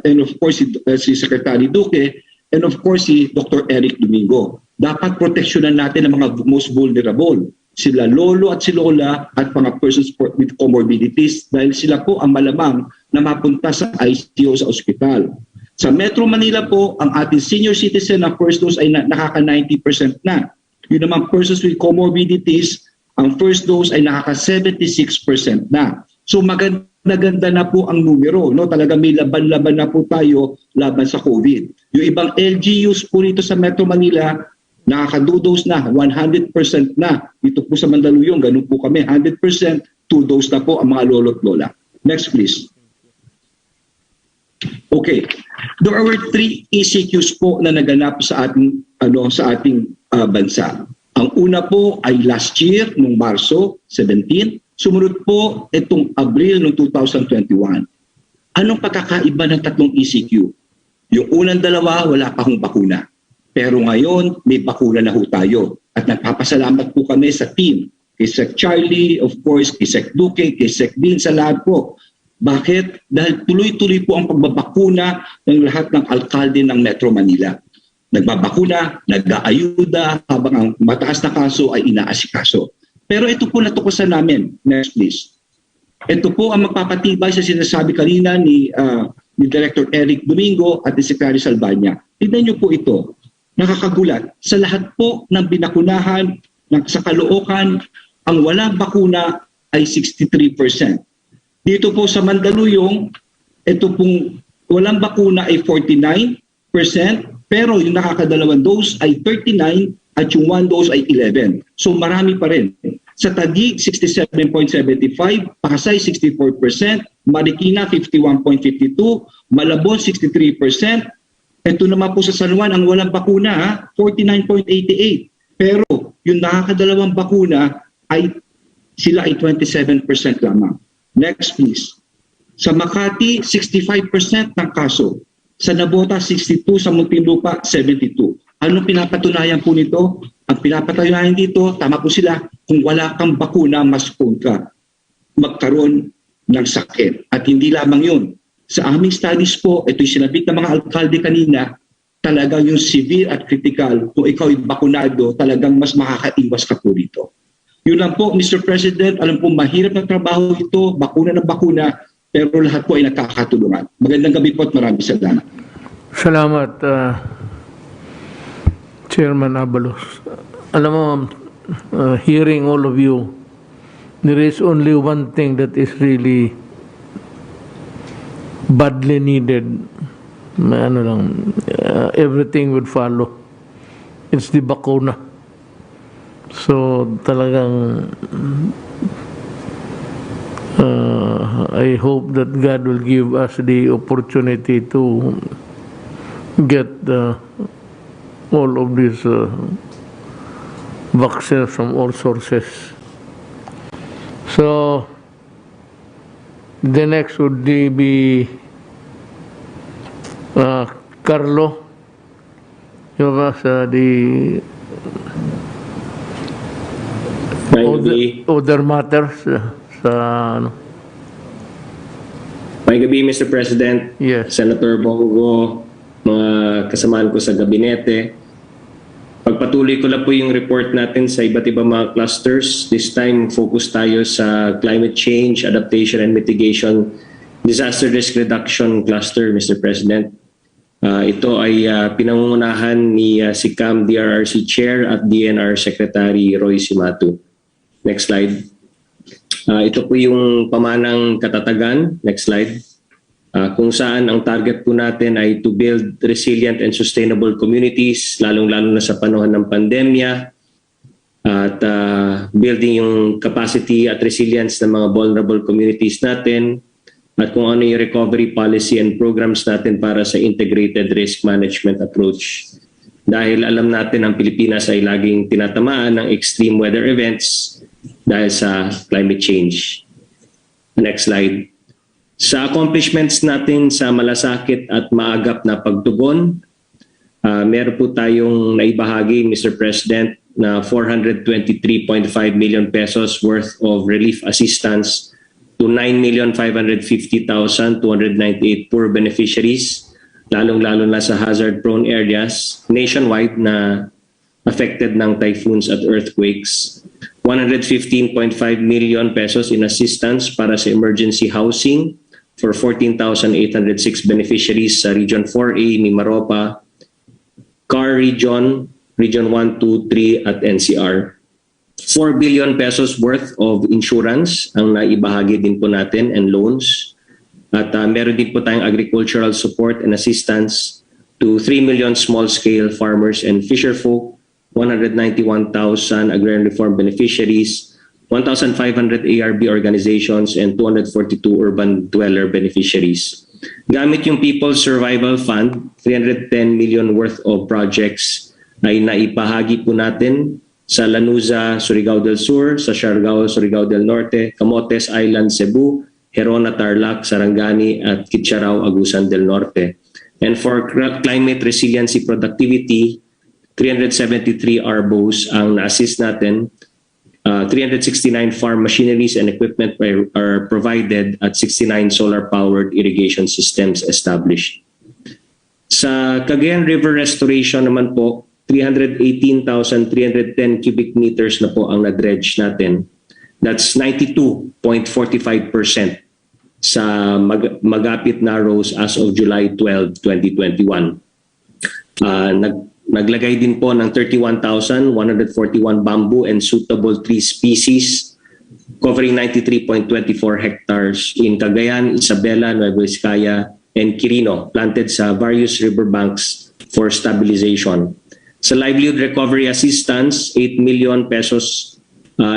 and of course si Secretary Duque and of course si Dr. Eric Domingo. Dapat proteksyonan natin ang mga most vulnerable. Sila lolo at si lola at mga persons with comorbidities dahil sila po ang malamang na mapunta sa ICU sa ospital. Sa Metro Manila po, ang ating senior citizen na first dose ay nakaka 90% na. Yun naman persons with comorbidities, ang first dose ay nakaka 76% na. So maganda na po ang numero, no? Talaga may laban-laban na po tayo laban sa COVID. Yung ibang LGUs po rito sa Metro Manila, nakaka-2 na, 100% na. Dito po sa Mandaluyong, ganun po kami, 100%, 2 dose na po ang mga lolo't lola. Next please. Okay. There were 3 ECQs po na naganap sa ating bansa. Ang una po ay last year, noong Marso 17. Sumunod po itong Abril noong 2021. Anong pagkakaiba ng 3 ECQ? Yung unang dalawa, wala pa hong bakuna. Pero ngayon, may bakuna na ho tayo. At nagpapasalamat po kami sa team. Kay Sec Charlie, of course, kay Sec Duque, kay Sec Dean, sa lahat po. Bakit? Dahil tuloy-tuloy po ang pagbabakuna ng lahat ng alkalde ng Metro Manila. Nagbabakuna, nag-aayuda, habang ang mataas na kaso ay inaasikaso. Pero ito po natukusan namin. Next please. Ito po ang magpapatibay sa sinasabi kanina ni Director Eric Domingo at ni Secretary Salvania. Tignan niyo po ito. Nakakagulat. Sa lahat po ng binakunahan sa Caloocan, ang walang bakuna ay 63%. Dito po sa Mandaluyong, ito pong walang bakuna ay 49%, pero yung nakakadalawang dose ay 39% at yung 1 dose ay 11%. So marami pa rin. Sa Taguig, 67.75%, Pasay, 64%, Marikina, 51.52%, Malabon, 63%. Ito naman po sa San Juan, ang walang bakuna, 49.88%. Pero yung nakakadalawang bakuna, sila ay 27% lamang. Next please. Sa Makati, 65% ng kaso. Sa Nabota, 62%. Sa Muntinlupa, 72%. Anong pinapatunayan po nito? Ang pinapatunayan dito, tama po sila, kung wala kang bakuna, mas prone ka magkaroon ng sakit. At hindi lamang yun. Sa aming studies po, ito'y sinabit ng mga alkalde kanina, talagang yung severe at critical, kung ikaw ay bakunado, talagang mas makakaiwas ka po dito. Yun lang po, Mr. President, alam po mahirap na trabaho ito, bakuna ng bakuna, pero lahat po ay nakakatulungan. Magandang gabi po at maraming salamat. Salamat, Chairman Abalos. Alam mo, hearing all of you, there is only one thing that is really badly needed. Everything would follow. It's the bakuna. So talagang I hope that God will give us the opportunity to get all of these vaccines from all sources. So the next would be Carlo. You have the other matters sa May gabi, Mr. President, Yes. Senator Bongo, mga kasamaan ko sa gabinete. Pagpatuloy ko lang po yung report natin sa iba't ibang mga clusters. This time, focus tayo sa climate change, adaptation and mitigation, disaster risk reduction cluster, Mr. President. Ito ay pinangungunahan ni si CAM DRRC Chair at DNR Secretary Roy Simatu. Next slide. Ito po yung pamanang katatagan. Next slide. Kung saan ang target po natin ay to build resilient and sustainable communities, lalong-lalo na sa panahon ng pandemya, at building yung capacity at resilience ng mga vulnerable communities natin, at kung ano yung recovery policy and programs natin para sa integrated risk management approach. Dahil alam natin ang Pilipinas ay laging tinatamaan ng extreme weather events dahil sa climate change. Next slide. Sa accomplishments natin sa malasakit at maagap na pagtugon, meron po tayong naibahagi, Mr. President, na 423.5 million pesos worth of relief assistance to 9,550,298 poor beneficiaries, lalong-lalo na sa hazard-prone areas nationwide na affected ng typhoons at earthquakes. 115.5 million pesos in assistance para sa emergency housing for 14,806 beneficiaries sa Region 4A, Mimaropa, CAR Region, Region 1, 2, 3 at NCR. 4 billion pesos worth of insurance ang naibahagi din po natin and loans. At meron din po tayong agricultural support and assistance to 3 million small-scale farmers and fisherfolk, 191,000 agrarian reform beneficiaries, 1,500 ARB organizations, and 242 urban dweller beneficiaries. Gamit yung People's Survival Fund, 310 million worth of projects ay naipahagi po natin sa Lanuza, Surigao del Sur, sa Siargao, Surigao del Norte, Camotes Island, Cebu, Herona, Tarlac, Sarangani, at Kitcharao, Agusan del Norte. And for climate resiliency productivity, 373 ARBOs ang na-assist natin. 369 farm machineries and equipment are provided at 69 solar-powered irrigation systems established. Sa Cagayan River restoration naman po, 318,310 cubic meters na po ang na-dredge natin. That's 92.45% sa magapit na rows as of July 12, 2021. Naglagay din po ng 31,141 bamboo and suitable tree species covering 93.24 hectares in Cagayan, Isabela, Nueva Vizcaya, and Quirino, planted sa various riverbanks for stabilization. Sa livelihood recovery assistance, 8 million pesos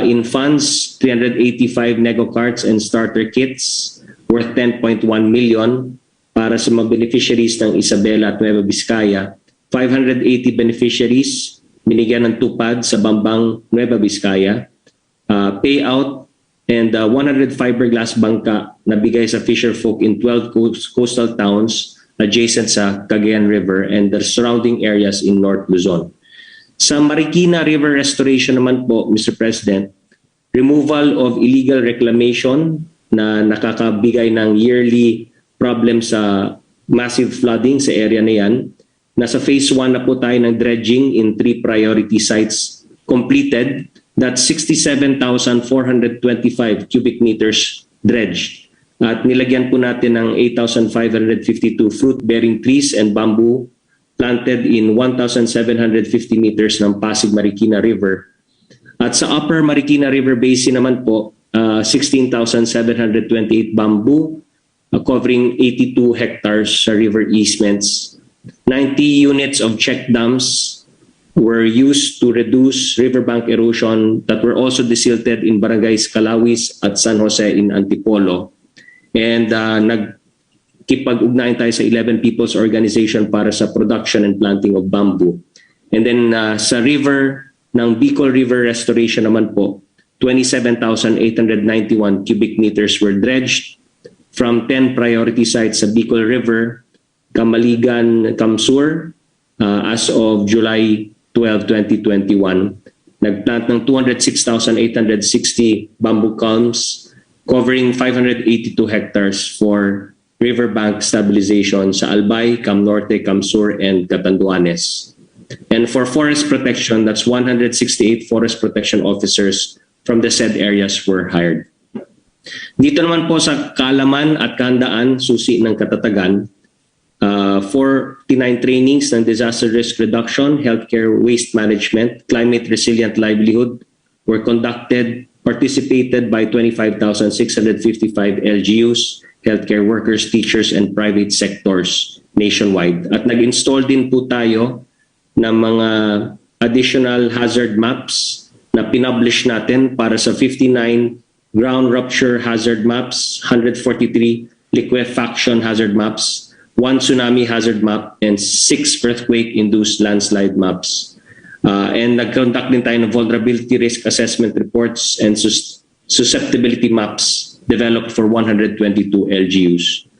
in funds, 385 nego carts and starter kits worth 10.1 million para sa mga beneficiaries ng Isabela at Nueva Vizcaya. 580 beneficiaries binigyan ng tupad sa Bambang, Nueva Vizcaya. Payout and 100 fiberglass bangka na bigay sa fisherfolk in 12 coastal towns adjacent sa Cagayan River and the surrounding areas in North Luzon. Sa Marikina River restoration naman po, Mr. President, removal of illegal reclamation na nakakabigay ng yearly problem sa massive flooding sa area na yan. Nasa phase 1 na po tayo ng dredging in 3 priority sites completed. That's 67,425 cubic meters dredged. At nilagyan po natin ng 8,552 fruit-bearing trees and bamboo planted in 1,750 meters ng Pasig Marikina River. At sa Upper Marikina River Basin naman po, 16,728 bamboo covering 82 hectares sa river easements. 90 units of check dams were used to reduce riverbank erosion that were also desilted in barangays Calawis at San Jose in Antipolo. And nagkipag-ugnayan tayo sa 11 people's organization para sa production and planting of bamboo. And then sa river ng Bicol River restoration naman po, 27,891 cubic meters were dredged from 10 priority sites sa Bicol River, Kamaligan, Kamsur, as of July 12, 2021. Nagplant ng 206,860 bamboo culms covering 582 hectares for riverbank stabilization sa Albay, Cam Norte, Cam Sur, and Catanduanes. And for forest protection, that's 168 forest protection officers from the said areas were hired. Dito naman po sa kaalaman at kahandaan, susi ng katatagan, 49 trainings ng disaster risk reduction, healthcare waste management, climate resilient livelihood were conducted, participated by 25,655 LGUs, healthcare workers, teachers, and private sectors nationwide. At nag-install din po tayo ng mga additional hazard maps na pinublish natin para sa 59 ground rupture hazard maps, 143 liquefaction hazard maps, 1 tsunami hazard map, and 6 earthquake-induced landslide maps. And nag-conduct din tayo ng vulnerability risk assessment reports and susceptibility maps developed for 122 LGUs.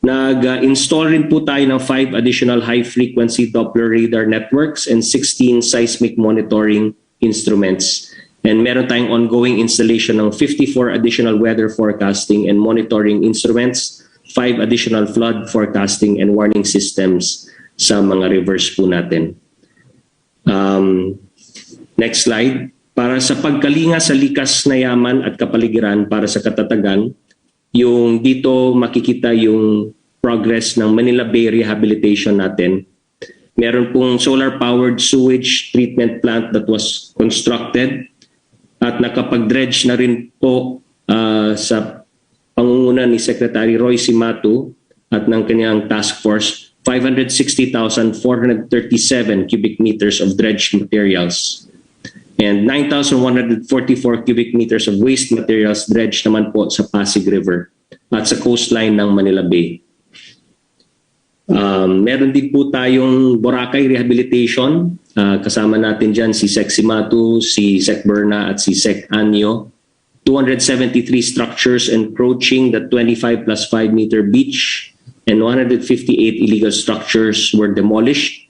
Nag-install rin po tayo ng 5 additional high-frequency Doppler radar networks and 16 seismic monitoring instruments. And meron tayong ongoing installation ng 54 additional weather forecasting and monitoring instruments, 5 additional flood forecasting and warning systems sa mga rivers po natin. Next slide. Para sa pagkalinga sa likas na yaman at kapaligiran para sa katatagan, yung dito makikita yung progress ng Manila Bay rehabilitation natin. Meron pong solar-powered sewage treatment plant that was constructed at nakapag-dredge na rin po sa pangunguna ni Secretary Roy Cimatu at ng kanyang task force, 560,437 cubic meters of dredged materials and 9,144 cubic meters of waste materials dredged naman po sa Pasig River at sa coastline ng Manila Bay. Meron din po tayong Boracay rehabilitation. Kasama natin dyan si Sec Cimatu, si Sec Berna at si Sec Anyo. 273 structures encroaching the 25 plus 5 meter beach and 158 illegal structures were demolished.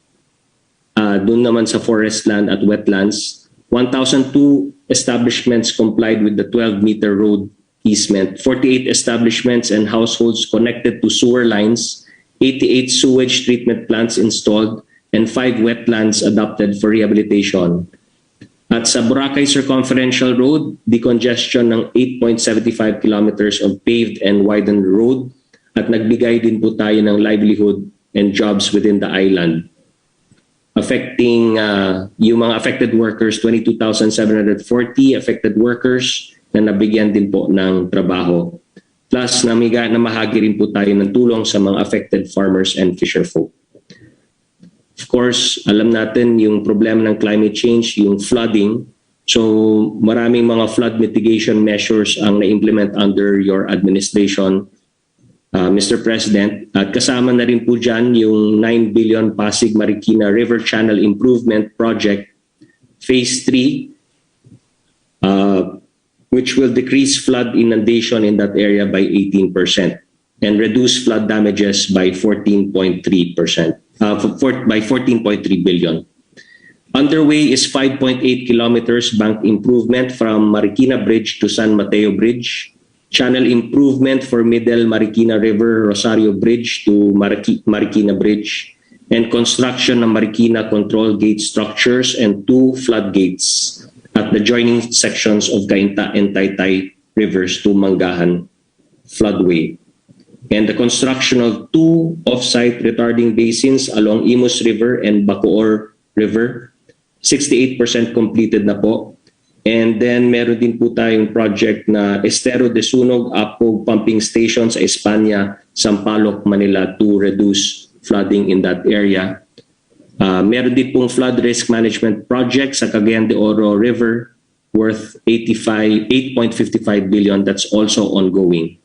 Doon naman sa forest land at wetlands. 1,002 establishments complied with the 12-meter road easement. 48 establishments and households connected to sewer lines. 88 sewage treatment plants installed and 5 wetlands adopted for rehabilitation. At sa Boracay Circumferential Road, decongestion ng 8.75 kilometers of paved and widened road at nagbigay din po tayo ng livelihood and jobs within the island. Affecting yung mga affected workers, 22,740 affected workers na nabigyan din po ng trabaho. Plus, namahagi rin po tayo ng tulong sa mga affected farmers and fisherfolk. Of course, alam natin yung problema ng climate change, yung flooding. So, maraming mga flood mitigation measures ang na-implement under your administration, Mr. President. At kasama na rin po dyan yung 9 billion Pasig Marikina River Channel Improvement Project, Phase 3, which will decrease flood inundation in that area by 18% and reduce flood damages by 14.3%, by 14.3 billion. Underway is 5.8 kilometers bank improvement from Marikina Bridge to San Mateo Bridge, channel improvement for Middle Marikina River Rosario Bridge to Marikina Bridge, and construction ng Marikina control gate structures and 2 floodgates at the joining sections of Cainta and Taytay rivers to Manggahan floodway. And the construction of 2 off-site retarding basins along Imus River and Bacoor River, 68% completed na po. And then meron din po tayong project na Estero de Sunog Apog Pumping Station sa Espanya, Sampaloc, Manila to reduce flooding in that area. Meron din pong flood risk management project sa Cagayan de Oro River worth 8.55 billion. That's also ongoing.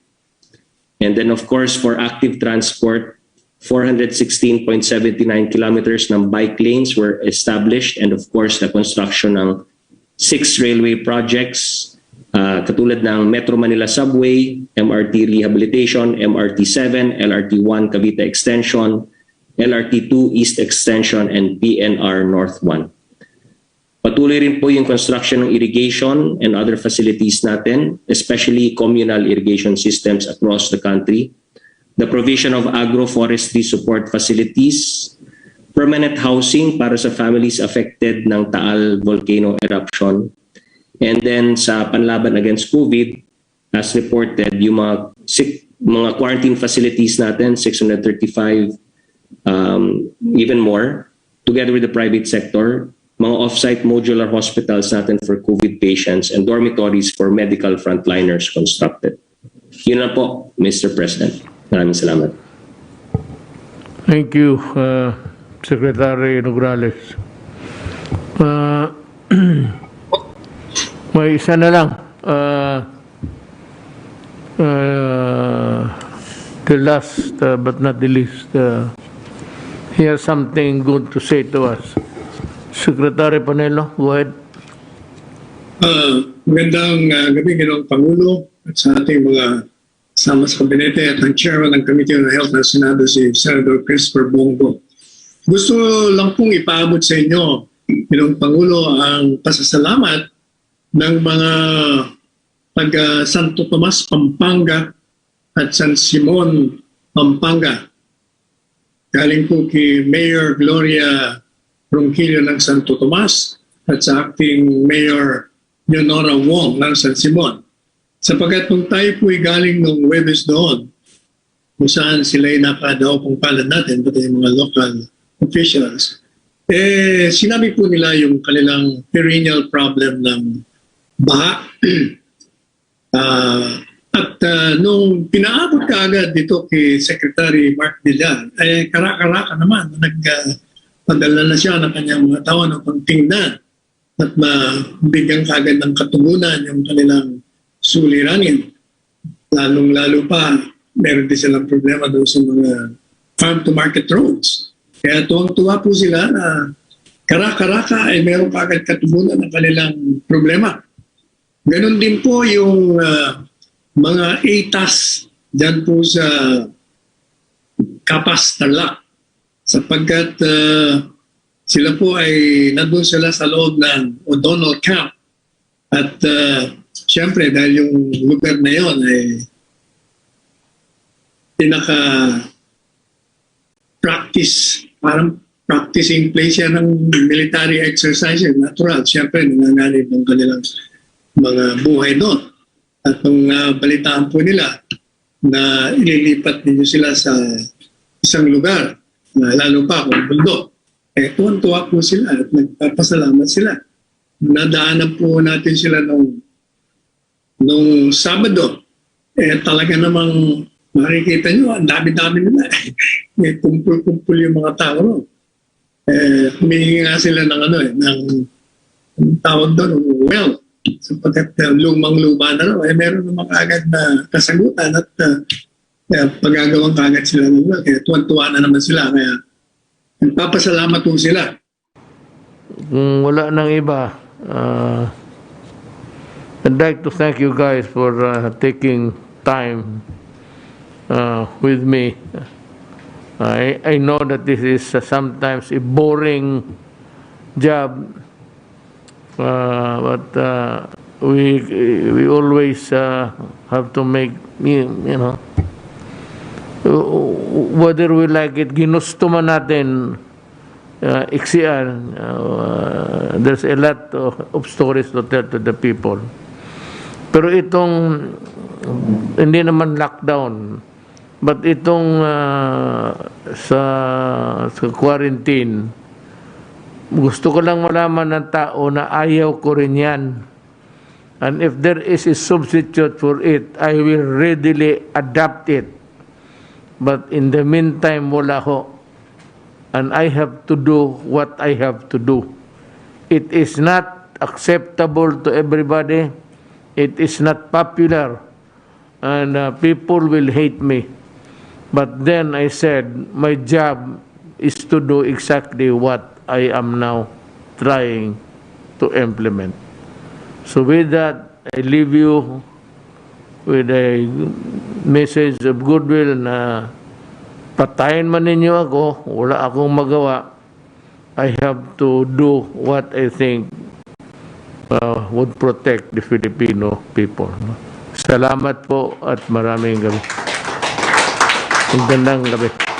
And then of course for active transport, 416.79 kilometers ng bike lanes were established, and of course the construction ng 6 railway projects katulad ng Metro Manila Subway, MRT Rehabilitation, MRT7, LRT1 Cavite Extension, LRT2 East Extension, and PNR North 1. Patuloy rin po yung construction ng irrigation and other facilities natin, especially communal irrigation systems across the country. The provision of agroforestry support facilities, permanent housing para sa families affected ng Taal volcano eruption. And then sa panlaban against COVID, as reported, yung mga quarantine facilities natin, 635, even more, together with the private sector, mga off-site modular hospitals natin for COVID patients and dormitories for medical frontliners constructed. Yun lang po, Mr. President. Maraming salamat. Thank you, Secretary Nograles. May isa na lang. The last but not the least, he has something good to say to us. Secretary Panelo, go ahead. Magandang gabi, Ginoong Pangulo, at sa ating mga sama sa kabinete at ang chairman ng Committee on Health ng Senado, si Senator Christopher Bongo. Gusto lang pong ipaabot sa inyo, Ginoong Pangulo, ang pasasalamat ng mga taga Santo Tomas, Pampanga at San Simon, Pampanga. Galing po kay Mayor Gloria Ronquillo ng Santo Tomas at sa acting Mayor Leonora Wong ng San Simon. Sapagkat nung tayo po'y galing nung Webes doon, kung saan sila'y nakadaw kung palad natin, pati yung mga local officials, sinabi po nila yung kanilang perennial problem ng baha. Nung pinaabot ka agad dito kay Secretary Mark Villar, karaka-raka naman, padala na siya ng kanyang mga tao ng pagtingnan at mabigyan kagad ng katugunan yung kanilang suliranin. Lalong-lalo pa, meron din silang problema doon sa mga farm-to-market roads. Kaya tuwang-tuwa po sila na karaka-raka ay meron kagad katugunan ng kanilang problema. Ganon din po yung mga ATAS dyan po sa Kapas, Tarlac. Sapagkat sila po ay nandun sila sa loob ng O'Donnell Camp. At siyempre dahil yung lugar na yon ay pinaka-practice, parang practicing place yan ng military exercise. Natural, siyempre nanganganib ng kanilang mga buhay doon. At nung balitaan po nila na ililipat ninyo sila sa isang lugar, lalo pa kung bundok, tuwan-tuwa po sila at nagpapasalamat sila. Nadaanan po natin sila nung Sabado. Talaga namang makikita nyo, ang dami-dami nila. May kumpul-kumpul yung mga tao. Humihingi nga sila ng ng tawag doon, well, sapagkat lumang-luma na raw, meron naman agad na kasagutan at pagagawang kagad sila ng well. Kaya tuwan-tuwa na naman sila. Kaya nagpapasalamat po sila. Kung wala nang iba, I'd like to thank you guys for taking time with me. I know that this is sometimes a boring job, but we always have to make, whether we like it, ginusto man natin iksian, there's a lot of stories to tell to the people. Pero itong, hindi naman lockdown, but itong sa quarantine, gusto ko lang malaman ng tao na ayaw ko rin yan. And if there is a substitute for it, I will readily adapt it. But in the meantime, wala ho. And I have to do what I have to do. It is not acceptable to everybody. It is not popular. And people will hate me. But then I said, my job is to do exactly what I am now trying to implement. So with that, I leave you with a message of goodwill na patayin man ninyo ako, wala akong magawa. I have to do what I think would protect the Filipino people. No? Salamat po at maraming gabi. Magandang gabi.